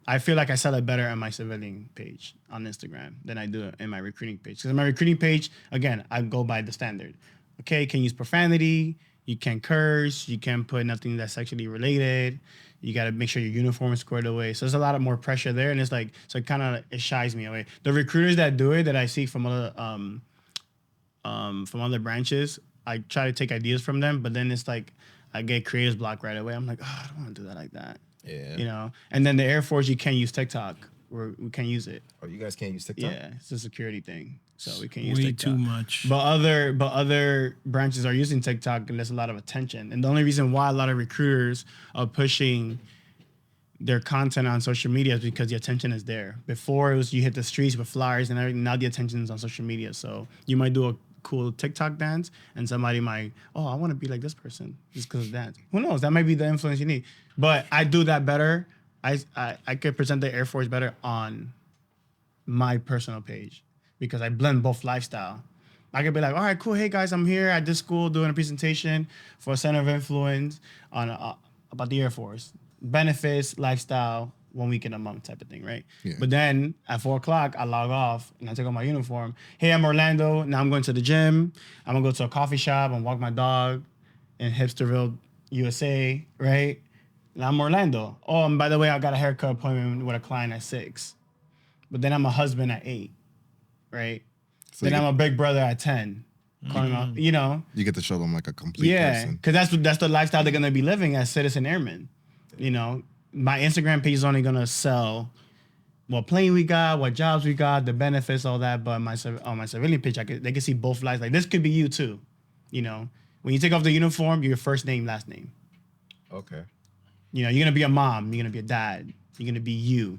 Speaker 2: I feel like I sell it better on my civilian page on Instagram than I do in my recruiting page. Because in my recruiting page, again, I go by the standard. Okay, you can use profanity, you can curse, you can put nothing that's sexually related. You got to make sure your uniform is squared away. So there's a lot of more pressure there, and it's like, so it shies me away. The recruiters that do it, that I see from other branches, I try to take ideas from them, but then it's like I get creator's block right away. I'm like, oh, I don't want to do that like that.
Speaker 1: Yeah.
Speaker 2: And then the Air Force, you can't use TikTok. We can't use it.
Speaker 1: Oh, you guys can't use TikTok?
Speaker 2: Yeah, it's a security thing, so we can't use
Speaker 4: Way
Speaker 2: TikTok.
Speaker 4: too much.
Speaker 2: But other branches are using TikTok, and there's a lot of attention. And the only reason why a lot of recruiters are pushing their content on social media is because the attention is there. Before it was you hit the streets with flyers and everything. Now the attention is on social media. So you might do a cool TikTok dance, and somebody might, oh, I want to be like this person just because of dance. Who knows? That might be the influence you need. But I do that better. I could present the Air Force better on my personal page because I blend both lifestyle. I could be like, all right, cool. Hey guys, I'm here at this school doing a presentation for a center of influence on about the Air Force. Benefits, lifestyle, 1 week in a month type of thing, right?
Speaker 3: Yeah.
Speaker 2: But then at 4:00, I log off and I take off my uniform. Hey, I'm Orlando. Now I'm going to the gym. I'm going to go to a coffee shop and walk my dog in Hipsterville, USA, right? And I'm Orlando. Oh, and by the way, I got a haircut appointment with a client at 6. But then I'm a husband at 8, right?
Speaker 3: So
Speaker 2: then I'm a big brother at 10. Calling out,
Speaker 3: You get to show them like a complete
Speaker 2: yeah,
Speaker 3: person.
Speaker 2: because that's the lifestyle they're gonna be living as citizen airmen. My Instagram page is only gonna sell what plane we got, what jobs we got, the benefits, all that. But on my civilian page, they can see both lives. Like this could be you too. When you take off the uniform, your first name, last name.
Speaker 1: Okay.
Speaker 2: You're gonna be a mom, you're gonna be a dad, you're gonna be you.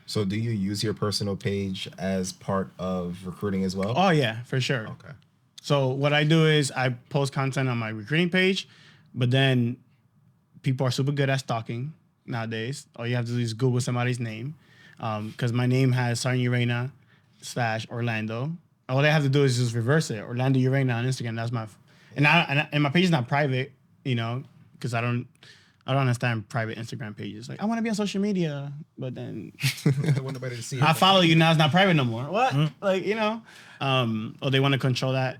Speaker 1: So do you use your personal page as part of recruiting as well?
Speaker 2: Oh yeah, for sure.
Speaker 1: Okay.
Speaker 2: So what I do is I post content on my recruiting page, but then people are super good at stalking nowadays. All you have to do is Google somebody's name, because my name has Sergeant Urena / Orlando. All they have to do is just reverse it. Orlando Urena on Instagram. That's and my page is not private, because I don't understand private Instagram pages. Like I want to be on social media, but then
Speaker 1: I want nobody to see it.
Speaker 2: I follow you now. It's not private no more. What? Or they want to control that.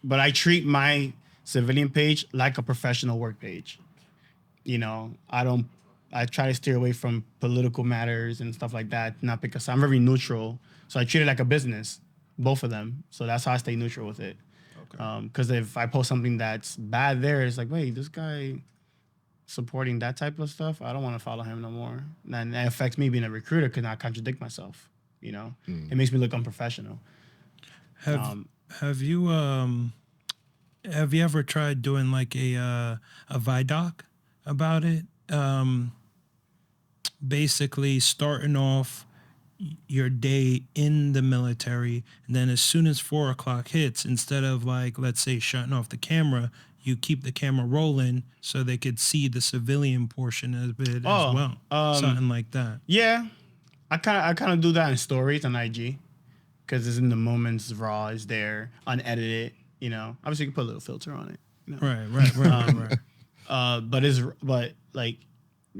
Speaker 2: But I treat my civilian page like a professional work page. I try to steer away from political matters and stuff like that, not because I'm very neutral. So I treat it like a business, both of them. So that's how I stay neutral with it. Okay. Because if I post something that's bad there, it's like, wait, this guy supporting that type of stuff, I don't want to follow him no more. And that affects me being a recruiter because I contradict myself. It makes me look unprofessional.
Speaker 4: Have you ever tried doing like a Vidoc about it? Basically starting off your day in the military, and then as soon as 4:00 hits, instead of like, let's say, shutting off the camera, you keep the camera rolling so they could see the civilian portion of it as well. Something like that.
Speaker 2: Yeah. I kind of do that in stories on IG because it's in the moments, raw, it's there, unedited, Obviously you can put a little filter on it.
Speaker 4: Right.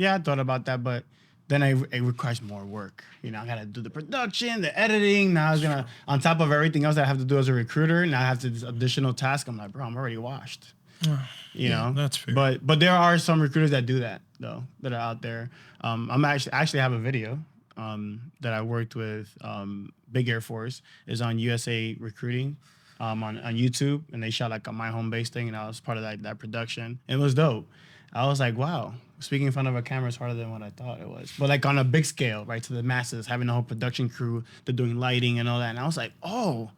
Speaker 2: I thought about that, but then it requires more work. I got to do the production, the editing. Now it's on top of everything else that I have to do as a recruiter, now I have to do this additional task. I'm like, bro, I'm already washed. You know,
Speaker 4: that's fair.
Speaker 2: But there are some recruiters that do that though, that are out there. I'm actually have a video that I worked with Big Air Force is on USA Recruiting on YouTube, and they shot like a my home base thing, and I was part of that production. It was dope. I was like, wow, speaking in front of a camera is harder than what I thought it was. But like on a big scale, right, to the masses, having a whole production crew, they're doing lighting and all that, and I was like, oh,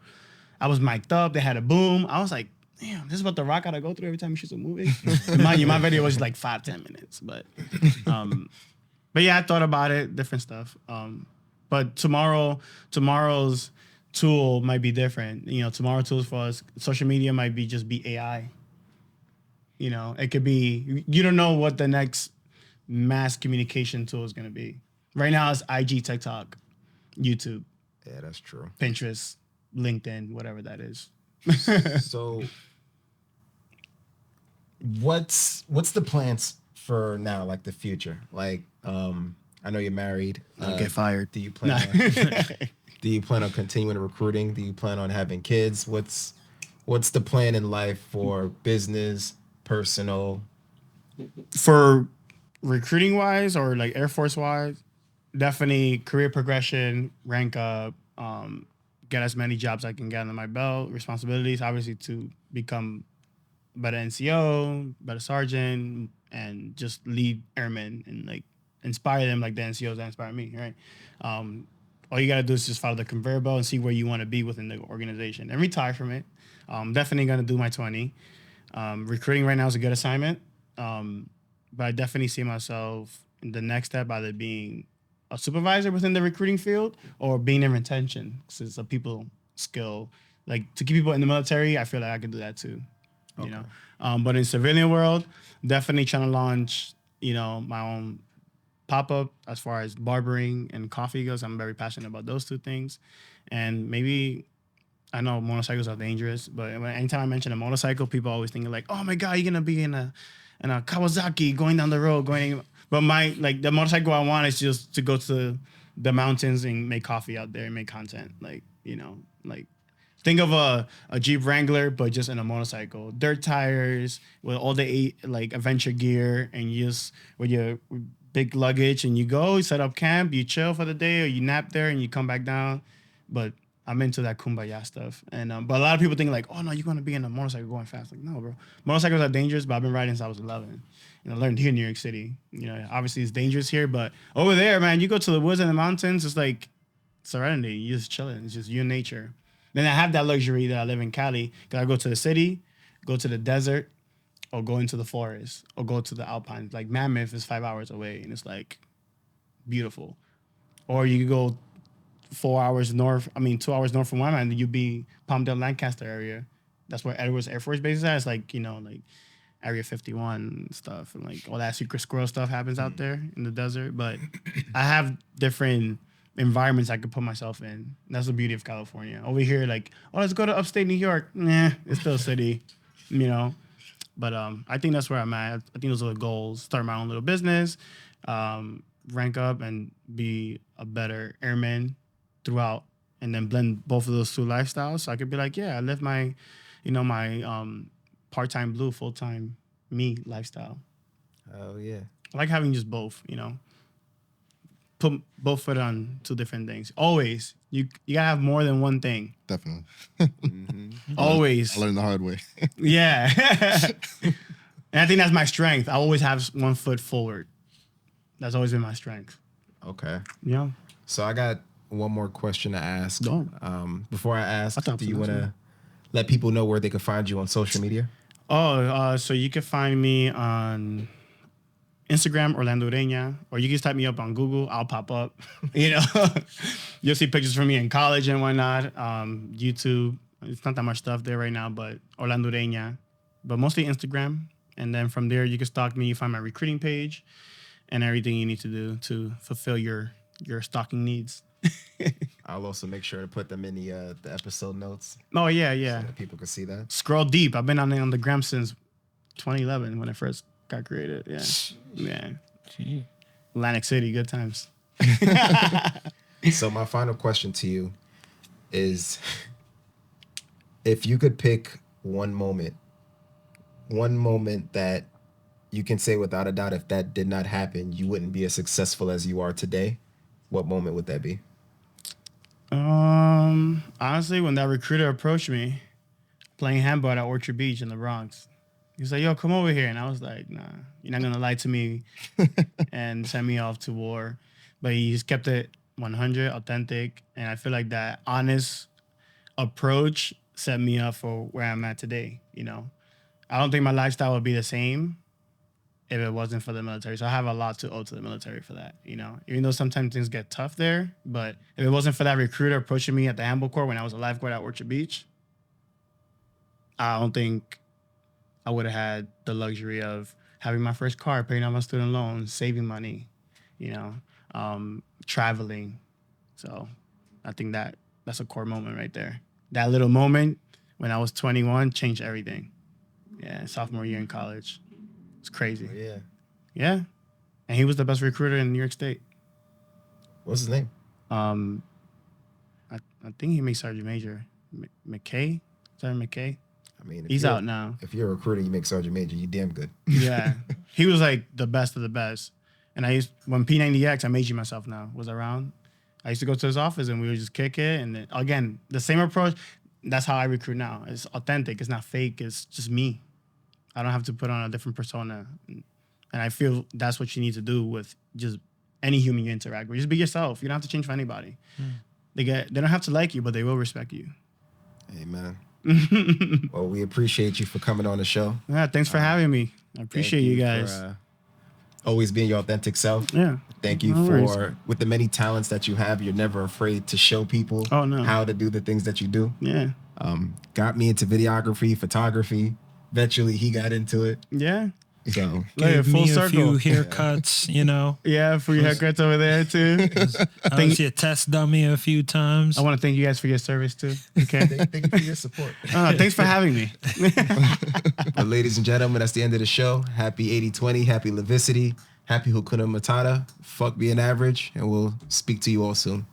Speaker 2: I was mic'd up. They had a boom. I was like, damn, this is what The Rock gotta go through every time he shoots a movie. And mind you, my video was like 5-10 minutes, but yeah, I thought about it, different stuff. But tomorrow's tool might be different. You know, tomorrow's tools for us, social media might be AI. You know, it could be, you don't know what the next mass communication tool is gonna be. Right now it's IG, TikTok, YouTube,
Speaker 1: Yeah, that's true.
Speaker 2: Pinterest, LinkedIn, whatever that is.
Speaker 1: So what's the plans for now, like the future? Like, I know you're married.
Speaker 2: Don't get fired.
Speaker 1: Do you plan on continuing recruiting? Do you plan on having kids? What's the plan in life for business, personal?
Speaker 2: For recruiting wise or like Air Force wise, definitely career progression, rank up, get as many jobs I can get under my belt, responsibilities, obviously to become a better NCO, better sergeant, and just lead airmen and like inspire them like the NCOs that inspire me, right? All you gotta do is just follow the conveyor belt and see where you want to be within the organization and retire from it. Definitely gonna do my 20. Recruiting right now is a good assignment, but I definitely see myself in the next step either being a supervisor within the recruiting field or being in retention, because it's a people skill. Like to keep people in the military, I feel like I could do that too. You know, but in civilian world, definitely trying to launch, you know, my own pop-up as far as barbering and coffee goes. I'm very passionate about those two things. And maybe, I know motorcycles are dangerous, but anytime I mention a motorcycle, people always think like, oh my God, you're gonna be in a Kawasaki going down the road, but the motorcycle I want is just to go to the mountains and make coffee out there and make content. Like, you know, like think of a Jeep Wrangler, but just in a motorcycle, dirt tires with all the adventure gear, and you just with your big luggage, and you go, you set up camp, you chill for the day, or you nap there and you come back down. But I'm into that kumbaya stuff. And but a lot of people think like, oh no, you're gonna be in a motorcycle going fast. Like, no, bro. Motorcycles are dangerous, but I've been riding since I was 11. And I learned here in New York City. You know, obviously it's dangerous here, but over there, man, you go to the woods and the mountains, it's like serenity. You're just chilling. It's just you and nature. Then I have that luxury that I live in Cali, because I go to the city, go to the desert, or go into the forest, or go to the Alpines. Like Mammoth is 5 hours away, and it's like beautiful. Or you could go 2 hours north from where I'm at, and you'd be Palmdale, Lancaster area. That's where Edwards Air Force Base is at. It's like, you know, like Area 51 and stuff, and like all that secret squirrel stuff happens out there in the desert. But I have different environments I could put myself in. That's the beauty of California. Over here, like, oh, let's go to upstate New York. Nah, it's still a city, you know. But I think that's where I'm at. I think those are the goals. Start my own little business, rank up, and be a better airman throughout, and then blend both of those two lifestyles. So I could be like, yeah, I live my, you know, my part-time blue, full-time me lifestyle.
Speaker 1: Oh yeah.
Speaker 2: I like having just both, you know. Put both foot on two different things. Always. You gotta have more than one thing.
Speaker 3: Definitely.
Speaker 2: Always.
Speaker 3: I learned the hard way.
Speaker 2: Yeah. And I think that's my strength. I always have one foot forward. That's always been my strength.
Speaker 1: Okay.
Speaker 2: Yeah.
Speaker 1: So I got one more question to ask.
Speaker 2: Go.
Speaker 1: Before I ask,
Speaker 2: thought
Speaker 1: do you
Speaker 2: so,
Speaker 1: want
Speaker 2: that's
Speaker 1: to let people know where they can find you on social media?
Speaker 2: So you can find me on Instagram, Orlando Urena, or you can just type me up on Google. I'll pop up. You know, you'll see pictures from me in college and whatnot. YouTube, it's not that much stuff there right now, but Orlando Urena, but mostly Instagram. And then from there, you can stalk me. You find my recruiting page and everything you need to do to fulfill your stalking needs.
Speaker 1: I'll also make sure to put them in the episode notes.
Speaker 2: Oh yeah.
Speaker 1: So that people can see that.
Speaker 2: Scroll deep. I've been on the gram since 2011 when it first got created. Yeah.
Speaker 4: Gee.
Speaker 2: Atlantic City, good times.
Speaker 1: So my final question to you is, if you could pick one moment one moment that you can say without a doubt, if that did not happen, you wouldn't be as successful as you are today, what moment would that be?
Speaker 2: Honestly, when that recruiter approached me playing handball at Orchard Beach in the Bronx, he was like, "Yo, come over here," and I was like, "Nah, you're not gonna lie to me and send me off to war." But he just kept it 100, authentic, and I feel like that honest approach set me up for where I'm at today. You know, I don't think my lifestyle would be the same if it wasn't for the military. So I have a lot to owe to the military for that, you know, even though sometimes things get tough there. But if it wasn't for that recruiter approaching me at the handball court when I was a lifeguard at Orchard Beach, I don't think I would have had the luxury of having my first car, paying off my student loans, saving money, you know, traveling. So I think that's a core moment right there. That little moment when I was 21 changed everything. Yeah, sophomore year in college. It's crazy.
Speaker 1: Yeah.
Speaker 2: Yeah. And he was the best recruiter in New York State.
Speaker 1: What's his name?
Speaker 2: I think he makes Sergeant Major. McKay? Sergeant McKay?
Speaker 1: I mean,
Speaker 2: He's out now.
Speaker 1: If you're a recruiter, you make Sergeant Major, you damn good.
Speaker 2: Yeah. He was like the best of the best. And when P90X, I made you myself now, was around, I used to go to his office and we would just kick it. And then, again, the same approach. That's how I recruit now. It's authentic. It's not fake. It's just me. I don't have to put on a different persona. And I feel that's what you need to do with just any human you interact with. Just be yourself. You don't have to change for anybody. They don't have to like you, but they will respect you.
Speaker 1: Amen. Well, we appreciate you for coming on the show.
Speaker 2: Yeah, thanks for having me. I appreciate you guys.
Speaker 1: For, always being your authentic self.
Speaker 2: Yeah.
Speaker 1: Thank you with the many talents that you have, you're never afraid to show people how to do the things that you do.
Speaker 2: Yeah.
Speaker 1: Got me into videography, photography. Eventually, he got into it.
Speaker 2: Yeah.
Speaker 1: So
Speaker 4: gave
Speaker 2: full
Speaker 4: me
Speaker 2: circle.
Speaker 4: a few haircuts, you know.
Speaker 2: Yeah, free haircuts over there too.
Speaker 4: I was your test dummy a few times.
Speaker 2: I want to thank you guys for your service too. Okay.
Speaker 1: thank you for your support.
Speaker 2: Thanks for having me.
Speaker 1: But ladies and gentlemen, that's the end of the show. Happy 80-20, happy Levicity, happy Hakuna Matata. Fuck being average, and we'll speak to you all soon.